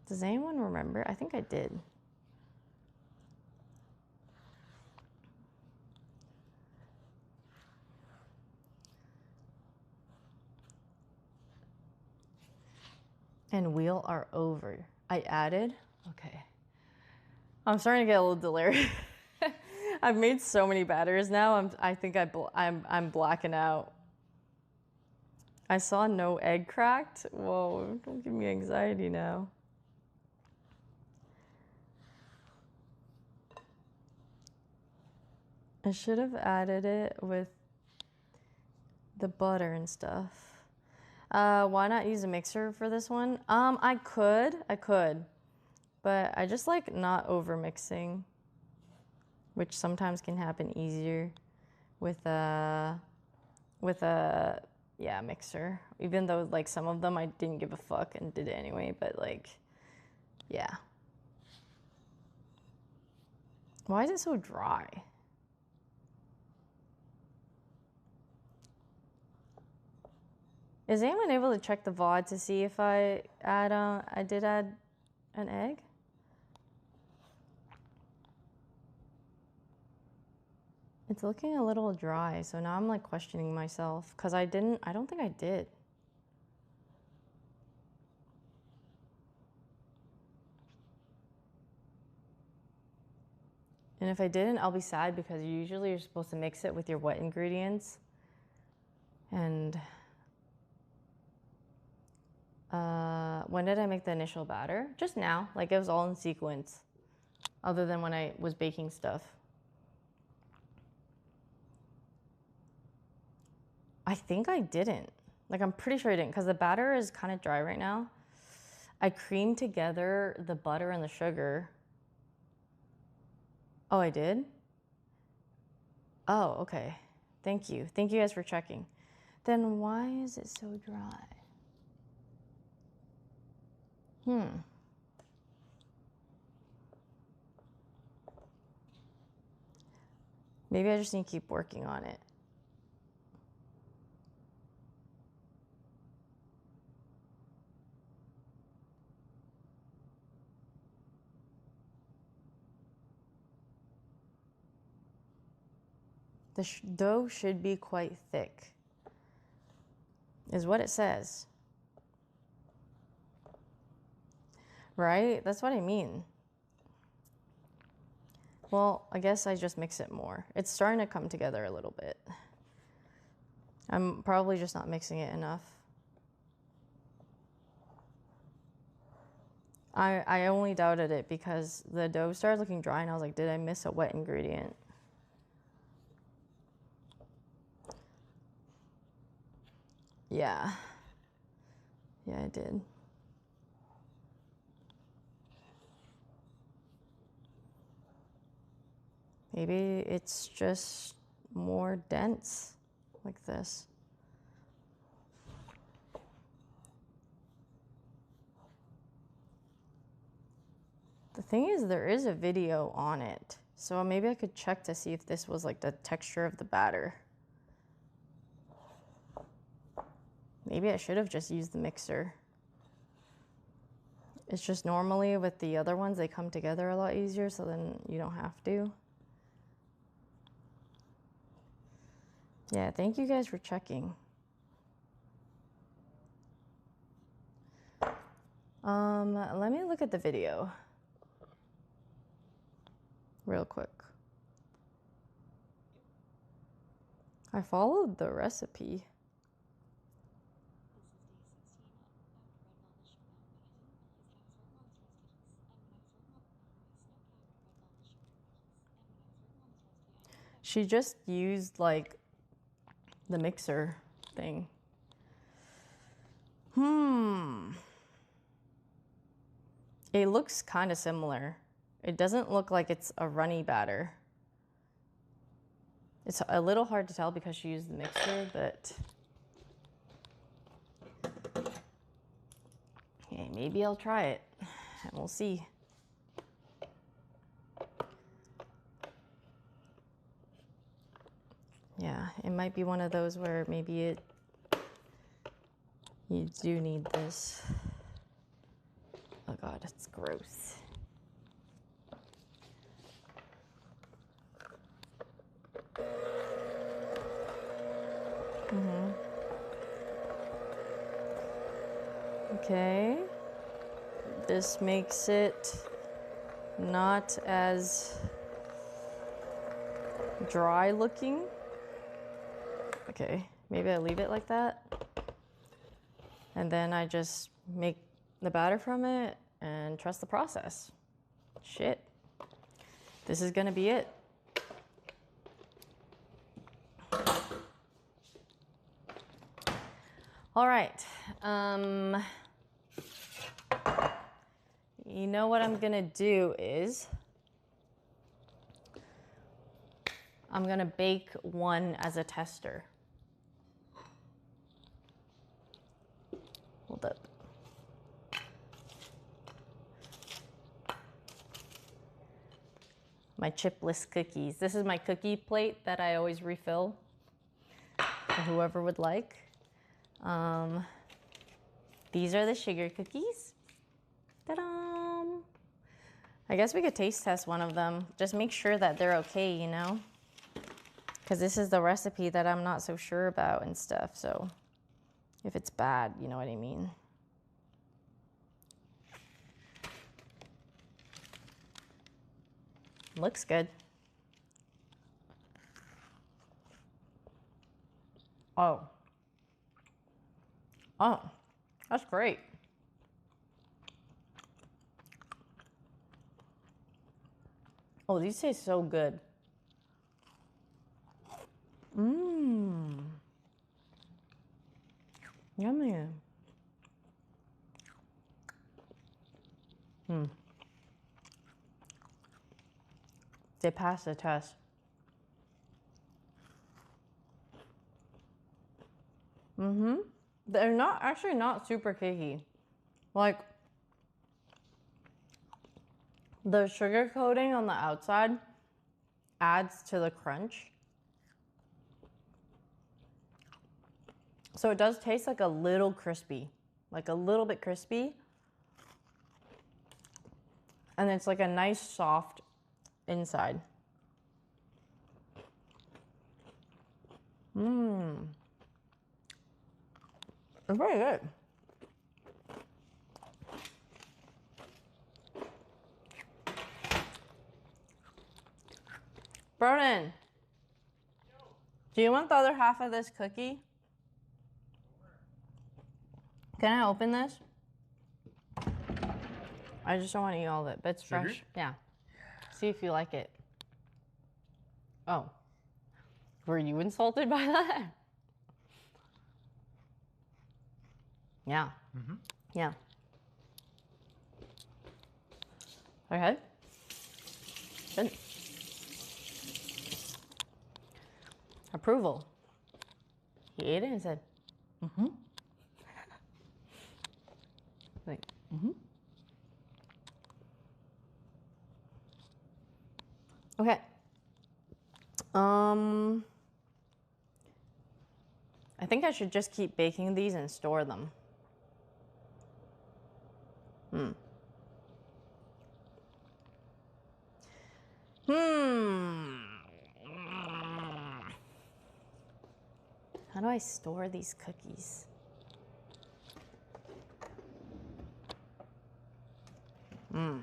Does anyone remember? I think I did. And wheel are over. I added? Okay. I'm starting to get a little delirious. I've made so many batters now. I think I'm blacking out. I saw no egg cracked. Whoa, don't give me anxiety now. I should have added it with the butter and stuff. Why not use a mixer for this one? I could, but I just like not over mixing, which sometimes can happen easier with a mixer. Even though like some of them I didn't give a fuck and did it anyway, but like, yeah. Why is it so dry? Is anyone able to check the VOD to see if I did add an egg? It's looking a little dry, so now I'm like questioning myself because I don't think I did. And if I didn't, I'll be sad because usually you're supposed to mix it with your wet ingredients. And when did I make the initial batter? Just now, like it was all in sequence, other than when I was baking stuff. I think I didn't. Like I'm pretty sure I didn't because the batter is kind of dry right now. I creamed together the butter and the sugar. Oh, I did? Oh, okay. Thank you. Thank you guys for checking. Then why is it so dry? Maybe I just need to keep working on it. The dough should be quite thick, is what it says. Right? That's what I mean. Well, I guess I just mix it more. It's starting to come together a little bit. I'm probably just not mixing it enough. I only doubted it because the dough started looking dry and I was like, did I miss a wet ingredient? Yeah. Yeah, I did. Maybe it's just more dense like this. The thing is, there is a video on it. So maybe I could check to see if this was like the texture of the batter. Maybe I should have just used the mixer. It's just normally with the other ones, they come together a lot easier, so then you don't have to. Yeah, thank you guys for checking. Let me look at the video real quick. I followed the recipe. She just used like the mixer thing. It looks kind of similar. It doesn't look like it's a runny batter. It's a little hard to tell because she used the mixer, but okay, maybe I'll try it and we'll see. Yeah, it might be one of those where maybe you do need this. Oh God, it's gross. Okay. This makes it not as dry looking. Okay, maybe I leave it like that. And then I just make the batter from it and trust the process. Shit. This is gonna be it. All right. You know what I'm gonna do is I'm gonna bake one as a tester. Hold up. My chipless cookies. This is my cookie plate that I always refill for whoever would like. These are the sugar cookies. Ta-da! I guess we could taste test one of them. Just make sure that they're okay, you know? Because this is the recipe that I'm not so sure about and stuff, so if it's bad, you know what I mean? Looks good. Oh. Oh, that's great. Oh, these taste so good. Mmm. Yummy. They passed the test. They're actually not super cakey. Like, the sugar coating on the outside adds to the crunch. So it does taste like a little crispy, like a little bit crispy. And it's like a nice soft inside. It's very good. Broden, do you want the other half of this cookie? Can I open this? I just don't want to eat all of it, but it's fresh. Yeah. See if you like it. Oh. Were you insulted by that? Yeah. Yeah. Okay. Good. Approval. He ate it and said, like, Okay. I think I should just keep baking these and store them. How do I store these cookies? Oh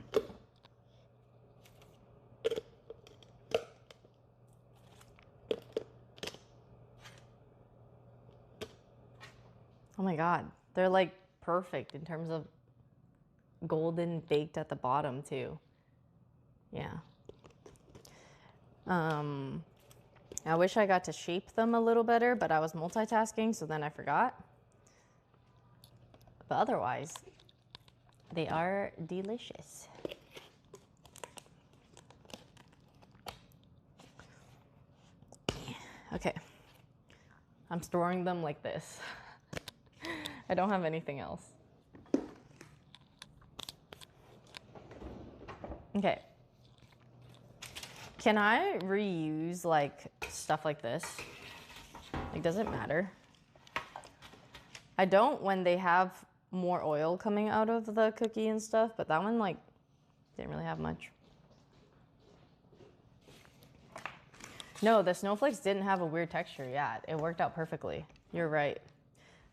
my God, they're like perfect in terms of golden baked at the bottom too. Yeah. I wish I got to shape them a little better, but I was multitasking, so then I forgot. But otherwise, they are delicious. Okay. I'm storing them like this. I don't have anything else. Okay. Can I reuse like stuff like this? Like, does it matter? I don't when they have more oil coming out of the cookie and stuff, but that one like didn't really have much. No, the snowflakes didn't have a weird texture. Yeah, it worked out perfectly. You're right.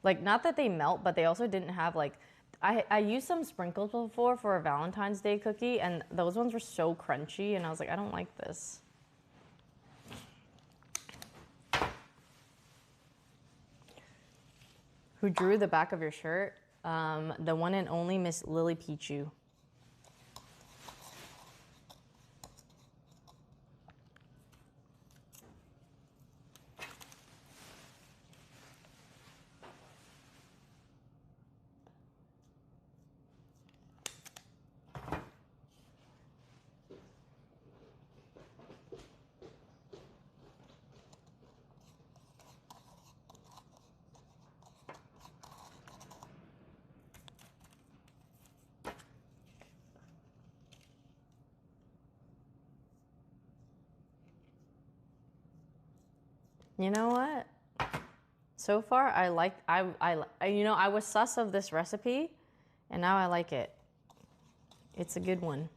Like, not that they melt, but they also didn't have like, I used some sprinkles before for a Valentine's Day cookie, and those ones were so crunchy, and I was like, I don't like this. Who drew the back of your shirt? The one and only Miss Lily Pichu. You know what? So far, I was sus of this recipe, and now I like it. It's a good one.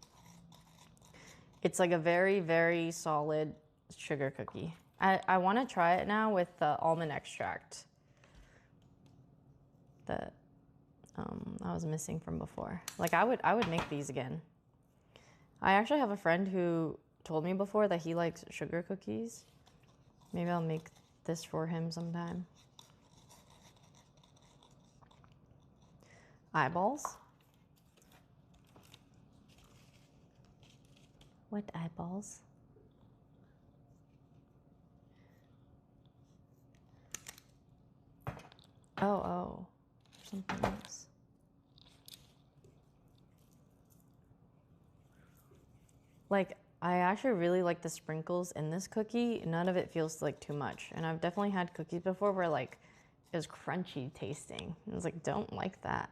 It's like a very, very solid sugar cookie. I want to try it now with the almond extract that I was missing from before. Like, I would make these again. I actually have a friend who told me before that he likes sugar cookies. Maybe I'll make this for him sometime. Eyeballs? What eyeballs? Oh, something else. Like, I actually really like the sprinkles in this cookie. None of it feels like too much. And I've definitely had cookies before where like it was crunchy tasting. I was like, don't like that.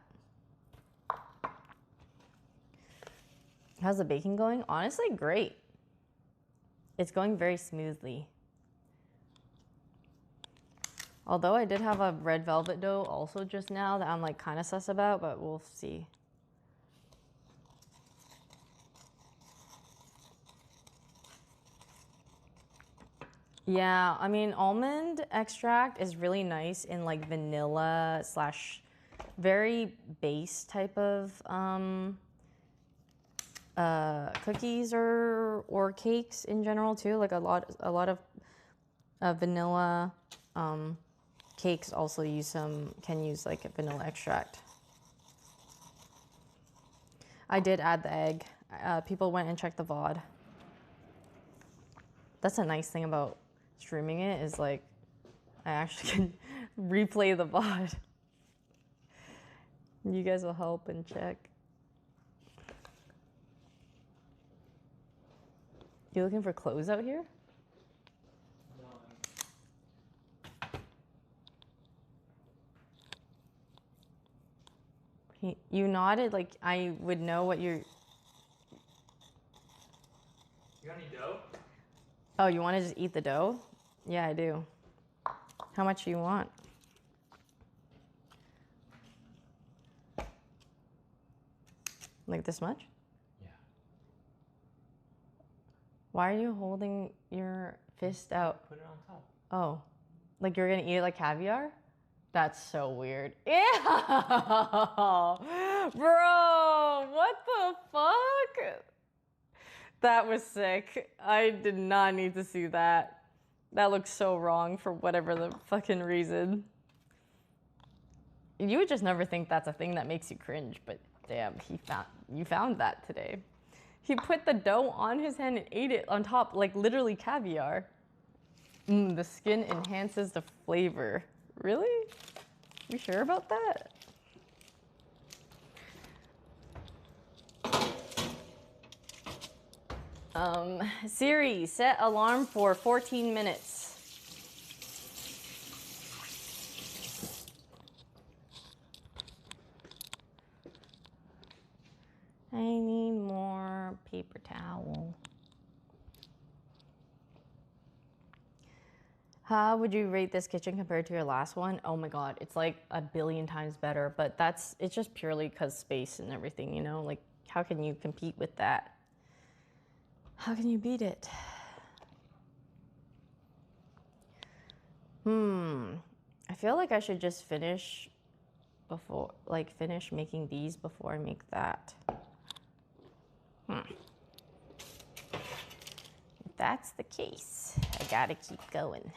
How's the baking going? Honestly, great. It's going very smoothly. Although I did have a red velvet dough also just now that I'm like kind of sus about, but we'll see. Yeah, I mean, almond extract is really nice in like vanilla slash very base type of cookies or cakes in general too. Like a lot of vanilla cakes also can use like vanilla extract. I did add the egg. People went and checked the VOD. That's a nice thing about streaming it, is like I actually can replay the VOD. You guys will help and check. You looking for clothes out here? No. You nodded like I would know what you're... You got any dough? Oh, you want to just eat the dough? Yeah, I do. How much do you want? Like this much? Yeah. Why are you holding your fist out? Put it on top. Oh, like you're gonna eat it like caviar? That's so weird. Ew! Bro, what the fuck? That was sick. I did not need to see that. That looks so wrong for whatever the fucking reason. You would just never think that's a thing that makes you cringe, but damn, you found that today. He put the dough on his hand and ate it on top, like literally caviar. The skin enhances the flavor. Really? You sure about that? Siri, set alarm for 14 minutes. I need more paper towel. How would you rate this kitchen compared to your last one? Oh my God, it's like a billion times better, but it's just purely because space and everything, you know? Like, how can you compete with that? How can you beat it? I feel like I should just finish making these before I make that. If that's the case, I gotta keep going.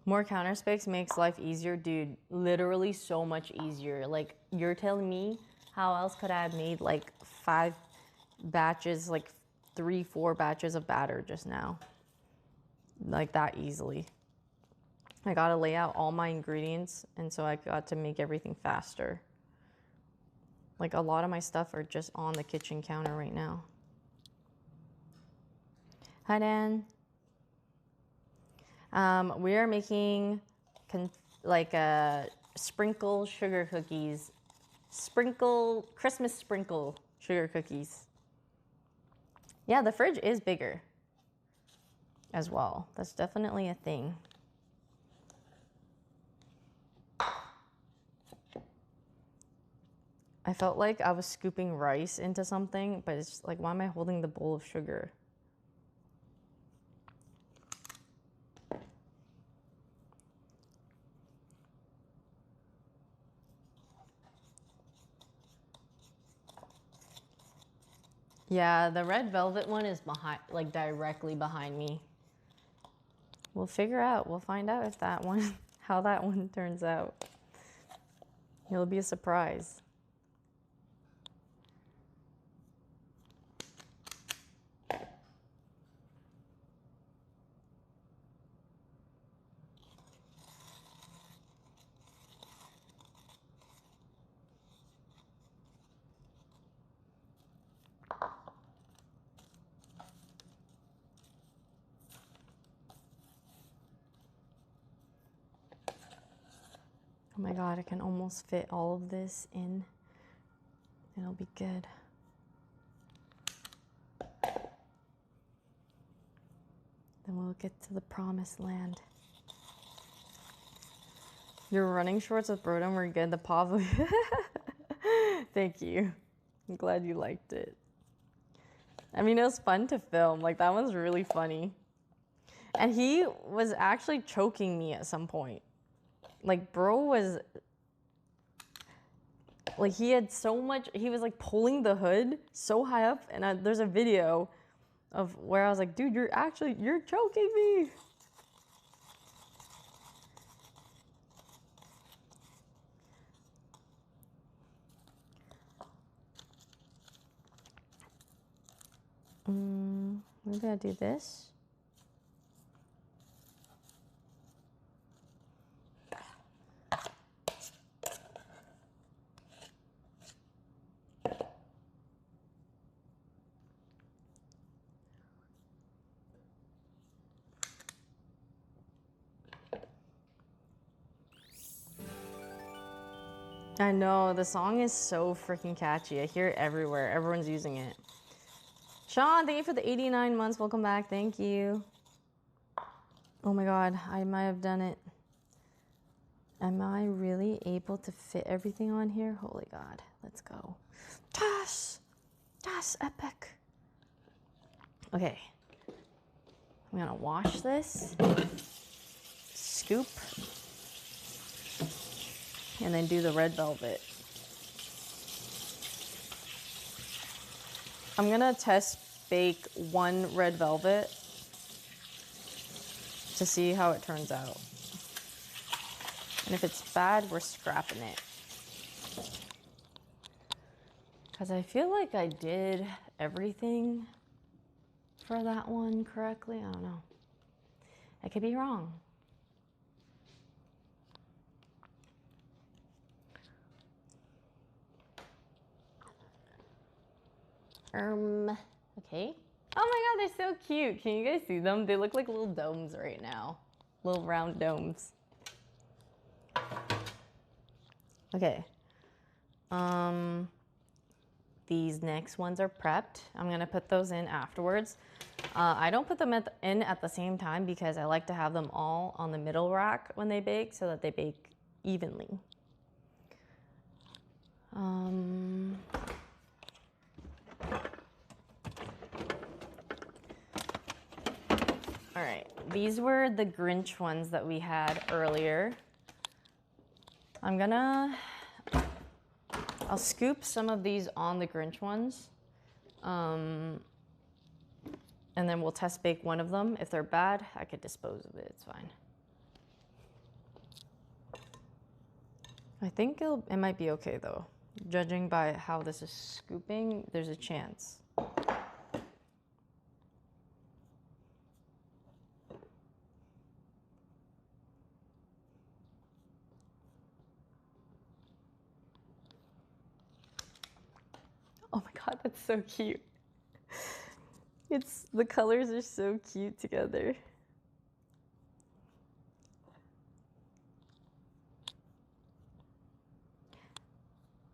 More counter space makes life easier, dude. Literally so much easier. Like, you're telling me how else could I have made like 5 batches, like 3-4 batches of batter just now? Like that easily. I gotta lay out all my ingredients, and so I got to make everything faster. Like, a lot of my stuff are just on the kitchen counter right now. Hi, Dan. We are making sprinkle sugar cookies. Christmas sprinkle sugar cookies. Yeah, the fridge is bigger as well. That's definitely a thing. I felt like I was scooping rice into something, but it's like, why am I holding the bowl of sugar? Yeah, the red velvet one is behind, like directly behind me. We'll find out if that one, how that one turns out. It'll be a surprise. Oh my God, I can almost fit all of this in. It'll be good. Then we'll get to the promised land. Your running shorts with Broden were good. The Pavlo. Thank you. I'm glad you liked it. I mean, it was fun to film. Like, that one's really funny. And he was actually choking me at some point. Like, bro was, like, he had so much, he was like pulling the hood so high up, and there's a video of where I was like, dude, you're choking me. Maybe I do this. I know, the song is so freaking catchy. I hear it everywhere. Everyone's using it. Sean, thank you for the 89 months. Welcome back. Thank you. Oh my God, I might have done it. Am I really able to fit everything on here? Holy God, let's go. Das epic. Okay, I'm gonna wash this, scoop, and then do the red velvet. I'm gonna test bake one red velvet to see how it turns out. And if it's bad, we're scrapping it. Because I feel like I did everything for that one correctly. I don't know. I could be wrong. Okay. Oh my god, they're so cute. Can you guys see them? They look like little domes right now. Little round domes. Okay. These next ones are prepped. I'm gonna put those in afterwards. I don't put them in at the same time because I like to have them all on the middle rack when they bake so that they bake evenly. All right, these were the Grinch ones that we had earlier. I'll scoop some of these on the Grinch ones. And then we'll test bake one of them. If they're bad, I could dispose of it, it's fine. I think it might be okay though. Judging by how this is scooping, there's a chance. Oh my god, that's so cute. The colors are so cute together.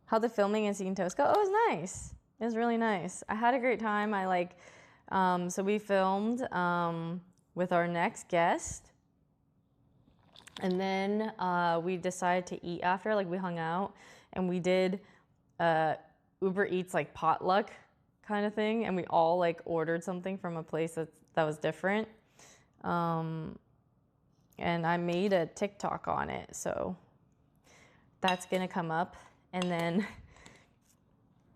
How the filming in Seeing Toast go? Oh, it was nice. It was really nice. I had a great time. So we filmed with our next guest. And then we decided to eat after, like we hung out and we did Uber Eats like potluck kind of thing, and we all like ordered something from a place that was different. And I made a TikTok on it, so that's gonna come up. And then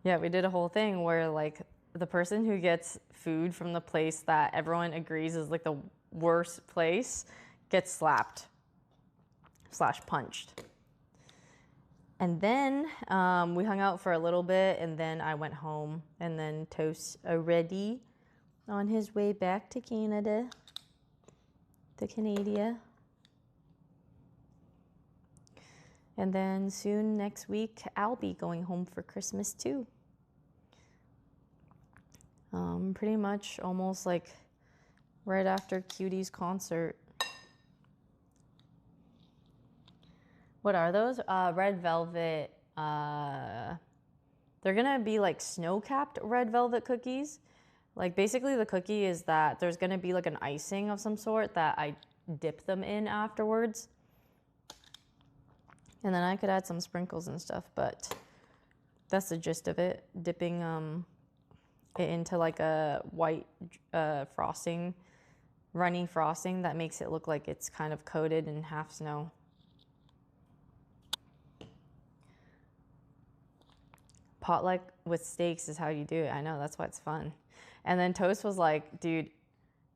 yeah, we did a whole thing where like the person who gets food from the place that everyone agrees is like the worst place gets slapped / punched. And then we hung out for a little bit, and then I went home, and then Toast already on his way back to Canada, to Canada. And then soon next week, I'll be going home for Christmas too. Pretty much almost like right after Cutie's concert. What are those? Red velvet. They're gonna be like snow-capped red velvet cookies. Like basically the cookie is that there's gonna be like an icing of some sort that I dip them in afterwards. And then I could add some sprinkles and stuff, but that's the gist of it. Dipping it into like a white frosting, runny frosting that makes it look like it's kind of coated in half snow. Potluck with steaks is how you do it. I know, that's why it's fun. And then Toast was like, dude,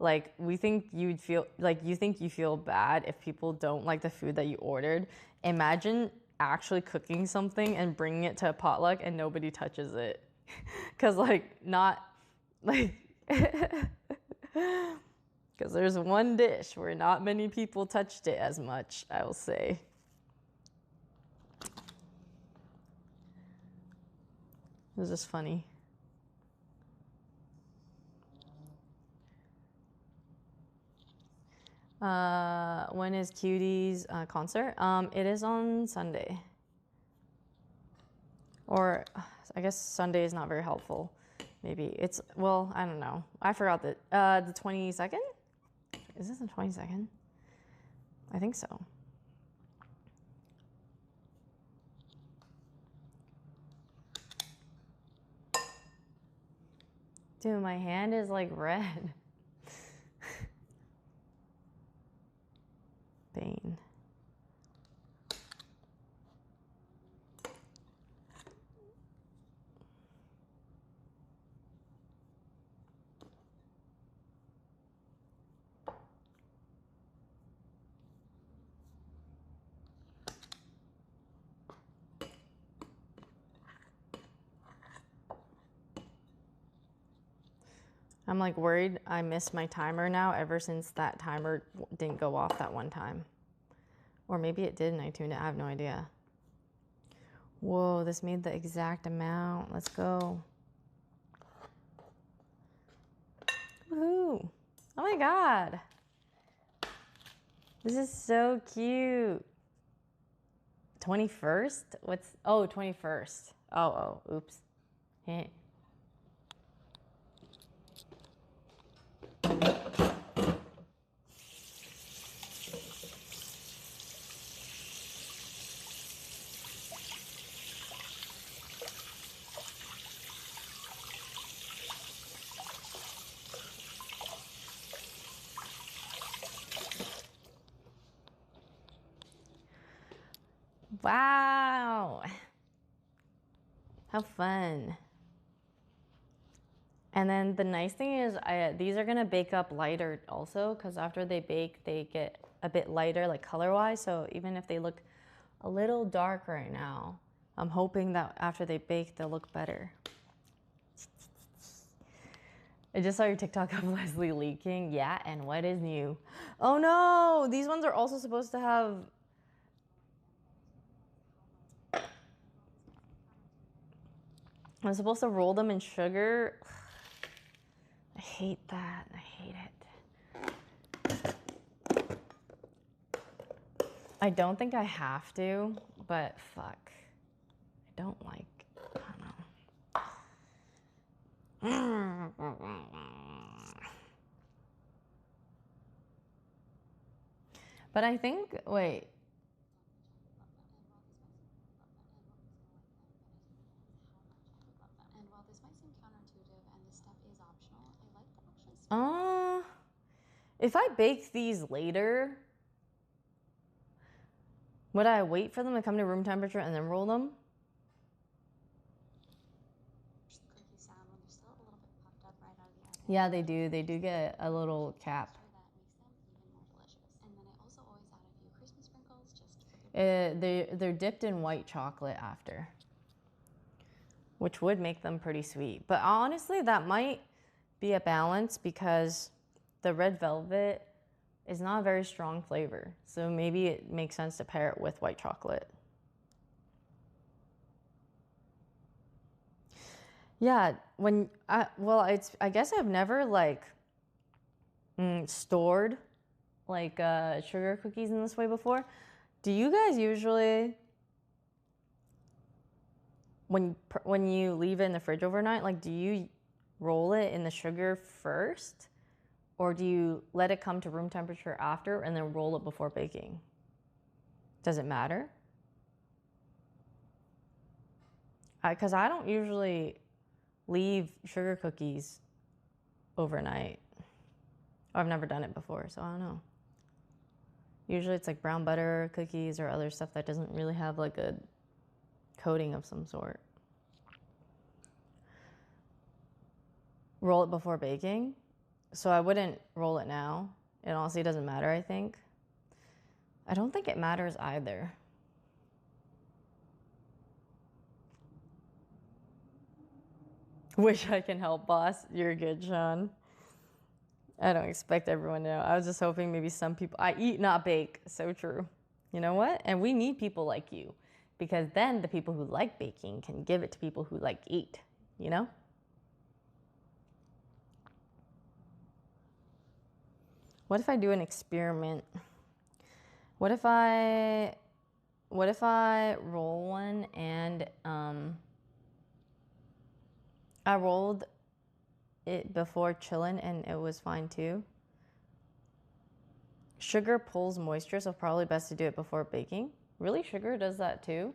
like we think you feel bad if people don't like the food that you ordered. Imagine actually cooking something and bringing it to a potluck and nobody touches it. Cause because there's one dish where not many people touched it as much, I will say. It was just funny. When is Cutie's concert? It is on Sunday. Or I guess Sunday is not very helpful. Maybe it's, well, I don't know. I forgot that. The 22nd? Is this the 22nd? I think so. Dude, my hand is like red. Pain. I'm like worried I missed my timer now ever since that timer didn't go off that one time. Or maybe it did and I tuned it. I have no idea. Whoa, this made the exact amount. Let's go. Woohoo. Oh my God. This is so cute. 21st? What's, oh, 21st. Oh, oops. Heh. Wow. How fun. And then the nice thing is these are gonna bake up lighter also, because after they bake, they get a bit lighter like color-wise. So even if they look a little dark right now, I'm hoping that after they bake, they'll look better. I just saw your TikTok of Leslie leaking. Yeah, and what is new? Oh no, these ones are also supposed to have... I'm supposed to roll them in sugar. I hate that. I hate it. I don't think I have to, but fuck. I don't like, I don't know. But I think, wait. And while this might seem counterintuitive and this step is optional, I like to actually if I bake these later, would I wait for them to come to room temperature and then roll them? cookie sound when they're still a little bit puffed up right out of the oven. Yeah, they do. They do get a little cap. That makes them even more delicious. And then I also always add a few Christmas sprinkles just to They're dipped in white chocolate after, which would make them pretty sweet. But honestly, that might be a balance because the red velvet is not a very strong flavor. So maybe it makes sense to pair it with white chocolate. Yeah, I guess I've never like stored like sugar cookies in this way before. Do you guys usually, when you leave it in the fridge overnight, like do you roll it in the sugar first, or do you let it come to room temperature after and then roll it before baking? Does it matter? Because I don't usually leave sugar cookies overnight. I've never done it before, so I don't know. Usually it's like brown butter cookies or other stuff that doesn't really have like a coating of some sort. Roll it before baking. So I wouldn't roll it now. It honestly doesn't matter, I think. I don't think it matters either. Wish I can help, boss. You're good, Sean. I don't expect everyone to know. I was just hoping maybe some people... I eat, not bake. So true. You know what? And we need people like you. Because then the people who like baking can give it to people who like eat. You know? What if I do an experiment? What if I roll one and I rolled it before chilling and it was fine too? Sugar pulls moisture, so probably best to do it before baking. Really? Sugar does that too?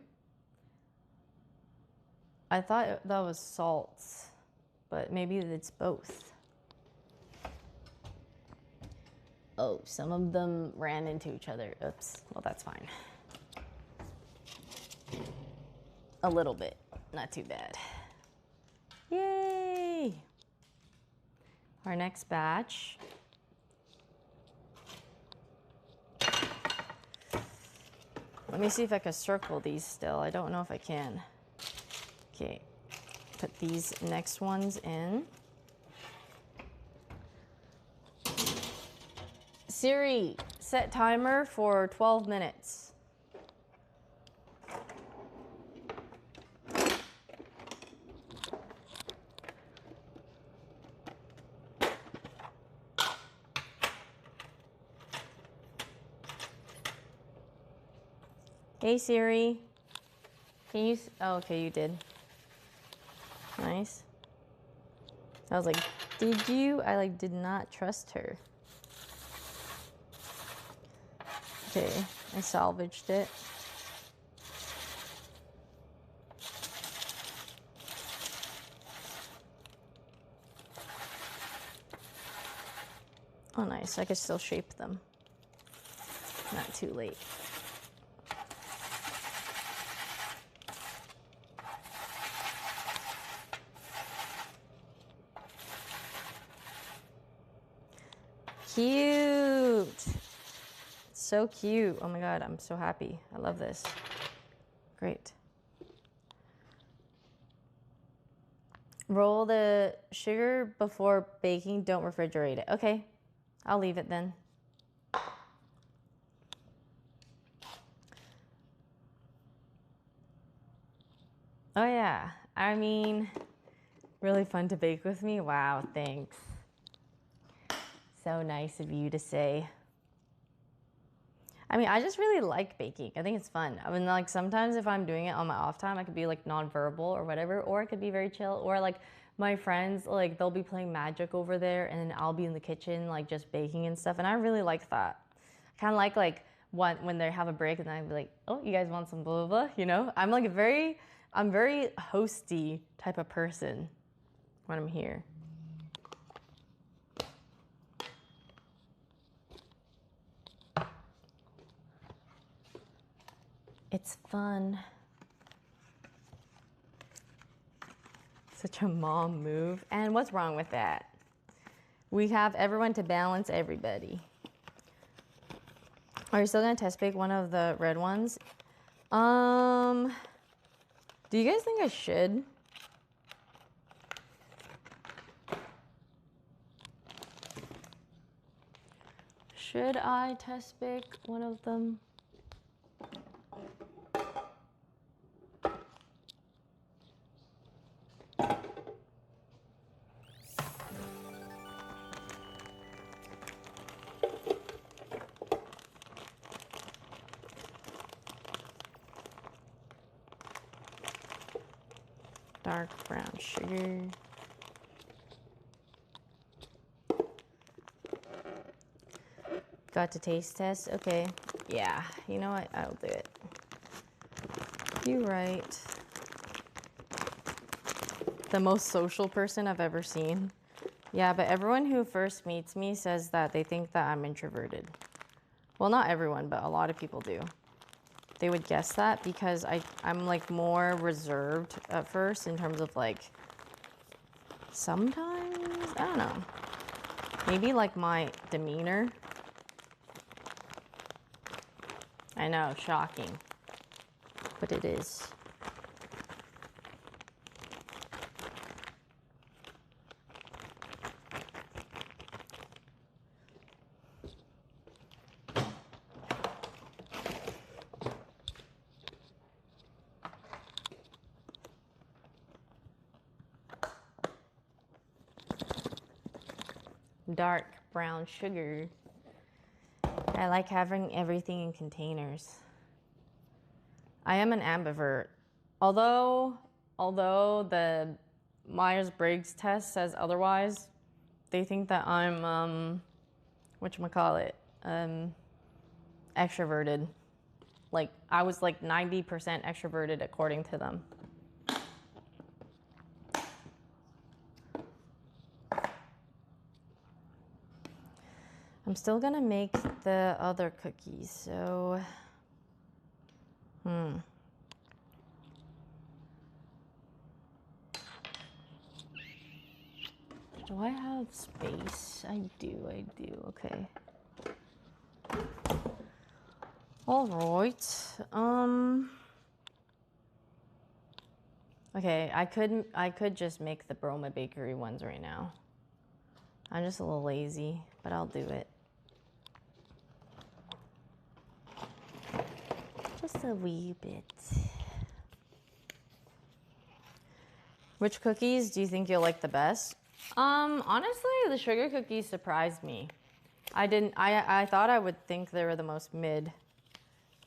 I thought that was salts, but maybe it's both. Oh, some of them ran into each other. Oops. Well, that's fine. A little bit. Not too bad. Yay! Our next batch. Let me see if I can circle these still. I don't know if I can. Okay. Put these next ones in. Siri, set timer for 12 minutes. Hey Siri, can you, oh, okay, you did. Nice. I was like, did you? I like did not trust her. Okay, I salvaged it. Oh nice, I could still shape them. Not too late. Cute. So cute. Oh my god, I'm so happy. I love this. Great. Roll the sugar before baking. Don't refrigerate it. Okay, I'll leave it then. Oh yeah, I mean, really fun to bake with me. Wow, thanks. So nice of you to say. I mean, I just really like baking. I think it's fun. I mean, like sometimes if I'm doing it on my off time, I could be like nonverbal or whatever, or it could be very chill, or like my friends, like they'll be playing Magic over there and then I'll be in the kitchen, like just baking and stuff. And I really like that. Kind of like when they have a break and I'd be like, oh, you guys want some blah, blah, blah, you know? I'm like I'm very hosty type of person when I'm here. It's fun. Such a mom move. And what's wrong with that? We have everyone to balance everybody. Are you still gonna test bake one of the red ones? Do you guys think I should? Should I test bake one of them? Dark brown sugar. Got to taste test? Okay. Yeah, you know what? I'll do it. You're right. The most social person I've ever seen. Yeah, but everyone who first meets me says that they think that I'm introverted. Well, not everyone, but a lot of people do. They would guess that because I'm like more reserved at first in terms of like, sometimes, I don't know. Maybe like my demeanor. I know, shocking, but it is. Dark brown sugar. I like having everything in containers. I am an ambivert. Although the Myers-Briggs test says otherwise, they think that I'm, whatchamacallit, extroverted. Like, I was like 90% extroverted according to them. I'm still gonna make the other cookies, so, Do I have space? I do, okay. All right, okay, I could just make the Broma Bakery ones right now. I'm just a little lazy, but I'll do it. Just a wee bit. Which cookies do you think you'll like the best? Honestly, the sugar cookies surprised me. I thought I would think they were the most mid,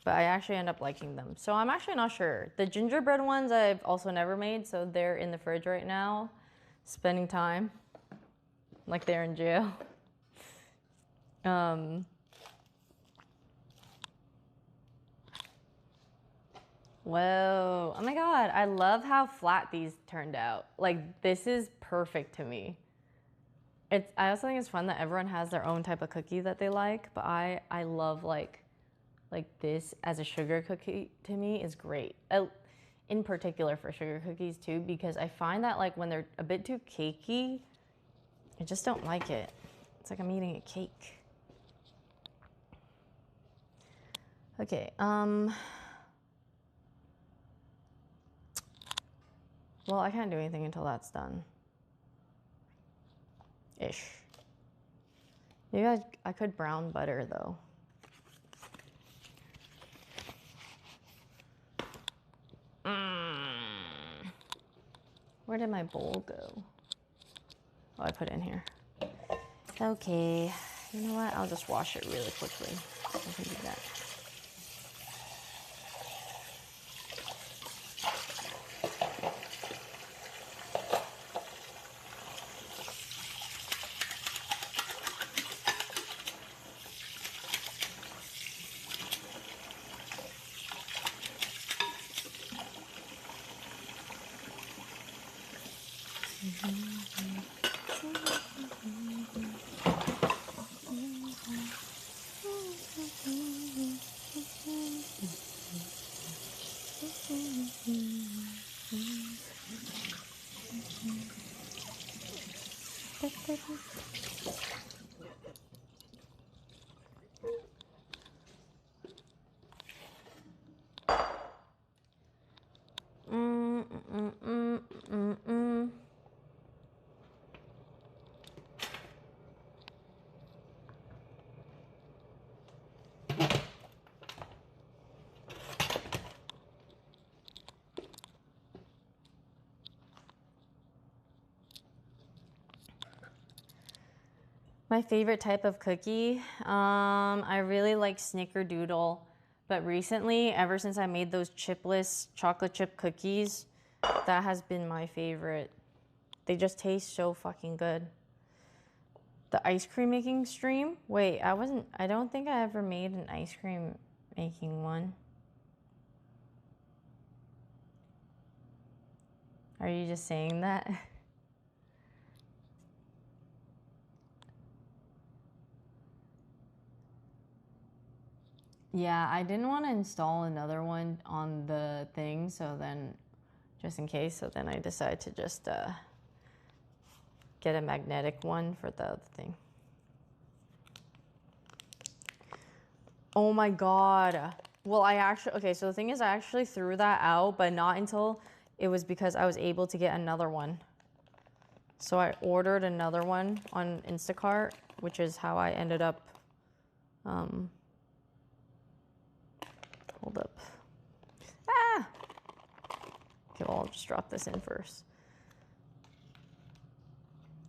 but I actually end up liking them. So I'm actually not sure. The gingerbread ones I've also never made, so they're in the fridge right now, spending time, like they're in jail. Whoa, oh my God, I love how flat these turned out. Like, this is perfect to me. I also think it's fun that everyone has their own type of cookie that they like, but I love like this as a sugar cookie to me is great. In particular for sugar cookies too, because I find that like when they're a bit too cakey, I just don't like it. It's like I'm eating a cake. Okay, well, I can't do anything until that's done. Ish. Maybe I could brown butter though. Where did my bowl go? Oh, I put it in here. Okay, you know what? I'll just wash it really quickly. I can do that. My favorite type of cookie, I really like snickerdoodle, but recently, ever since I made those chipless chocolate chip cookies, that has been my favorite. They just taste so fucking good. The ice cream making stream? Wait, I don't think I ever made an ice cream making one. Are you just saying that? Yeah, I didn't want to install another one on the thing, so then, just in case, so then I decided to just get a magnetic one for the other thing. Oh my God. Well, okay, so the thing is I actually threw that out, but not until it was because I was able to get another one. So I ordered another one on Instacart, which is how I ended up, hold up. Ah! Okay, well, I'll just drop this in first.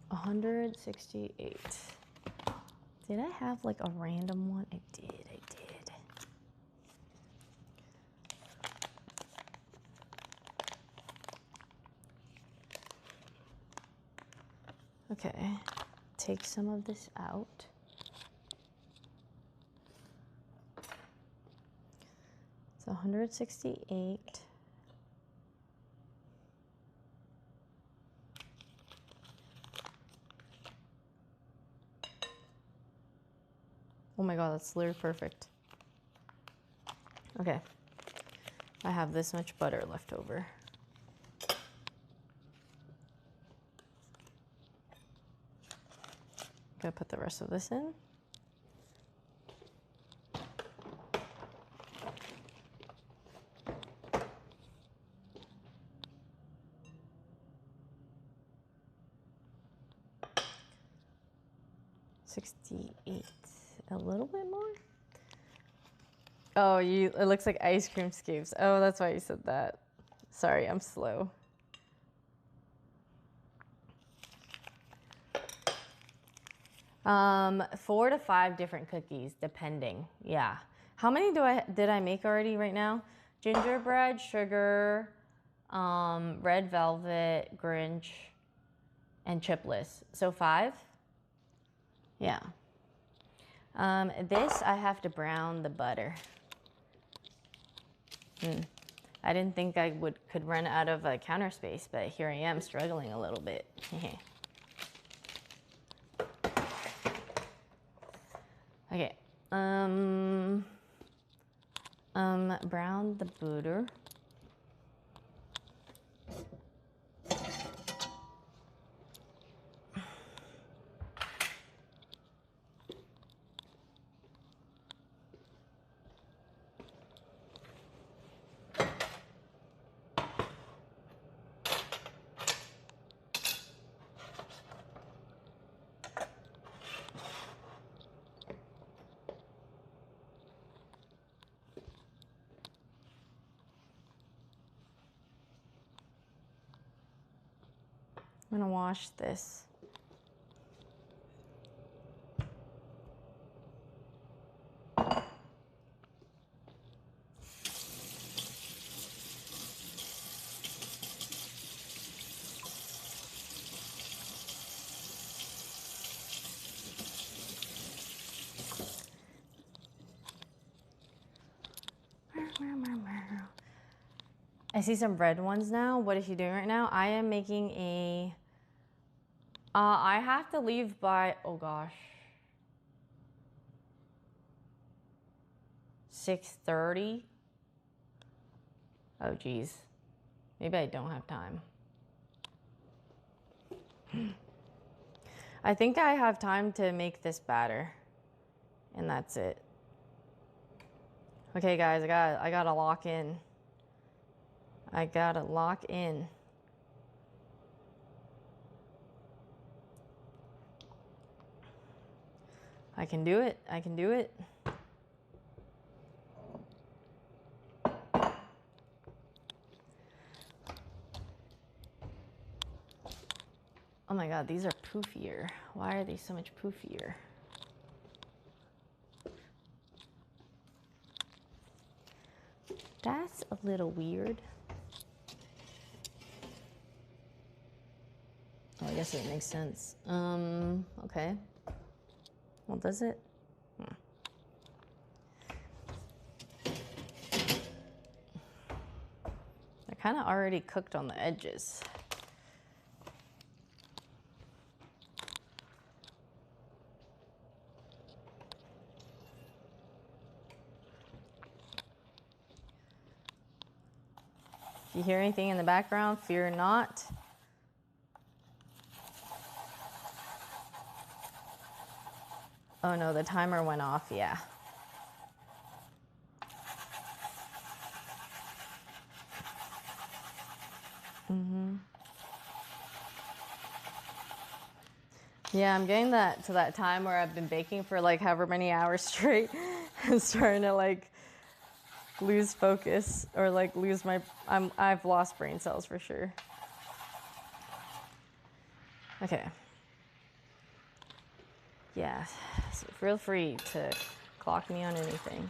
168. Did I have like a random one? I did. Okay, take some of this out. So 168. Oh my God, that's literally perfect. Okay, I have this much butter left over. Gonna put the rest of this in. $68, a little bit more. Oh, it looks like ice cream scoops. Oh, that's why you said that. Sorry, I'm slow. Um, 4 to 5 different cookies, depending. Yeah. How many did I make already right now? Gingerbread, sugar, red velvet, Grinch, and chipless. So 5? Yeah. This I have to brown the butter. I didn't think I could run out of counter space, but here I am struggling a little bit. Okay. Brown the butter. I'm gonna wash this. I see some red ones now. What is she doing right now? I am making a... I have to leave by, oh gosh, 6:30. Oh geez, maybe I don't have time. I think I have time to make this batter, and that's it. Okay, guys, I gotta lock in. I gotta lock in. I can do it. I can do it. Oh my God, these are poofier. Why are they so much poofier? That's a little weird. Oh, I guess it makes sense. Okay. Well, does it? They're kind of already cooked on the edges. If you hear anything in the background, fear not. Oh no, the timer went off, yeah. Yeah, I'm getting to that time where I've been baking for like however many hours straight and starting to like lose focus or like lose I've lost brain cells for sure. Okay. Yeah, so feel free to clock me on anything.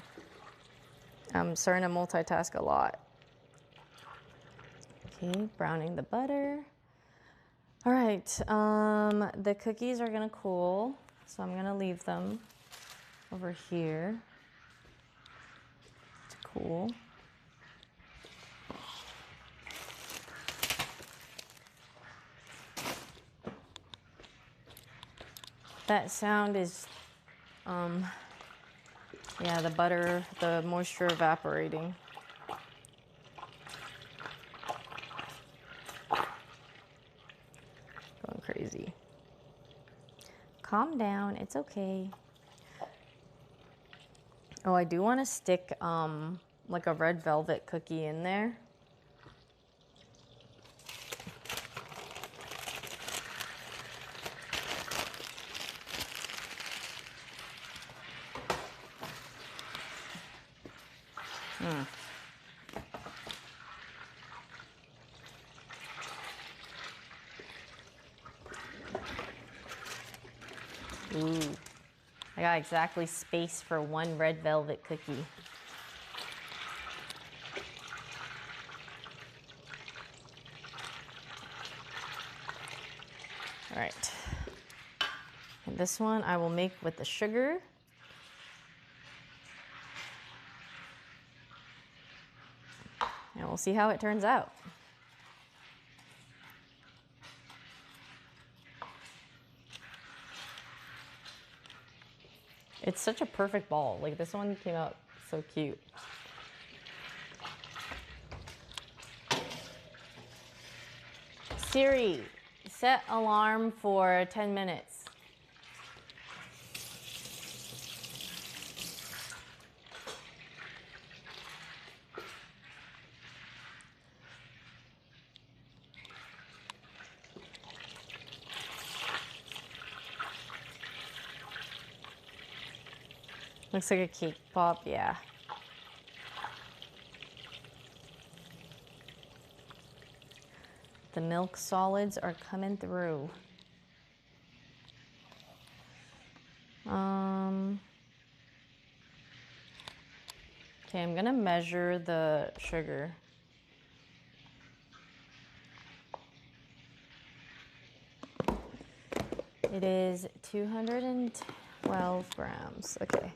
I'm starting to multitask a lot. Okay, browning the butter. All right, the cookies are gonna cool, so I'm gonna leave them over here to cool. That sound is, yeah, the butter, the moisture evaporating. Going crazy. Calm down, it's okay. Oh, I do want to stick like a red velvet cookie in there. Ooh, I got exactly space for one red velvet cookie. All right, and this one I will make with the sugar. And we'll see how it turns out. It's such a perfect ball. Like this one came out so cute. Siri, set alarm for 10 minutes. Looks like a cake pop, yeah. The milk solids are coming through. Okay, I'm gonna measure the sugar. It is 212 grams, okay.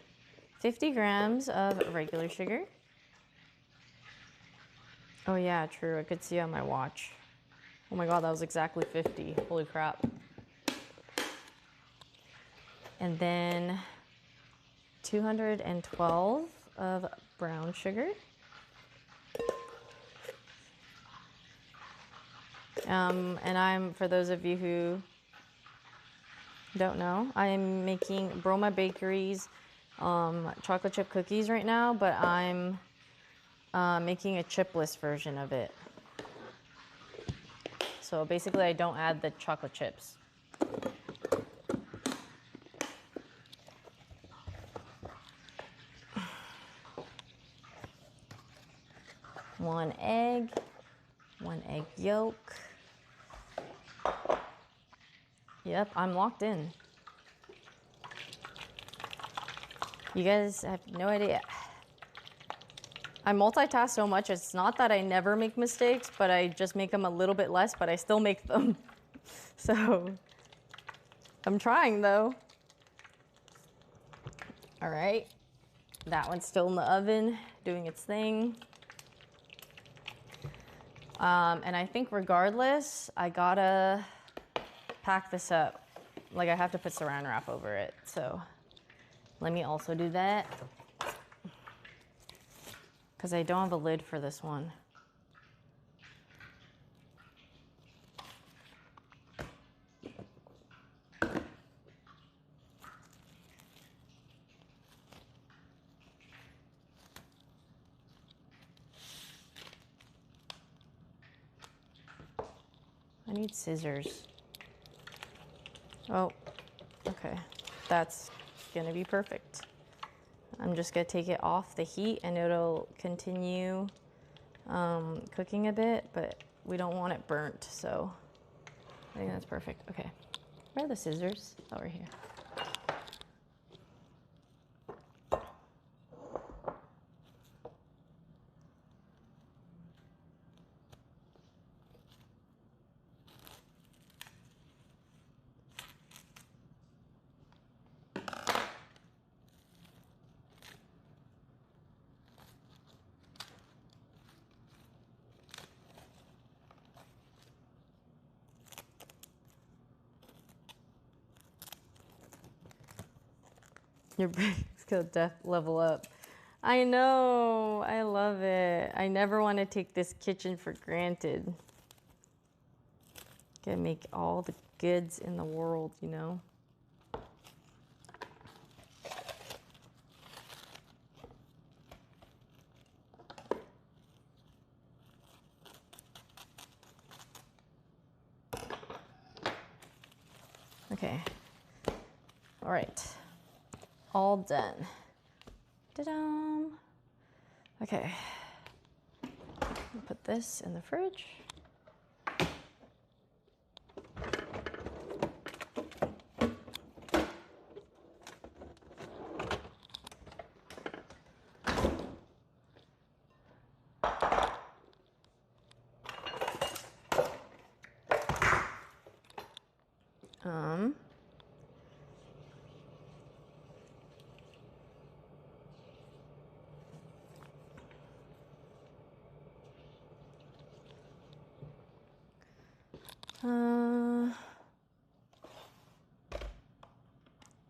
50 grams of regular sugar. Oh yeah, true, I could see on my watch. Oh my God, that was exactly 50, holy crap. And then 212 of brown sugar. And for those of you who don't know, I am making Broma Bakery's chocolate chip cookies right now, but I'm making a chipless version of it. So basically I don't add the chocolate chips. One egg yolk. Yep, I'm locked in. You guys have no idea. I multitask so much, it's not that I never make mistakes, but I just make them a little bit less, but I still make them. So, I'm trying though. All right, that one's still in the oven, doing its thing. And I think regardless, I gotta pack this up. Like I have to put saran wrap over it, so let me also do that. Because I don't have a lid for this one. I need scissors. Oh, okay. That's gonna be perfect. I'm just gonna take it off the heat and it'll continue cooking a bit, but we don't want it burnt, so I think that's perfect. Okay, where are the scissors? Oh, right here. Your brain's gonna level up. I know, I love it. I never want to take this kitchen for granted. Gotta make all the goods in the world, you know? Okay, all right. All done. Ta-da! Okay, Okay. I'll put this in the fridge.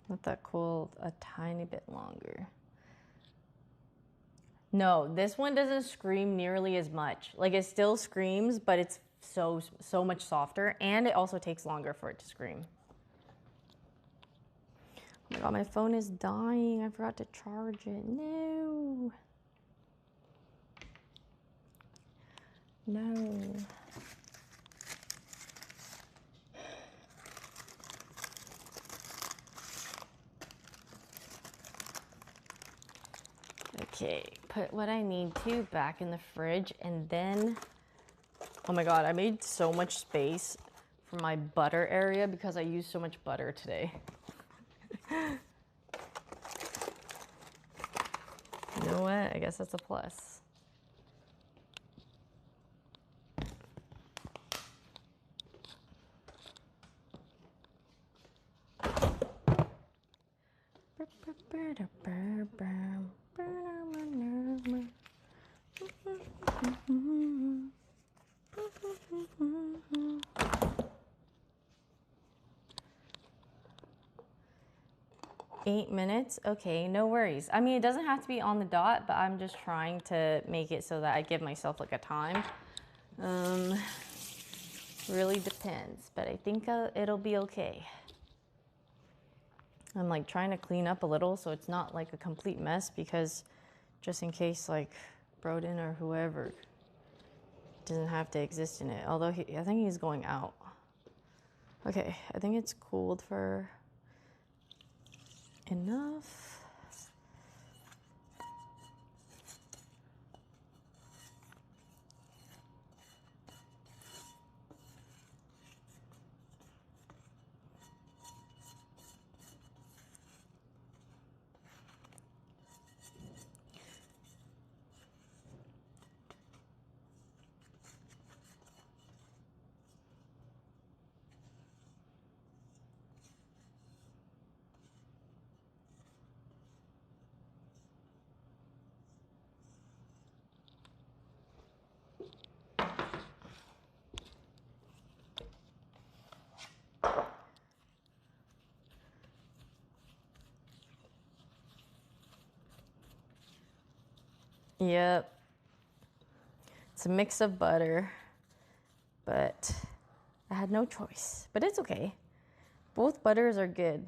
Let that cool a tiny bit longer. No, this one doesn't scream nearly as much. Like, it still screams, but it's so much softer, and it also takes longer for it to scream. Oh my god, my phone is dying. I forgot to charge it. No. No. Okay, put what I need to back in the fridge, and then, oh my god, I made so much space for my butter area because I used so much butter today. You know what? I guess that's a plus. Eight minutes? Okay, no worries. I mean, it doesn't have to be on the dot, but I'm just trying to make it so that I give myself like a time. Really depends, but I think it'll be okay. I'm like trying to clean up a little so it's not like a complete mess, because just in case like Broden or whoever doesn't have to exist in it. Although I think he's going out. Okay, I think it's cooled for enough. Yep. It's a mix of butter, but I had no choice. But it's okay. Both butters are good.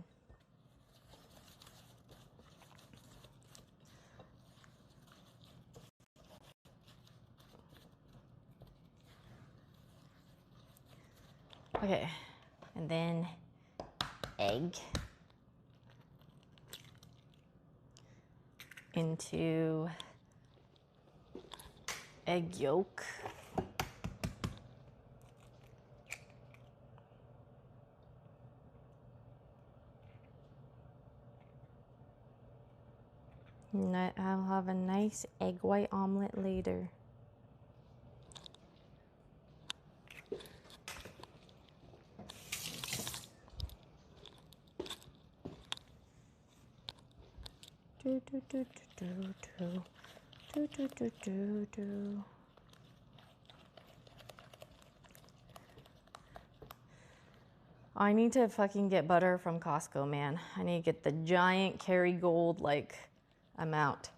Okay, and then egg into egg yolk. And I'll have a nice egg white omelet later. Do do do do do do do do do do. I need to fucking get butter from Costco, man. I need to get the giant Kerrygold like amount.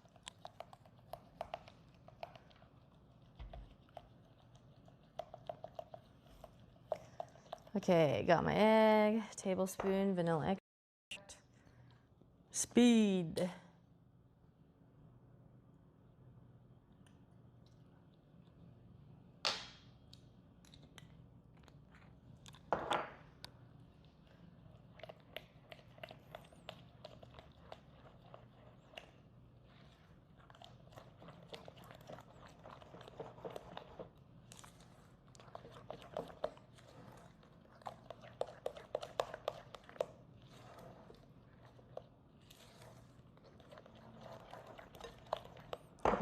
Okay, got my egg, tablespoon vanilla extract. Speed.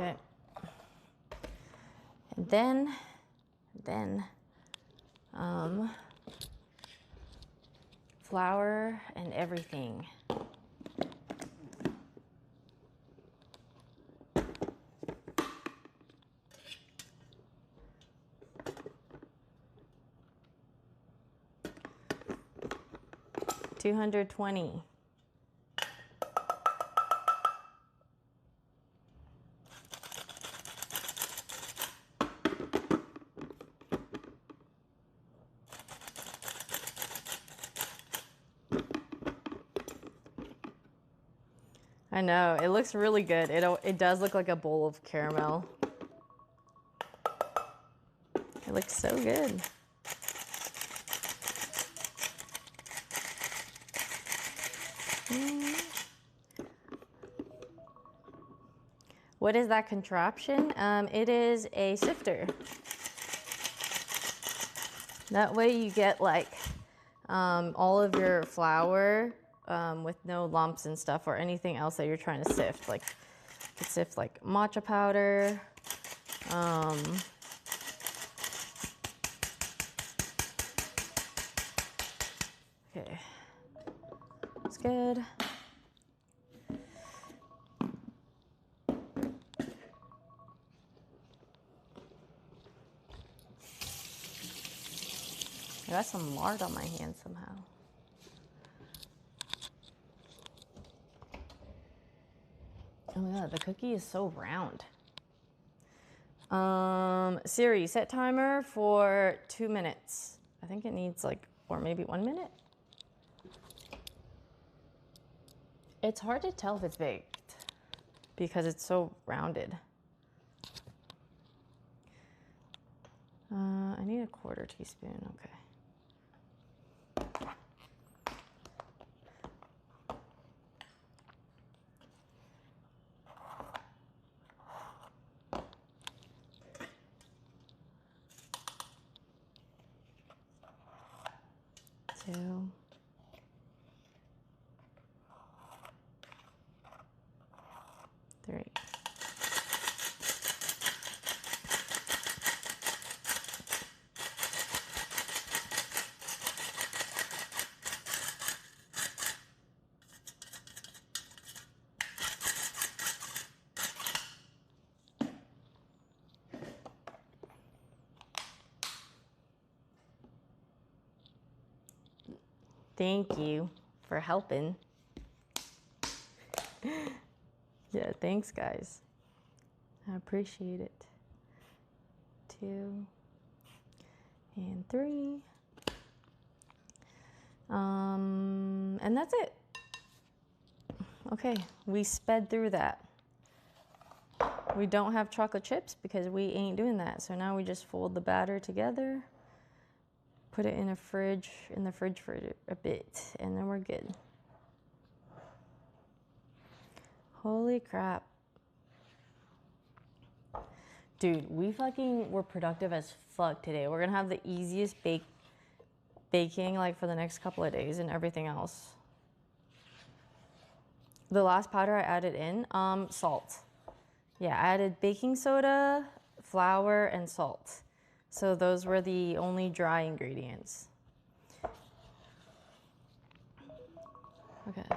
Okay. And then, flour and everything. $220. I know, it looks really good. It does look like a bowl of caramel. It looks so good. What is that contraption? It is a sifter. That way you get like all of your flour with no lumps and stuff or anything else that you're trying to sift. Like you could sift like matcha powder. Okay, that's good. I got some lard on my hand somehow. Oh my god, the cookie is so round. Siri, set timer for 2 minutes. I think it needs like, or maybe 1 minute. It's hard to tell if it's baked because it's so rounded. I need a 1/4 teaspoon, okay. Two. Three. Thank you for helping. Yeah, thanks guys. I appreciate it. 2 and 3. And that's it. Okay, we sped through that. We don't have chocolate chips because we ain't doing that. So now we just fold the batter together, put it in the fridge for a bit, and then we're good. Holy crap. Dude, we fucking were productive as fuck today. We're gonna have the easiest baking like for the next couple of days and everything else. The last powder I added in, salt. Yeah, I added baking soda, flour, and salt. So those were the only dry ingredients. Okay.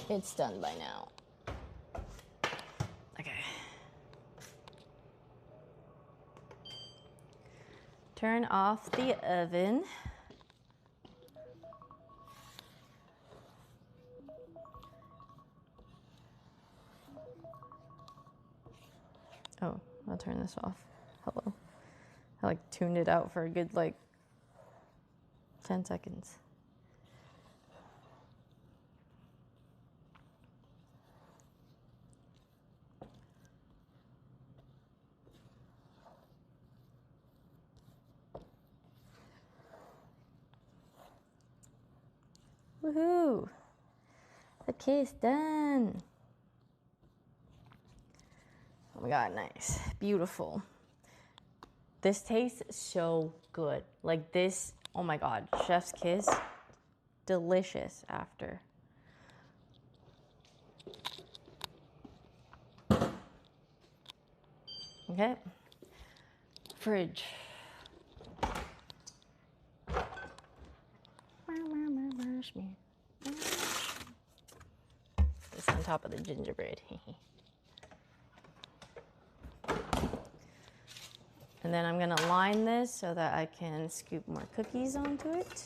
It's done by now. Okay. Turn off the oven. Oh, I'll turn this off. Hello. I like tuned it out for a good like 10 seconds. Woohoo! The cake's done. Oh my god, nice. Beautiful. This tastes so good. Like this, oh my god, chef's kiss. Delicious after. Okay. Fridge. This on top of the gingerbread. And then I'm gonna line this so that I can scoop more cookies onto it.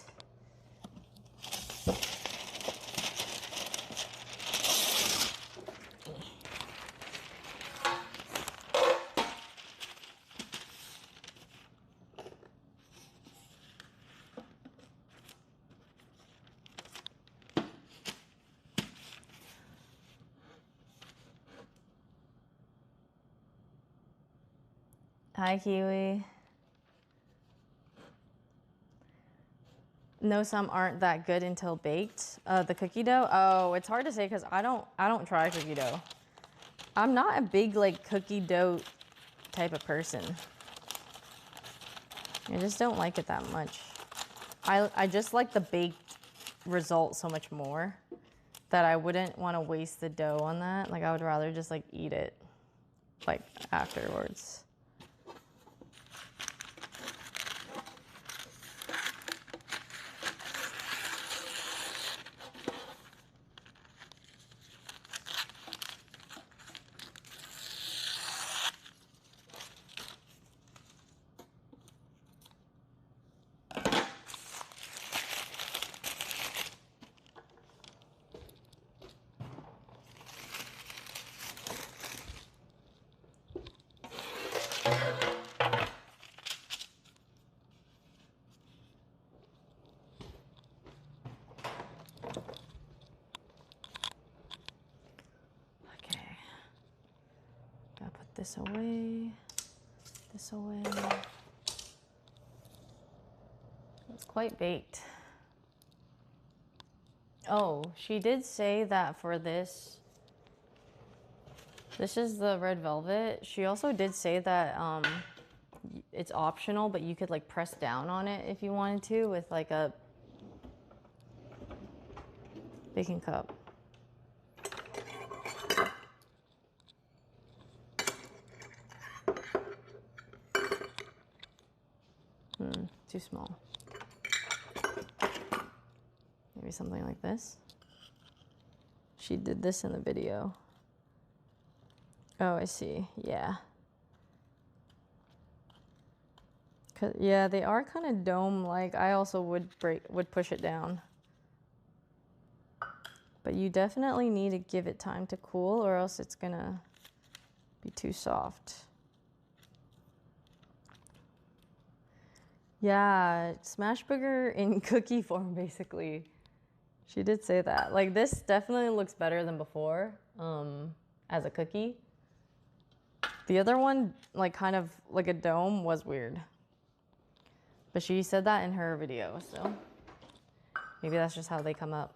Hi, Kiwi. No, some aren't that good until baked. The cookie dough? Oh, it's hard to say because I don't try cookie dough. I'm not a big like cookie dough type of person. I just don't like it that much. I just like the baked result so much more that I wouldn't want to waste the dough on that. Like I would rather just like eat it like afterwards. This away, this away. It's quite baked. Oh, she did say that for this is the red velvet. She also did say that it's optional, but you could like press down on it if you wanted to with like a baking cup. Too small. Maybe something like this. She did this in the video. Oh, I see. Yeah. Yeah, they are kind of dome-like. I also would push it down. But you definitely need to give it time to cool or else it's gonna be too soft. Yeah, smash burger in cookie form, basically. She did say that. Like, this definitely looks better than before, as a cookie. The other one, like, kind of like a dome, was weird. But she said that in her video, so maybe that's just how they come up.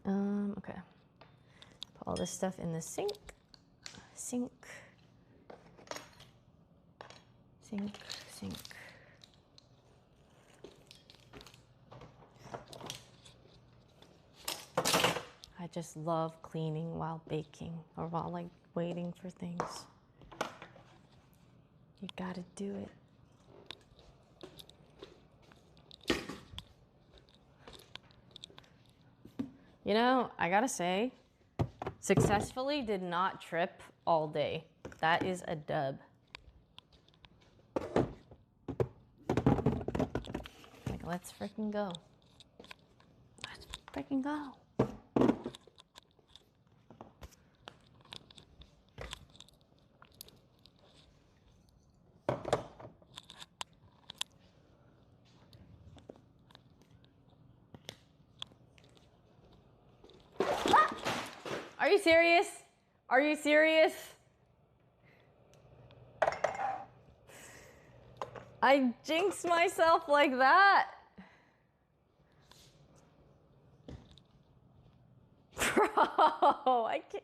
Okay. Put all this stuff in the sink. Sink. Sink, sink. I just love cleaning while baking or while like waiting for things. You gotta do it. You know, I gotta say, successfully did not trip all day. That is a dub. Let's freaking go. Let's freaking go. Ah! Are you serious? Are you serious? I jinxed myself like that. Bro, I can't.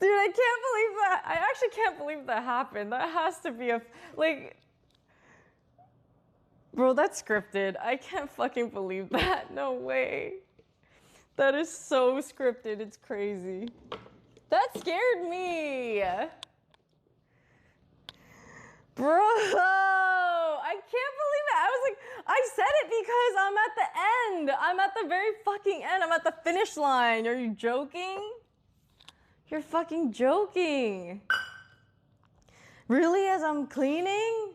Dude, I can't believe that. I actually can't believe that happened. That has to be like, bro, that's scripted. I can't fucking believe that. No way. That is so scripted. It's crazy. That scared me. Bro, I can't believe it. I was like, I said it because I'm at the end. I'm at the very fucking end. I'm at the finish line. Are you joking? You're fucking joking. Really, as I'm cleaning?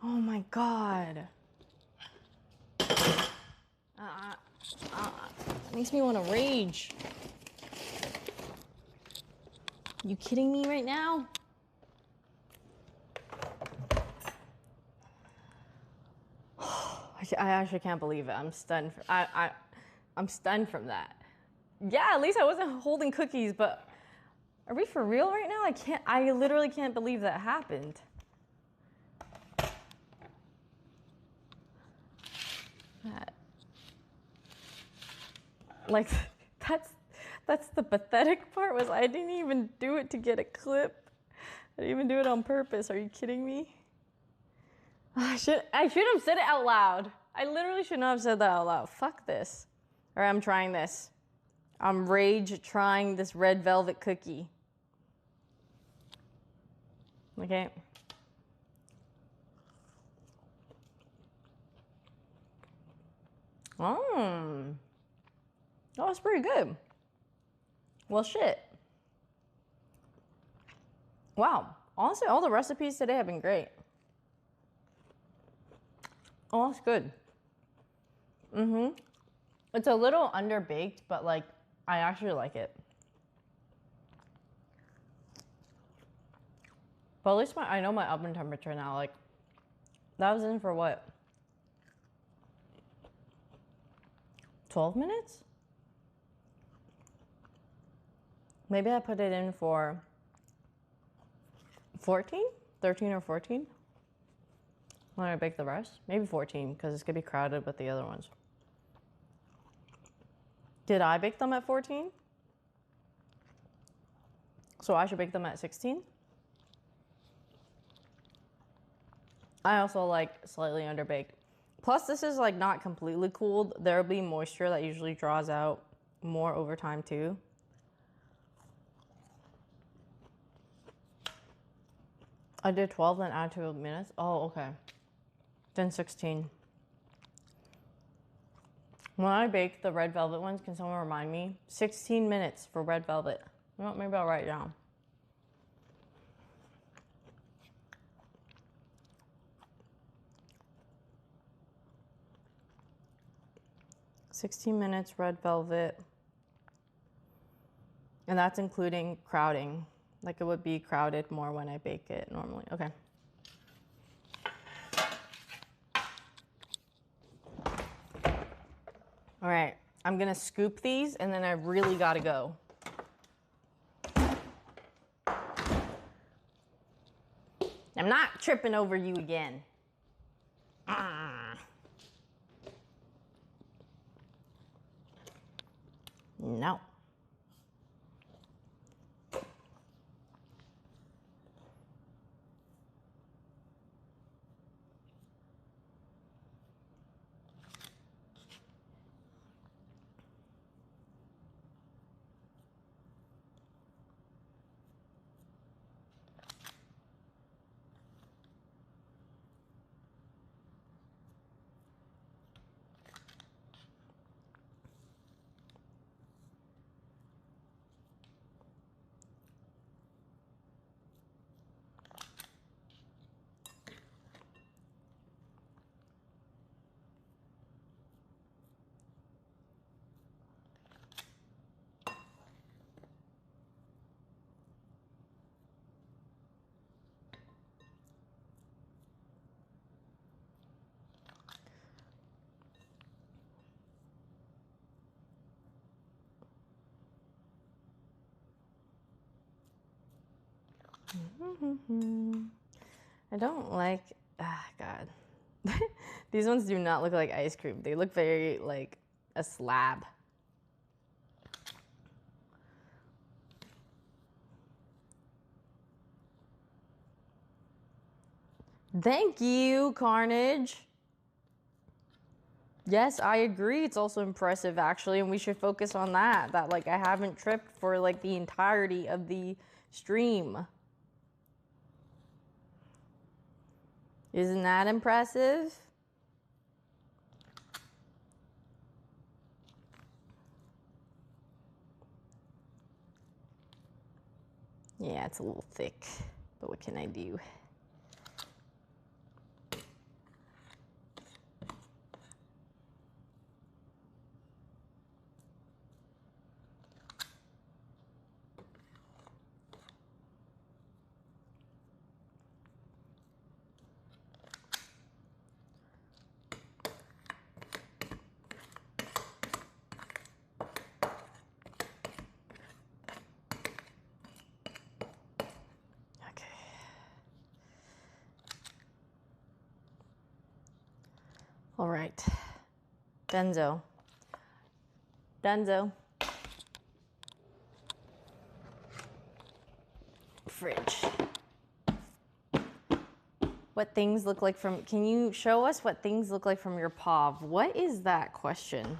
Oh my God. Makes me want to rage. You kidding me right now? I actually can't believe it. I'm stunned. I'm stunned from that. Yeah, at least I wasn't holding cookies, but are we for real right now? I literally can't believe that happened. Like, that's the pathetic part, was I didn't even do it to get a clip. I didn't even do it on purpose. Are you kidding me? I should have said it out loud. I literally should not have said that out loud. Fuck this. All right, I'm trying this. I'm rage trying this red velvet cookie. Okay. Oh, that's pretty good. Well, shit. Wow. Honestly, all the recipes today have been great. Oh, that's good. It's a little underbaked, but like, I actually like it. But at least I know my oven temperature now. Like, that was in for what? 12 minutes? Maybe I put it in for 14? 13 or 14? When I bake the rest? Maybe 14, because it's gonna be crowded with the other ones. Did I bake them at 14? So I should bake them at 16? I also like slightly underbaked. Plus, this is like not completely cooled. There'll be moisture that usually draws out more over time too. I did 12, then add 2 minutes. Oh, okay. Then 16. When I bake the red velvet ones, can someone remind me? 16 minutes for red velvet. You know what, maybe I'll write it down. $16 red velvet. And that's including crowding. Like, it would be crowded more when I bake it normally. Okay. All right, I'm gonna scoop these and then I really gotta go. I'm not tripping over you again. No. I don't like, God. These ones do not look like ice cream. They look very like a slab. Thank you, Carnage. Yes, I agree. It's also impressive, actually, and we should focus on that. That, like, I haven't tripped for, like, the entirety of the stream. Isn't that impressive? Yeah, it's a little thick, but what can I do? All right, Denzo. Fridge. What things look like from, can you show us what things look like from your POV? What is that question?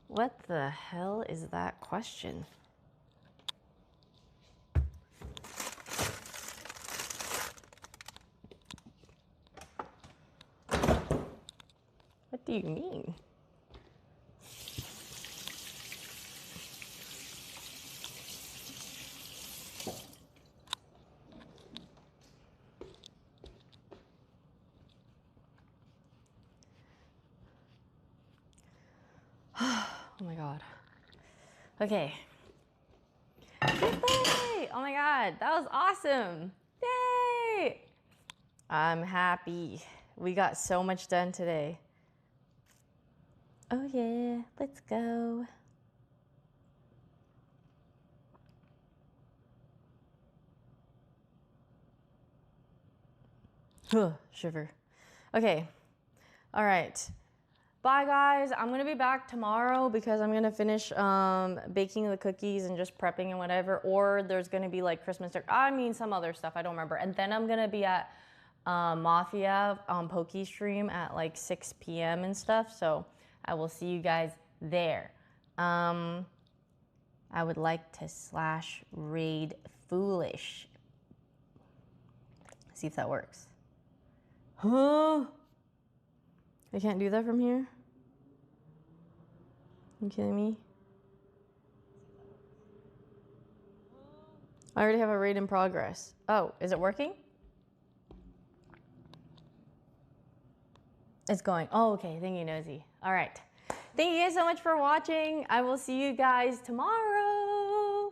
What the hell is that question? What do you mean? Oh my God. Okay. Yay! Oh my God, that was awesome. Yay! I'm happy. We got so much done today. Oh yeah, let's go. Shiver. Okay. All right. Bye guys. I'm going to be back tomorrow because I'm going to finish baking the cookies and just prepping and whatever. Or there's going to be like Christmas, some other stuff. I don't remember. And then I'm going to be at Mafia Pokey stream at like 6 p.m. and stuff. So I will see you guys there. I would like to /raid foolish. See if that works. Huh? I can't do that from here? You kidding me? I already have a raid in progress. Oh, is it working? It's going. Oh, okay. Thank you, Nosy. All right. Thank you guys so much for watching. I will see you guys tomorrow.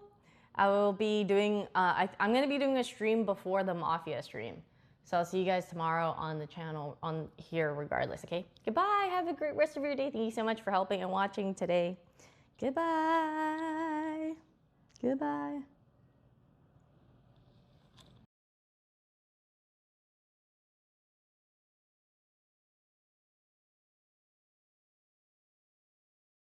I will be doing, I'm going to be doing a stream before the Mafia stream. So I'll see you guys tomorrow on the channel, on here regardless, okay? Goodbye. Have a great rest of your day. Thank you so much for helping and watching today. Goodbye. Goodbye.